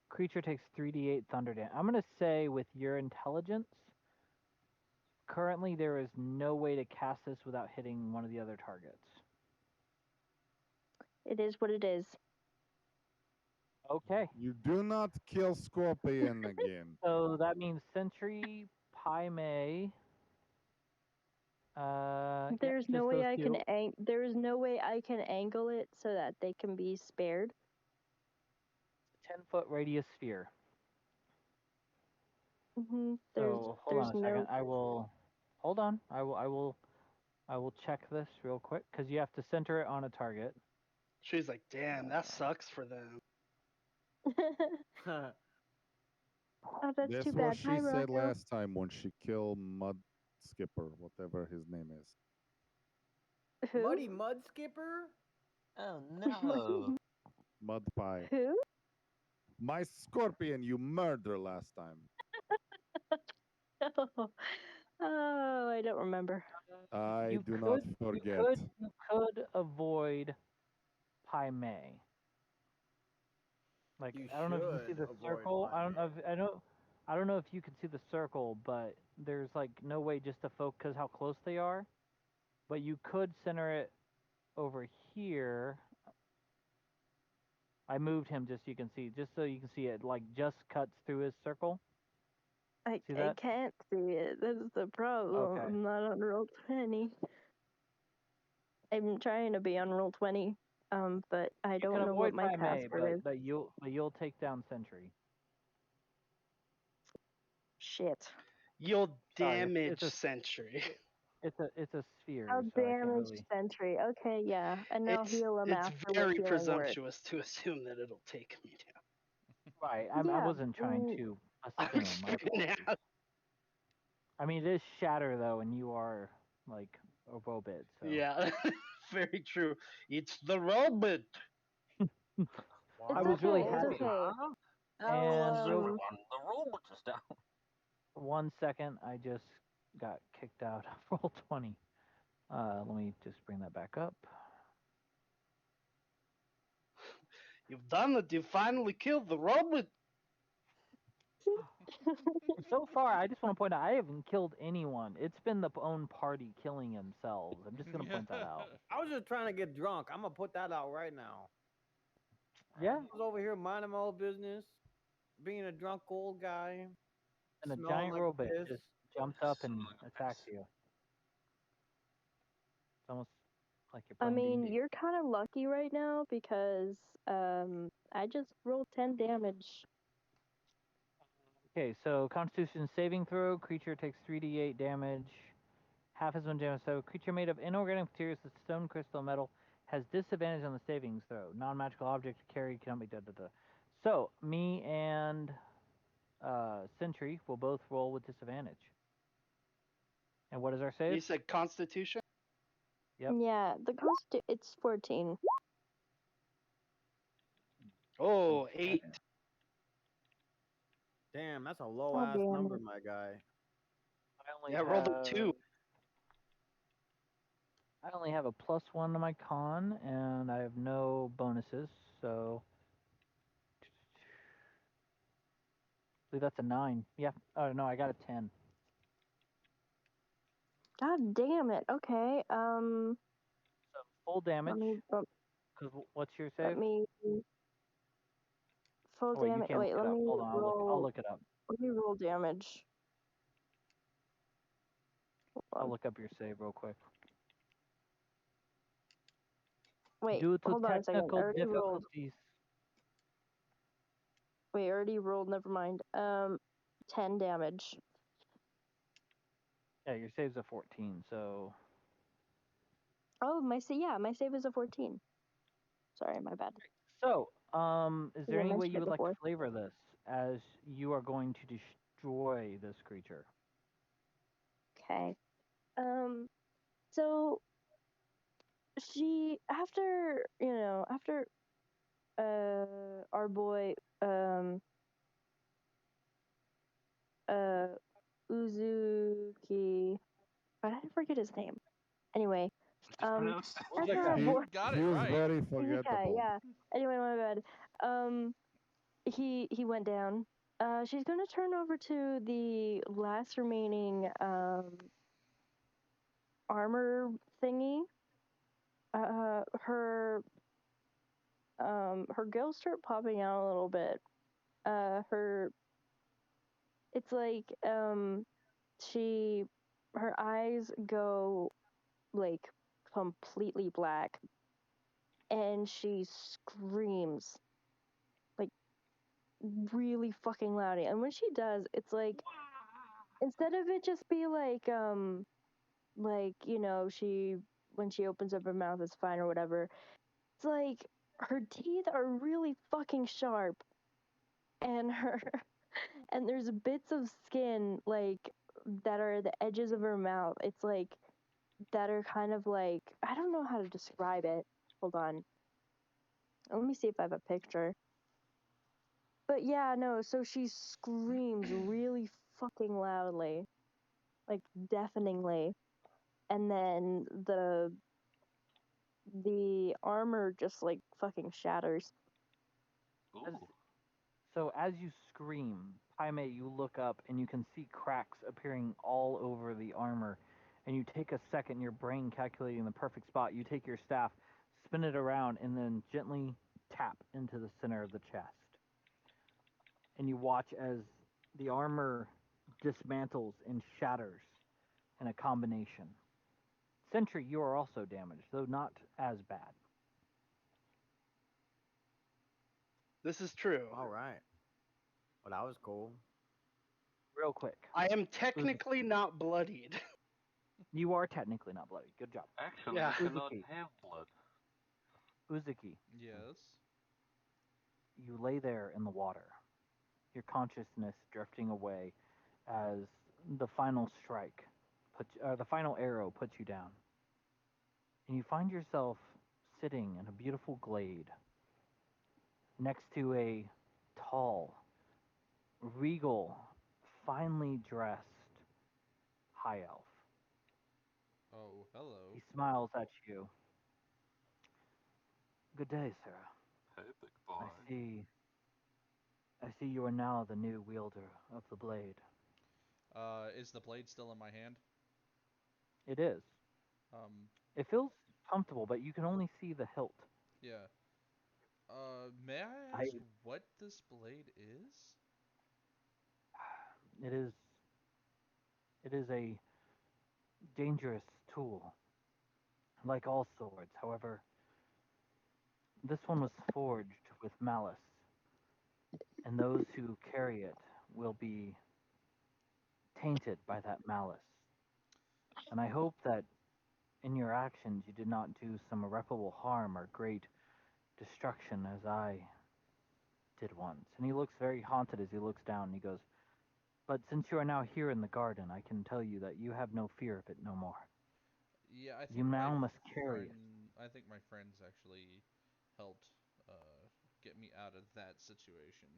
[SPEAKER 5] Creature takes 3d8 thunder damage. I'm gonna say with your intelligence, currently there is no way to cast this without hitting one of the other targets.
[SPEAKER 2] It is what it is.
[SPEAKER 5] Okay.
[SPEAKER 9] You do not kill scorpion again.
[SPEAKER 5] So that means Sentry, Paimei.
[SPEAKER 2] There's
[SPEAKER 5] yeah,
[SPEAKER 2] no
[SPEAKER 5] just
[SPEAKER 2] way
[SPEAKER 5] those
[SPEAKER 2] I
[SPEAKER 5] two.
[SPEAKER 2] can there's no way I can angle it so that they can be spared.
[SPEAKER 5] 10-foot radius sphere.
[SPEAKER 2] So
[SPEAKER 5] hold on a second. I will hold on. I will check this real quick because you have to center it on a target.
[SPEAKER 6] She's like, damn, that sucks for them.
[SPEAKER 2] Oh, that's
[SPEAKER 9] That's
[SPEAKER 2] too
[SPEAKER 9] what
[SPEAKER 2] bad.
[SPEAKER 9] she
[SPEAKER 2] Hi,
[SPEAKER 9] said
[SPEAKER 2] Rocco.
[SPEAKER 9] last time when she killed Mud Skipper, whatever his name is.
[SPEAKER 2] Who?
[SPEAKER 7] Muddy Mud Skipper? Oh no.
[SPEAKER 9] Mud Pie.
[SPEAKER 2] Who?
[SPEAKER 9] My scorpion you murdered last time.
[SPEAKER 2] Oh, I don't remember.
[SPEAKER 9] I
[SPEAKER 5] You
[SPEAKER 9] do not forget.
[SPEAKER 5] You could avoid Paimei. Like
[SPEAKER 7] You
[SPEAKER 5] I don't know if you can see
[SPEAKER 7] should
[SPEAKER 5] the
[SPEAKER 7] avoid
[SPEAKER 5] circle. I don't know
[SPEAKER 7] Paimei.
[SPEAKER 5] if I don't know if you can see the circle, but there's like no way just to focus because how close they are. But you could center it over here. I moved him just so you can see it like just cuts through his circle.
[SPEAKER 2] I
[SPEAKER 5] See that?
[SPEAKER 2] can't see it. That's the problem.
[SPEAKER 5] Okay.
[SPEAKER 2] I'm not on roll 20. I'm trying to be on roll 20. But I
[SPEAKER 5] You
[SPEAKER 2] don't
[SPEAKER 5] can
[SPEAKER 2] know what
[SPEAKER 5] avoid
[SPEAKER 2] my
[SPEAKER 5] Paimei,
[SPEAKER 2] password is.
[SPEAKER 5] but you'll take down Sentry.
[SPEAKER 2] Shit.
[SPEAKER 6] You'll
[SPEAKER 5] Sorry,
[SPEAKER 6] damage Sentry.
[SPEAKER 5] It's a sphere,
[SPEAKER 2] I'll
[SPEAKER 5] so I can't
[SPEAKER 2] damage
[SPEAKER 5] really.
[SPEAKER 2] Sentry. Okay, yeah. And I'll heal him
[SPEAKER 6] It's
[SPEAKER 2] after
[SPEAKER 6] very
[SPEAKER 2] with healing word.
[SPEAKER 6] presumptuous to assume that it'll take me down.
[SPEAKER 5] Right, I
[SPEAKER 2] Yeah,
[SPEAKER 5] wasn't trying to
[SPEAKER 6] I'm
[SPEAKER 5] assume. My
[SPEAKER 6] freaking
[SPEAKER 5] apologies.
[SPEAKER 6] out.
[SPEAKER 5] I mean, it is shatter though, and you are like a robot. So
[SPEAKER 6] Yeah, very true. It's the robot.
[SPEAKER 5] I was really
[SPEAKER 2] It's
[SPEAKER 5] happy.
[SPEAKER 2] okay.
[SPEAKER 5] And
[SPEAKER 2] I'll,
[SPEAKER 5] real,
[SPEAKER 3] The robot is down.
[SPEAKER 5] 1 second, I just got kicked out of roll 20. Let me just bring that back up.
[SPEAKER 6] You've done it. You finally killed the robot.
[SPEAKER 5] So far, I just want to point out I haven't killed anyone. It's been the own party killing themselves. I'm just gonna point that out.
[SPEAKER 7] I was just trying to get drunk. I'm gonna put that out right now.
[SPEAKER 5] Yeah,
[SPEAKER 7] I was over here minding my own business, being a drunk old guy,
[SPEAKER 5] and a
[SPEAKER 7] smelling
[SPEAKER 5] giant
[SPEAKER 7] like
[SPEAKER 5] robot
[SPEAKER 7] piss.
[SPEAKER 5] just jumps up and
[SPEAKER 3] Smelling like
[SPEAKER 5] attacks
[SPEAKER 3] piss.
[SPEAKER 5] you. It's almost like you're
[SPEAKER 2] I
[SPEAKER 5] playing
[SPEAKER 2] mean,
[SPEAKER 5] D&D.
[SPEAKER 2] you're kind of lucky right now because I just rolled 10 damage.
[SPEAKER 5] Okay, so Constitution saving throw. Creature takes 3d8 damage. Half as much damage. So creature made of inorganic materials, such as stone, crystal, metal, has disadvantage on the savings throw. Non-magical object carried cannot be da. So me and Sentry will both roll with disadvantage. And what is our save?
[SPEAKER 6] You said Constitution?
[SPEAKER 5] Yep.
[SPEAKER 2] Yeah, it's 14.
[SPEAKER 6] Oh, 8.
[SPEAKER 7] Damn, that's a low
[SPEAKER 2] Oh,
[SPEAKER 7] ass
[SPEAKER 2] damn
[SPEAKER 7] number,
[SPEAKER 2] it.
[SPEAKER 7] my guy.
[SPEAKER 6] Yeah, I rolled a 2.
[SPEAKER 5] I only have a +1 to my con, and I have no bonuses, so I believe that's a 9. Yeah. Oh no, I got a 10.
[SPEAKER 2] God damn it. Okay.
[SPEAKER 5] So full damage.
[SPEAKER 2] Let me
[SPEAKER 5] Cause what's your
[SPEAKER 2] let
[SPEAKER 5] save?
[SPEAKER 2] me full
[SPEAKER 5] Oh wait, you
[SPEAKER 2] damage.
[SPEAKER 5] can't look
[SPEAKER 2] Wait,
[SPEAKER 5] it
[SPEAKER 2] let
[SPEAKER 5] up.
[SPEAKER 2] me
[SPEAKER 5] Hold on, I'll look it up.
[SPEAKER 2] Let me roll damage. Hold
[SPEAKER 5] I'll
[SPEAKER 2] on.
[SPEAKER 5] look up your save real quick.
[SPEAKER 2] Wait,
[SPEAKER 5] Due to
[SPEAKER 2] hold on a second. I
[SPEAKER 5] technical
[SPEAKER 2] already rolled.
[SPEAKER 5] difficulties.
[SPEAKER 2] Wait, I already rolled. Never mind. 10 damage.
[SPEAKER 5] Yeah, your save's a 14, so
[SPEAKER 2] Oh, my save is a 14. Sorry, my bad.
[SPEAKER 5] so is there
[SPEAKER 2] I
[SPEAKER 5] any way
[SPEAKER 2] mentioned
[SPEAKER 5] you
[SPEAKER 2] it
[SPEAKER 5] would like to
[SPEAKER 2] before.
[SPEAKER 5] flavor this as you are going to destroy this creature?
[SPEAKER 2] Okay. So she after our boy uh Uzuki, why did I forget his name? Anyway,
[SPEAKER 3] I just pronounced it.
[SPEAKER 2] after our
[SPEAKER 9] He,
[SPEAKER 2] boy
[SPEAKER 4] Got
[SPEAKER 9] he
[SPEAKER 4] it
[SPEAKER 9] was
[SPEAKER 4] right.
[SPEAKER 9] very
[SPEAKER 2] Uzuki,
[SPEAKER 9] forgettable.
[SPEAKER 2] yeah. Anyway, my bad. He went down. She's gonna turn over to the last remaining armor thingy. Her gills start popping out a little bit. It's like her eyes go like completely black, and she screams like really fucking loudly. And when she does, it's like instead of it just be like she when she opens up her mouth it's fine or whatever, it's like her teeth are really fucking sharp, and her and there's bits of skin like that are the edges of her mouth. It's like that are kind of like, I don't know how to describe it. Hold on, let me see if I have a picture. But yeah, no, so she screams really fucking loudly, like deafeningly, and then the armor just like fucking shatters.
[SPEAKER 3] Ooh.
[SPEAKER 5] So as you scream, Jaime, you look up and you can see cracks appearing all over the armor. And you take a second, your brain calculating the perfect spot. You take your staff, spin it around, and then gently tap into the center of the chest. And you watch as the armor dismantles and shatters in a combination. Sentry, you are also damaged, though not as bad.
[SPEAKER 6] This is true.
[SPEAKER 7] All right. Well, that was cool.
[SPEAKER 5] Real quick.
[SPEAKER 6] I am technically not bloodied.
[SPEAKER 5] You are technically not bloody. Good job.
[SPEAKER 3] Actually,
[SPEAKER 6] Yeah.
[SPEAKER 3] you cannot
[SPEAKER 5] Uzuki.
[SPEAKER 3] have blood.
[SPEAKER 5] Uzuki,
[SPEAKER 4] Yes.
[SPEAKER 5] you lay there in the water, your consciousness drifting away as the final strike, the final arrow puts you down. And you find yourself sitting in a beautiful glade next to a tall, regal, finely dressed high elf.
[SPEAKER 4] Oh, hello.
[SPEAKER 5] He smiles at you. Good day, Sarah.
[SPEAKER 3] Hey, big boy.
[SPEAKER 5] I see I see you are now the new wielder of the blade.
[SPEAKER 4] Is the blade still in my hand?
[SPEAKER 5] It is.
[SPEAKER 4] Um,
[SPEAKER 5] It feels comfortable, but you can only see the hilt.
[SPEAKER 4] yeah. May I
[SPEAKER 5] I.
[SPEAKER 4] ask what this blade is?
[SPEAKER 5] It is. It is a dangerous tool, like all swords. However, this one was forged with malice, and those who carry it will be tainted by that malice. And I hope that in your actions you did not do some irreparable harm or great destruction as I did once. And he looks very haunted as he looks down and he goes, but since you are now here in the garden, I can tell you that you have no fear of it no more.
[SPEAKER 4] Yeah, I
[SPEAKER 5] You
[SPEAKER 4] think my
[SPEAKER 5] now must carry it.
[SPEAKER 4] friends actually helped get me out of that situation.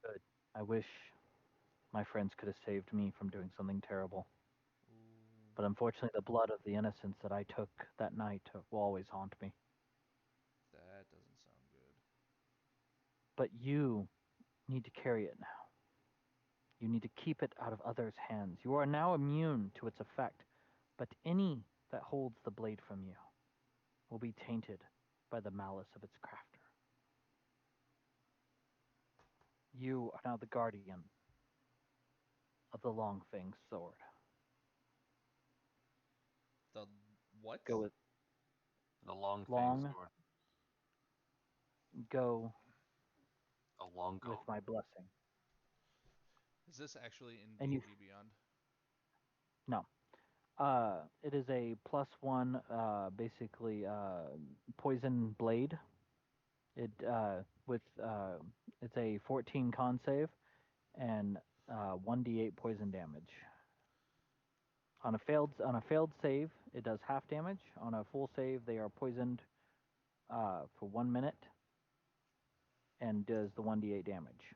[SPEAKER 5] Good. I wish my friends could have saved me from doing something terrible.
[SPEAKER 4] Ooh,
[SPEAKER 5] But unfortunately, the blood of the innocents that I took that night will always haunt me.
[SPEAKER 4] that doesn't sound good.
[SPEAKER 5] But you need to carry it now. You need to keep it out of others' hands. You are now immune to its effect, but any that holds the blade from you will be tainted by the malice of its crafter. You are now the guardian of the long fanged sword.
[SPEAKER 4] The what?
[SPEAKER 5] Go with
[SPEAKER 3] The long fang
[SPEAKER 5] long,
[SPEAKER 3] sword.
[SPEAKER 5] go
[SPEAKER 3] A long
[SPEAKER 5] with
[SPEAKER 3] go?
[SPEAKER 5] my blessing.
[SPEAKER 4] Is this actually in
[SPEAKER 5] And you
[SPEAKER 4] D&D Beyond?
[SPEAKER 5] no. It is a +1, basically poison blade. It with it's a 14 con save and 1d8 poison damage. On a failed save, it does half damage. On a full save, they are poisoned for 1 minute and does the 1d8 damage.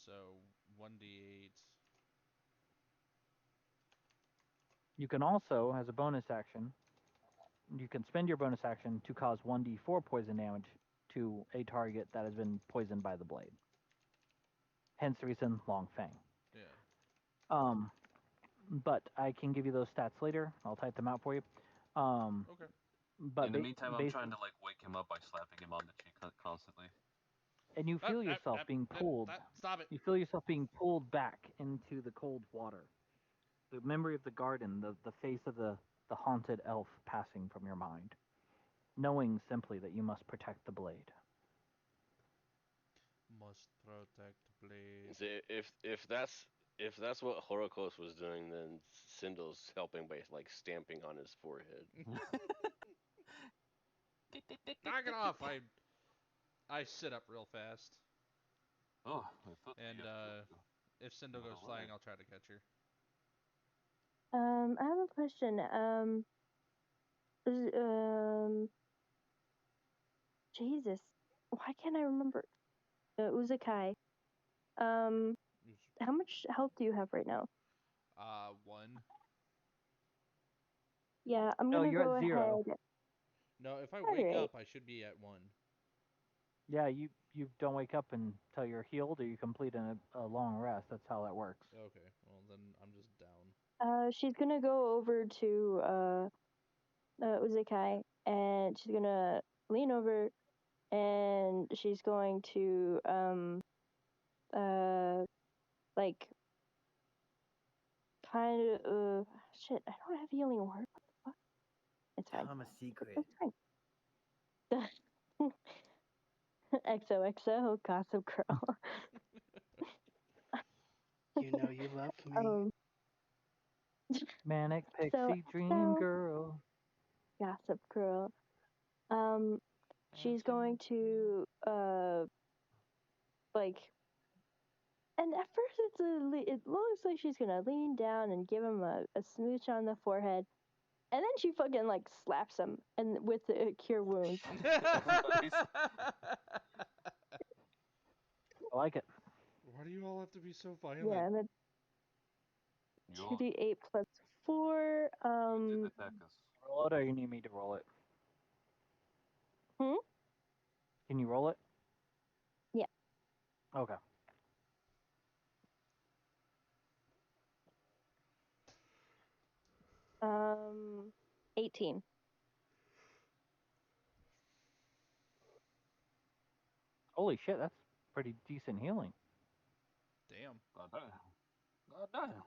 [SPEAKER 4] So 1d8.
[SPEAKER 5] You can also, as a bonus action, you can spend your bonus action to cause 1d4 poison damage to a target that has been poisoned by the blade. Hence the reason Long Fang.
[SPEAKER 4] Yeah.
[SPEAKER 5] Um, but I can give you those stats later. I'll type them out for you.
[SPEAKER 4] Okay.
[SPEAKER 5] But
[SPEAKER 3] In the meantime, I'm trying
[SPEAKER 5] basically,
[SPEAKER 3] to like wake him up by slapping him on the cheek constantly.
[SPEAKER 5] and you feel yourself being pulled.
[SPEAKER 4] Stop it.
[SPEAKER 5] You feel yourself being pulled back into the cold water. The memory of the garden, the face of the haunted elf passing from your mind, knowing simply that you must protect the blade.
[SPEAKER 4] Must protect blade.
[SPEAKER 8] See, if that's what Horokos was doing, then Sindel's helping by like stamping on his forehead.
[SPEAKER 4] Knock it off! I sit up real fast,
[SPEAKER 3] Oh, I thought
[SPEAKER 4] and if Sindel goes flying, I'll try to catch her.
[SPEAKER 2] I have a question. Jesus, why can't I remember? Uzukai. How much health do you have right now?
[SPEAKER 4] 1.
[SPEAKER 2] Yeah, I'm
[SPEAKER 5] No,
[SPEAKER 2] gonna
[SPEAKER 5] you're
[SPEAKER 2] go
[SPEAKER 5] at 0.
[SPEAKER 2] ahead.
[SPEAKER 4] No, if I
[SPEAKER 2] All
[SPEAKER 4] wake
[SPEAKER 2] right.
[SPEAKER 4] up, I should be at 1.
[SPEAKER 5] Yeah, you don't wake up until you're healed or you complete a long rest. That's how that works.
[SPEAKER 4] Okay, well then I'm just down.
[SPEAKER 2] She's gonna go over to Uzukai, and she's gonna lean over, and she's going to like kind of shit. I don't have healing word. What the fuck? It's fine.
[SPEAKER 7] Tell him a secret.
[SPEAKER 2] It's fine. XOXO Gossip Girl.
[SPEAKER 6] You know you love me.
[SPEAKER 5] Manic
[SPEAKER 2] So
[SPEAKER 5] pixie dream
[SPEAKER 2] XO
[SPEAKER 5] girl.
[SPEAKER 2] Gossip Girl. She's going to like, and at first it looks like she's gonna lean down and give him a smooch on the forehead, and then she fucking like slaps him and with the cure wounds.
[SPEAKER 3] Nice.
[SPEAKER 5] I like it.
[SPEAKER 4] Why do you all have to be so violent?
[SPEAKER 2] Yeah, and then
[SPEAKER 3] You
[SPEAKER 2] 2d8 plus 4.
[SPEAKER 3] did attack us.
[SPEAKER 5] Roll it or you need me to roll it?
[SPEAKER 2] Hmm?
[SPEAKER 5] Can you roll it? Okay.
[SPEAKER 2] Um, 18.
[SPEAKER 5] Holy shit, that's pretty decent healing.
[SPEAKER 4] Damn.
[SPEAKER 3] God damn. God damn.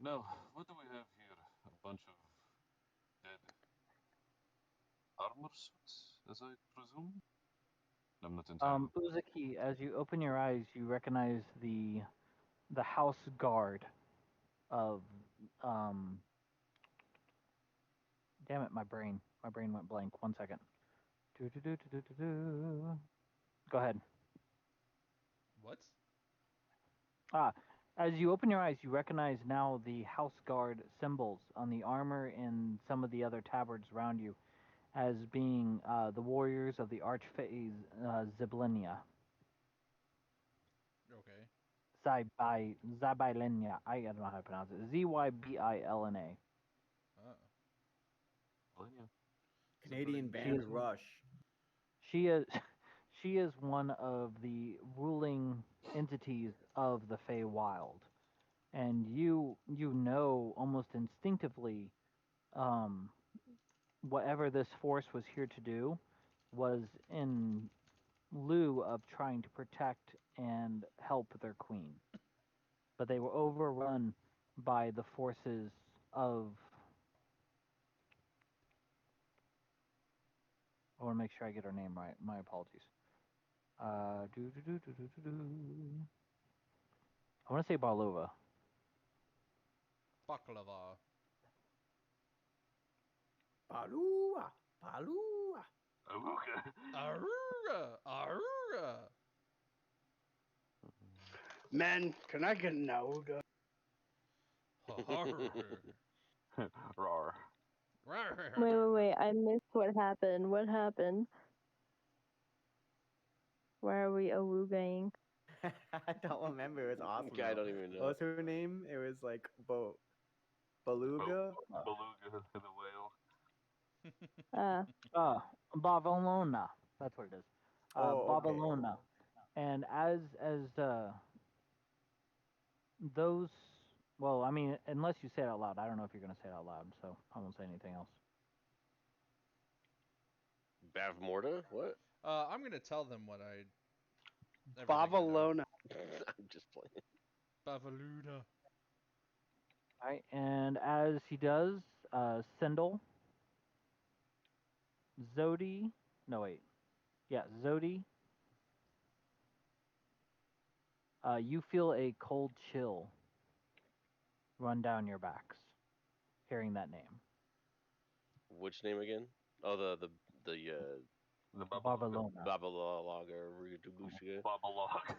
[SPEAKER 3] Now, what do we have here? A bunch of dead armor suits, as I presume? I'm not entirely.
[SPEAKER 5] Uzuki, as you open your eyes, you recognize the house guard of damn it, my brain went blank. 1 second. Go ahead.
[SPEAKER 4] What?
[SPEAKER 5] As you open your eyes, you recognize now the house guard symbols on the armor and some of the other tabards around you as being the warriors of the archphase Ziblinia.
[SPEAKER 4] Okay.
[SPEAKER 5] Zybilenia. I don't know how to pronounce it. Zybilna.
[SPEAKER 3] Millennia.
[SPEAKER 7] Canadian
[SPEAKER 5] She
[SPEAKER 7] band
[SPEAKER 5] is
[SPEAKER 7] Rush.
[SPEAKER 5] she is she is one of the ruling entities of the Feywild, and you know almost instinctively, um, whatever this force was here to do was in lieu of trying to protect and help their queen. But they were overrun by the forces of. I want to make sure I get her name right. My apologies. I want to say Barlova.
[SPEAKER 4] Baklava.
[SPEAKER 7] Palua, Palua.
[SPEAKER 3] Okay.
[SPEAKER 4] Arura! Arura!
[SPEAKER 6] Men, can I get an Auga?
[SPEAKER 3] Rar.
[SPEAKER 2] Wait. I missed what happened. What happened? Why are we awoogaing?
[SPEAKER 7] I don't remember. It was awesome.
[SPEAKER 8] I
[SPEAKER 7] Though.
[SPEAKER 8] don't even know.
[SPEAKER 7] What was her name? It was like Beluga.
[SPEAKER 3] Beluga, the whale.
[SPEAKER 5] Babalona. That's what it is.
[SPEAKER 7] Oh, okay.
[SPEAKER 5] Babalona. And as those, well, I mean, unless you say it out loud, I don't know if you're going to say it out loud, so I won't say anything else.
[SPEAKER 8] Bavmorda? What?
[SPEAKER 4] I'm gonna tell them what I.
[SPEAKER 6] Bavalona.
[SPEAKER 8] I'm just playing.
[SPEAKER 4] Bavaluna.
[SPEAKER 5] All right, and as he does, Sindel, Zodi, no wait, yeah, Zodi, you feel a cold chill run down your backs, hearing that name,
[SPEAKER 8] Which name again? Oh, the
[SPEAKER 3] The Babaluga.
[SPEAKER 5] Babalona,
[SPEAKER 8] Babalalaga Rugubusiga.
[SPEAKER 3] Babalog.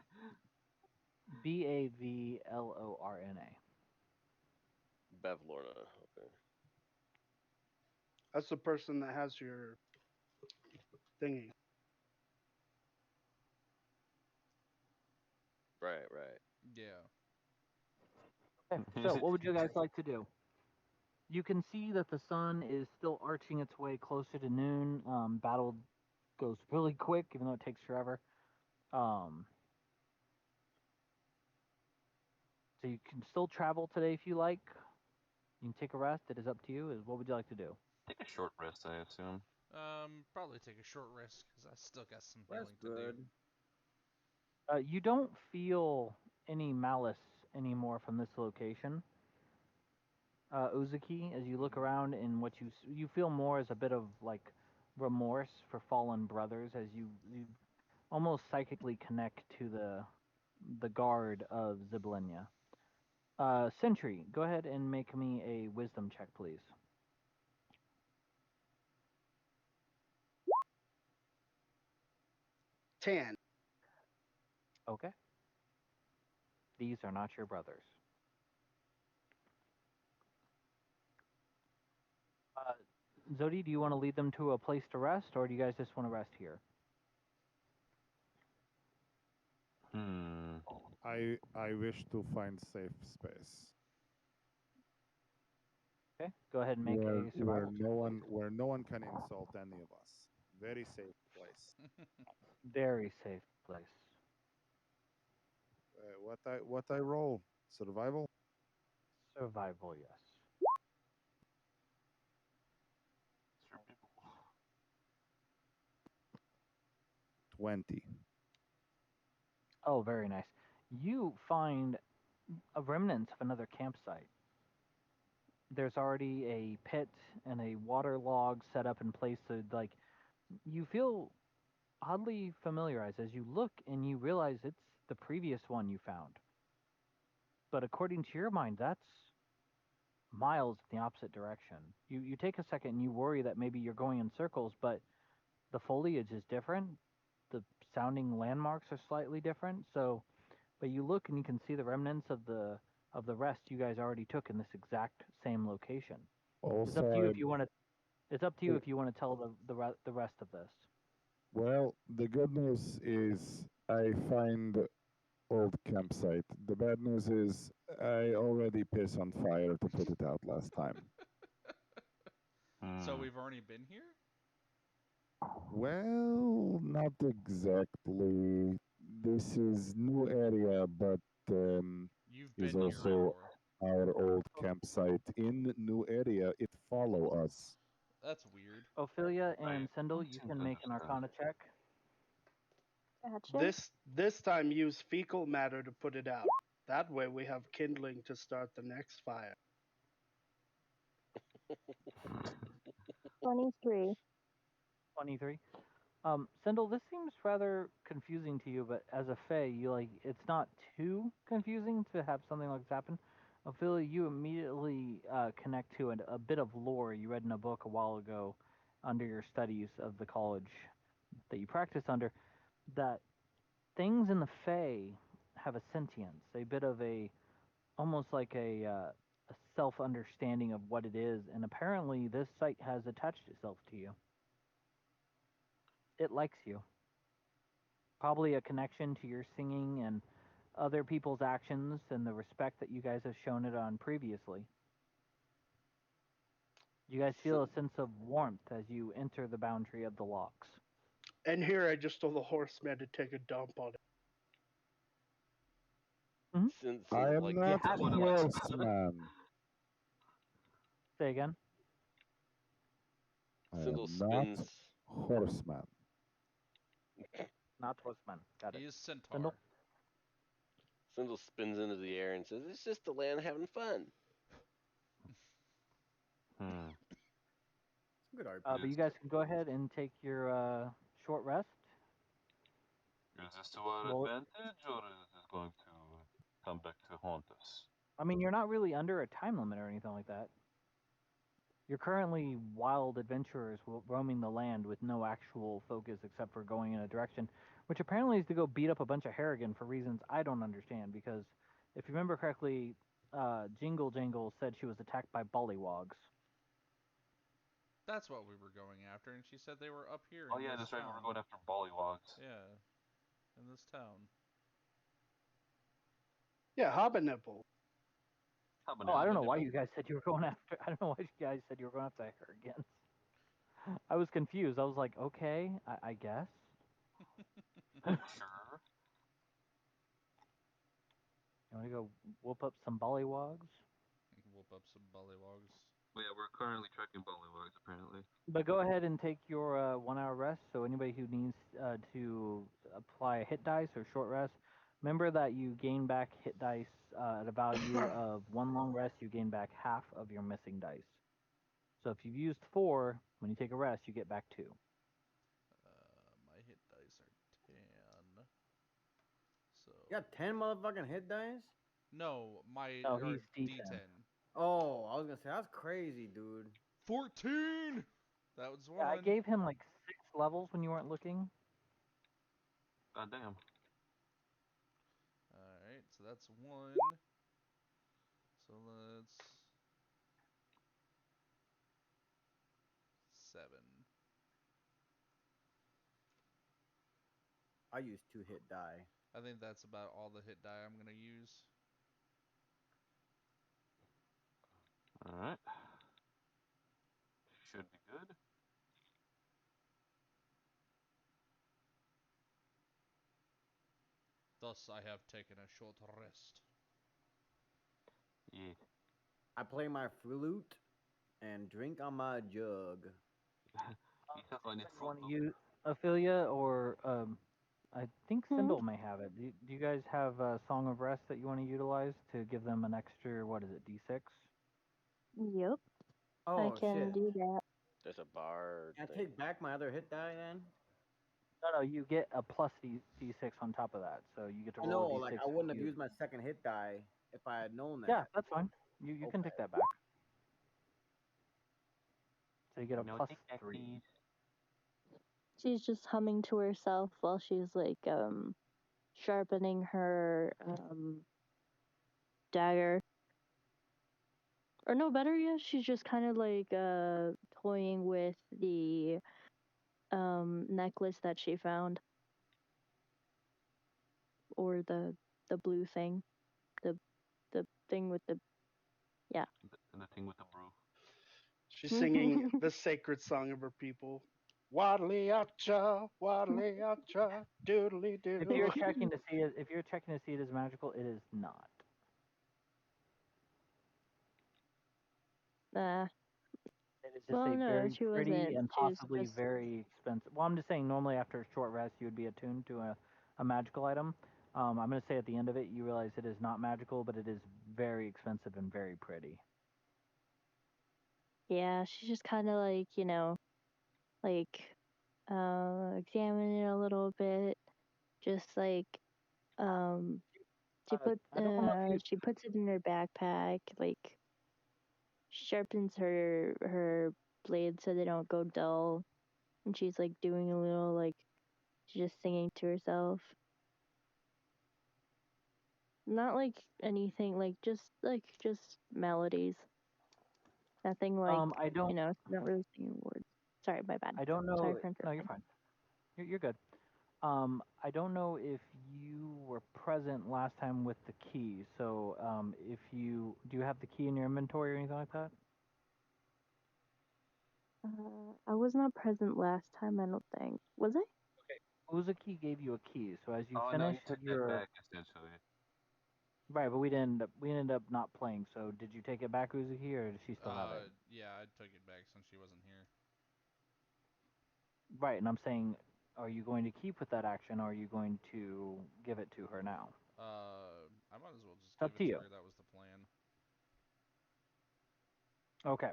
[SPEAKER 5] Bavlorna.
[SPEAKER 8] Bavlorna. Okay.
[SPEAKER 6] That's the person that has your thingy.
[SPEAKER 8] Right.
[SPEAKER 4] Yeah.
[SPEAKER 5] Okay, so what would you guys like to do? You can see that the sun is still arching its way closer to noon. Battle goes really quick, even though it takes forever. So you can still travel today if you like. You can take a rest. It is up to you. What would you like to do?
[SPEAKER 3] Take a short rest, I assume.
[SPEAKER 4] Probably take a short rest because I still got some
[SPEAKER 7] That's
[SPEAKER 4] healing to
[SPEAKER 7] good.
[SPEAKER 4] do.
[SPEAKER 5] You don't feel any malice anymore from this location, Uzuki. As you look around, and what you feel more is a bit of like remorse for fallen brothers, as you almost psychically connect to the guard of Ziblinia. Sentry, go ahead and make me a wisdom check, please.
[SPEAKER 6] 10.
[SPEAKER 5] Okay. These are not your brothers. Zodi, do you want to lead them to a place to rest, or do you guys just want to rest here?
[SPEAKER 9] I wish to find safe space
[SPEAKER 5] Okay. Go ahead and make a survival check, please.
[SPEAKER 9] where no one can insult any of us. Very safe place.
[SPEAKER 5] Very safe. place.
[SPEAKER 9] What I roll? Survival?
[SPEAKER 5] Survival, yes.
[SPEAKER 3] Survival.
[SPEAKER 9] 20.
[SPEAKER 5] Oh, very nice. You find a remnant of another campsite. There's already a pit and a water log set up in place, so like you feel oddly familiarized as you look and you realize it's the previous one you found. But according to your mind, that's miles in the opposite direction. You take a second and you worry that maybe you're going in circles, but the foliage is different. The sounding landmarks are slightly different. So, but you look and you can see the remnants of the rest you guys already took in this exact same location. It's up to you
[SPEAKER 9] Also,
[SPEAKER 5] if you want to. It's up to you if you want to tell the rest of this.
[SPEAKER 9] well, the good news is I find old campsite. The bad news is I already piss on fire to put it out last time.
[SPEAKER 4] So we've already been here?
[SPEAKER 9] Well, not exactly. This is new area, but
[SPEAKER 4] You've
[SPEAKER 9] is
[SPEAKER 4] been here
[SPEAKER 9] also
[SPEAKER 4] before.
[SPEAKER 9] our old campsite in new area. It follow us.
[SPEAKER 4] That's weird.
[SPEAKER 5] Ophelia and
[SPEAKER 3] I
[SPEAKER 5] Sindel,
[SPEAKER 3] don't
[SPEAKER 5] you
[SPEAKER 3] seem
[SPEAKER 5] can
[SPEAKER 3] to
[SPEAKER 5] make an
[SPEAKER 3] understand.
[SPEAKER 5] Arcana check.
[SPEAKER 2] Gotcha.
[SPEAKER 6] This time use fecal matter to put it out. That way we have kindling to start the next fire.
[SPEAKER 2] 23.
[SPEAKER 5] 23. Sindel, this seems rather confusing to you, but as a Fae, you like it's not too confusing to have something like this happen. Ophelia, you immediately connect to a bit of lore you read in a book a while ago under your studies of the college that you practice under, that things in the Fae have a sentience, a bit of a almost like a self understanding of what it is, and apparently this site has attached itself to you. It likes you. Probably a connection to your singing and other people's actions and the respect that you guys have shown it on previously. You guys feel a sense of warmth as you enter the boundary of the locks.
[SPEAKER 6] And here I just told the horseman to take a dump on it.
[SPEAKER 8] Since
[SPEAKER 9] I am
[SPEAKER 8] like
[SPEAKER 9] not
[SPEAKER 3] That's what it likes.
[SPEAKER 9] horseman.
[SPEAKER 5] Say again?
[SPEAKER 9] I am
[SPEAKER 8] Sindel
[SPEAKER 9] not
[SPEAKER 8] spins.
[SPEAKER 9] horseman.
[SPEAKER 5] Not horseman. Got it.
[SPEAKER 4] He is centaur.
[SPEAKER 5] Sindel?
[SPEAKER 8] Sindel spins into the air and says, "It's just the land having fun."
[SPEAKER 7] Good art.
[SPEAKER 5] But you guys can go ahead and take your short rest.
[SPEAKER 3] Is this to our
[SPEAKER 5] Well,
[SPEAKER 3] advantage, or is it going to come back to haunt us?
[SPEAKER 5] I mean, you're not really under a time limit or anything like that. You're currently wild adventurers roaming the land with no actual focus except for going in a direction, which apparently is to go beat up a bunch of Harrigan for reasons I don't understand. Because if you remember correctly, Jingle Jangle said she was attacked by bollywogs.
[SPEAKER 4] That's what we were going after, and she said they were up here
[SPEAKER 3] Oh
[SPEAKER 4] in
[SPEAKER 3] yeah,
[SPEAKER 4] this
[SPEAKER 3] that's right. We
[SPEAKER 4] town.
[SPEAKER 3] were going after bollywogs.
[SPEAKER 4] Yeah, in this town.
[SPEAKER 6] Yeah, Habanipple.
[SPEAKER 5] Oh, I don't know why you guys said you were going after. I don't know why you guys said you were going after Harrigans. I was confused. I was like, okay, I guess.
[SPEAKER 3] Sure.
[SPEAKER 5] You want to go whoop up some bollywogs?
[SPEAKER 4] Whoop up some bollywogs.
[SPEAKER 3] Well, yeah, we're currently tracking bollywogs, apparently.
[SPEAKER 5] But go ahead and take your 1 hour rest. So anybody who needs to apply a hit dice or short rest, remember that you gain back hit dice at a value of 1 long rest. You gain back half of your missing dice. So if you've used 4, when you take a rest, you get back 2.
[SPEAKER 4] My hit dice are 10. So
[SPEAKER 7] You got 10 motherfucking hit dice?
[SPEAKER 4] no, my
[SPEAKER 5] No,
[SPEAKER 4] or
[SPEAKER 5] he's D10.
[SPEAKER 4] D10.
[SPEAKER 7] Oh, I was gonna say that's crazy, dude.
[SPEAKER 4] 14. That was one.
[SPEAKER 5] Yeah, I gave him like 6 levels when you weren't looking.
[SPEAKER 3] God damn.
[SPEAKER 4] All right, so that's 1. So let's 7.
[SPEAKER 7] I used 2 hit die.
[SPEAKER 4] I think that's about all the hit die I'm gonna use.
[SPEAKER 3] Alright. Should be good.
[SPEAKER 4] Thus, I have taken a short rest.
[SPEAKER 3] Yeah.
[SPEAKER 7] I play my flute and drink on my jug.
[SPEAKER 3] He has one in
[SPEAKER 5] You want to
[SPEAKER 3] Fruit
[SPEAKER 5] use Ophelia or I think
[SPEAKER 2] Hmm?
[SPEAKER 5] Sindel may have it. Do you guys have a Song of Rest that you want to utilize to give them an extra, what is it, D6?
[SPEAKER 2] Yep, I
[SPEAKER 7] Oh
[SPEAKER 2] can
[SPEAKER 7] shit!
[SPEAKER 2] do that.
[SPEAKER 8] There's a bar
[SPEAKER 7] Can I
[SPEAKER 8] thing.
[SPEAKER 7] take back my other hit die then?
[SPEAKER 5] No, you get a plus D6 on top of that, so you get to
[SPEAKER 7] I
[SPEAKER 5] roll
[SPEAKER 7] know,
[SPEAKER 5] a D6.
[SPEAKER 7] like I
[SPEAKER 5] if
[SPEAKER 7] wouldn't have
[SPEAKER 5] you...
[SPEAKER 7] used my second hit die if I had known
[SPEAKER 5] Yeah,
[SPEAKER 7] that.
[SPEAKER 5] that's fine. You can
[SPEAKER 7] Okay.
[SPEAKER 5] take that back. So you get a
[SPEAKER 3] No,
[SPEAKER 5] plus
[SPEAKER 3] take that,
[SPEAKER 5] 3.
[SPEAKER 3] please.
[SPEAKER 2] She's just humming to herself while she's like sharpening her dagger. Or no, better yet, she's just kind of like toying with the necklace that she found, or the blue thing, the the thing with the yeah.
[SPEAKER 3] And the thing with the brew.
[SPEAKER 6] She's singing the sacred song of her people. Waddly acha, waddly acha, doodly
[SPEAKER 5] If
[SPEAKER 6] doodle.
[SPEAKER 5] you're checking to see it, if you're checking to see it as magical, it is not.
[SPEAKER 2] Nah.
[SPEAKER 5] It is just
[SPEAKER 2] Well,
[SPEAKER 5] a
[SPEAKER 2] no,
[SPEAKER 5] very
[SPEAKER 2] she
[SPEAKER 5] pretty
[SPEAKER 2] wasn't.
[SPEAKER 5] and
[SPEAKER 2] She was
[SPEAKER 5] possibly
[SPEAKER 2] just
[SPEAKER 5] very expensive. Well, I'm just saying, normally after a short rest, you would be attuned to a magical item. I'm going to say at the end of it, you realize it is not magical, but it is very expensive and very pretty.
[SPEAKER 2] yeah. She's just kind of like like examining it a little bit, just like um
[SPEAKER 5] I don't know if you.
[SPEAKER 2] she puts it in her backpack, like sharpens her blades so they don't go dull, and she's like doing a little like she's just singing to herself. Not like anything, like just melodies. Nothing like
[SPEAKER 5] I don't.
[SPEAKER 2] not really singing words. Sorry, my bad.
[SPEAKER 5] I don't
[SPEAKER 2] Sorry
[SPEAKER 5] know.
[SPEAKER 2] for
[SPEAKER 5] No, you're
[SPEAKER 2] interrupting.
[SPEAKER 5] fine. You're good. I don't know if you were present last time with the key. So, if you do you have the key in your inventory or anything like that?
[SPEAKER 2] I was not present last time. I don't think. Was I?
[SPEAKER 5] Uzuki gave you a key. So as you
[SPEAKER 3] Oh no, he
[SPEAKER 5] finished
[SPEAKER 3] took that
[SPEAKER 5] your
[SPEAKER 3] back essentially.
[SPEAKER 5] right, but we ended up not playing. So did you take it back, Uzuki, or does she still have it?
[SPEAKER 4] Yeah, I took it back since she wasn't here.
[SPEAKER 5] Right, and I'm saying, are you going to keep with that action, or are you going to give it to her now?
[SPEAKER 4] I might as well just
[SPEAKER 5] It's up
[SPEAKER 4] give
[SPEAKER 5] to
[SPEAKER 4] it to
[SPEAKER 5] you.
[SPEAKER 4] her. That was the plan.
[SPEAKER 5] Okay.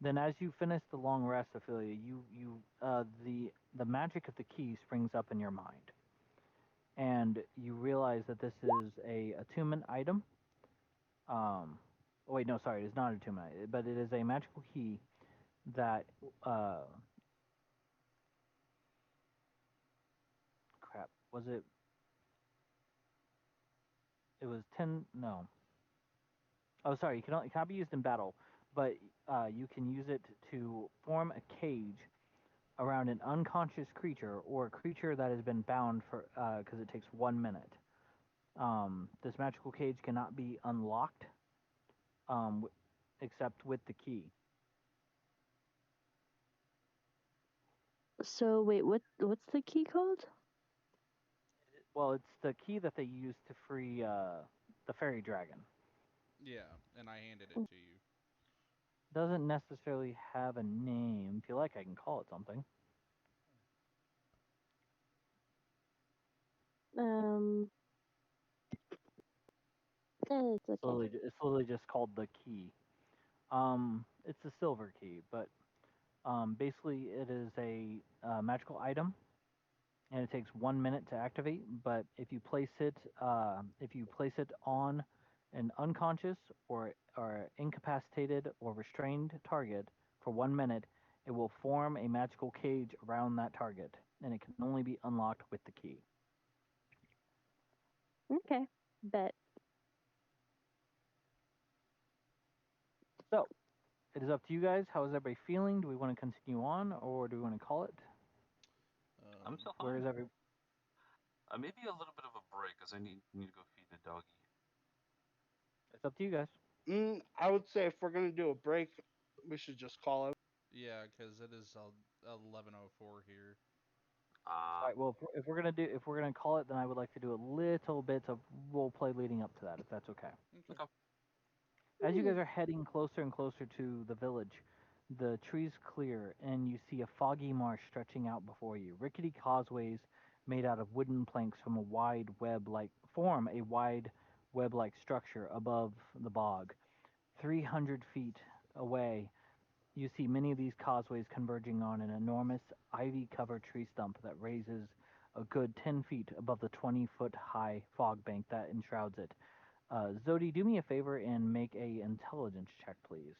[SPEAKER 5] Then, as you finish the long rest, Ophelia, the magic of the key springs up in your mind, and you realize that this is a attunement item. Oh wait, no, sorry, it's not an attunement, but it is a magical key that uh, crap, was it? It was 10. No. Oh, sorry. It cannot be used in battle, but you can use it to form a cage around an unconscious creature or a creature that has been bound for because it takes 1 minute. This magical cage cannot be unlocked um, except with the key.
[SPEAKER 2] So wait, what's the key called?
[SPEAKER 5] Well, it's the key that they use to free the fairy dragon.
[SPEAKER 4] Yeah, and I handed it to you.
[SPEAKER 5] Doesn't necessarily have a name. If you like, I can call it something.
[SPEAKER 2] Um, it's okay.
[SPEAKER 5] It's literally just called the key. It's a silver key, but basically it is a magical item, and it takes 1 minute to activate. But if you place it on an unconscious or incapacitated or restrained target for 1 minute, it will form a magical cage around that target, and it can only be unlocked with the key.
[SPEAKER 2] Okay, bet.
[SPEAKER 5] So it is up to you guys. How is everybody feeling? Do we want to continue on, or do we want to call it?
[SPEAKER 3] I'm still
[SPEAKER 5] Where
[SPEAKER 3] fine.
[SPEAKER 5] is every?
[SPEAKER 3] Maybe a little bit of a break, because I need to go feed the doggy.
[SPEAKER 5] It's up to you guys.
[SPEAKER 6] I would say if we're gonna do a break, we should just call it.
[SPEAKER 4] Yeah, because it is 11:04 here.
[SPEAKER 5] All right. Well, if we're gonna call it, then I would like to do a little bit of role play leading up to that, if that's okay.
[SPEAKER 4] Okay.
[SPEAKER 5] As you guys are heading closer and closer to the village, the trees clear and you see a foggy marsh stretching out before you. Rickety causeways made out of wooden planks from a wide web-like structure above the bog. 300 feet away, you see many of these causeways converging on an enormous ivy-covered tree stump that raises a good 10 feet above the 20-foot high fog bank that enshrouds it. Zodi, do me a favor and make a intelligence check, please.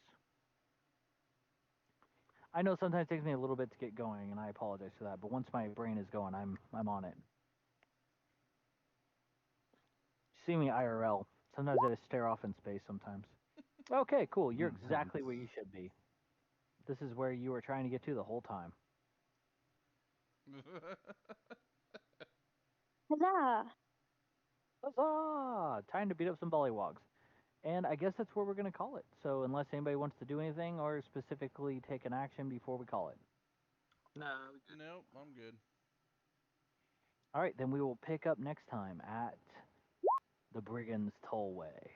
[SPEAKER 5] I know sometimes it takes me a little bit to get going, and I apologize for that. But once my brain is going, I'm on it. See me IRL. Sometimes I just stare off in space. Sometimes. Okay, cool. You're exactly where you should be. This is where you were trying to get to the whole time.
[SPEAKER 2] Huzzah!
[SPEAKER 5] Huzzah! Time to beat up some bollywogs. And I guess that's where we're going to call it. So unless anybody wants to do anything or specifically take an action before we call it.
[SPEAKER 4] Nope, I'm good.
[SPEAKER 5] All right, then we will pick up next time at the Brigands Tollway.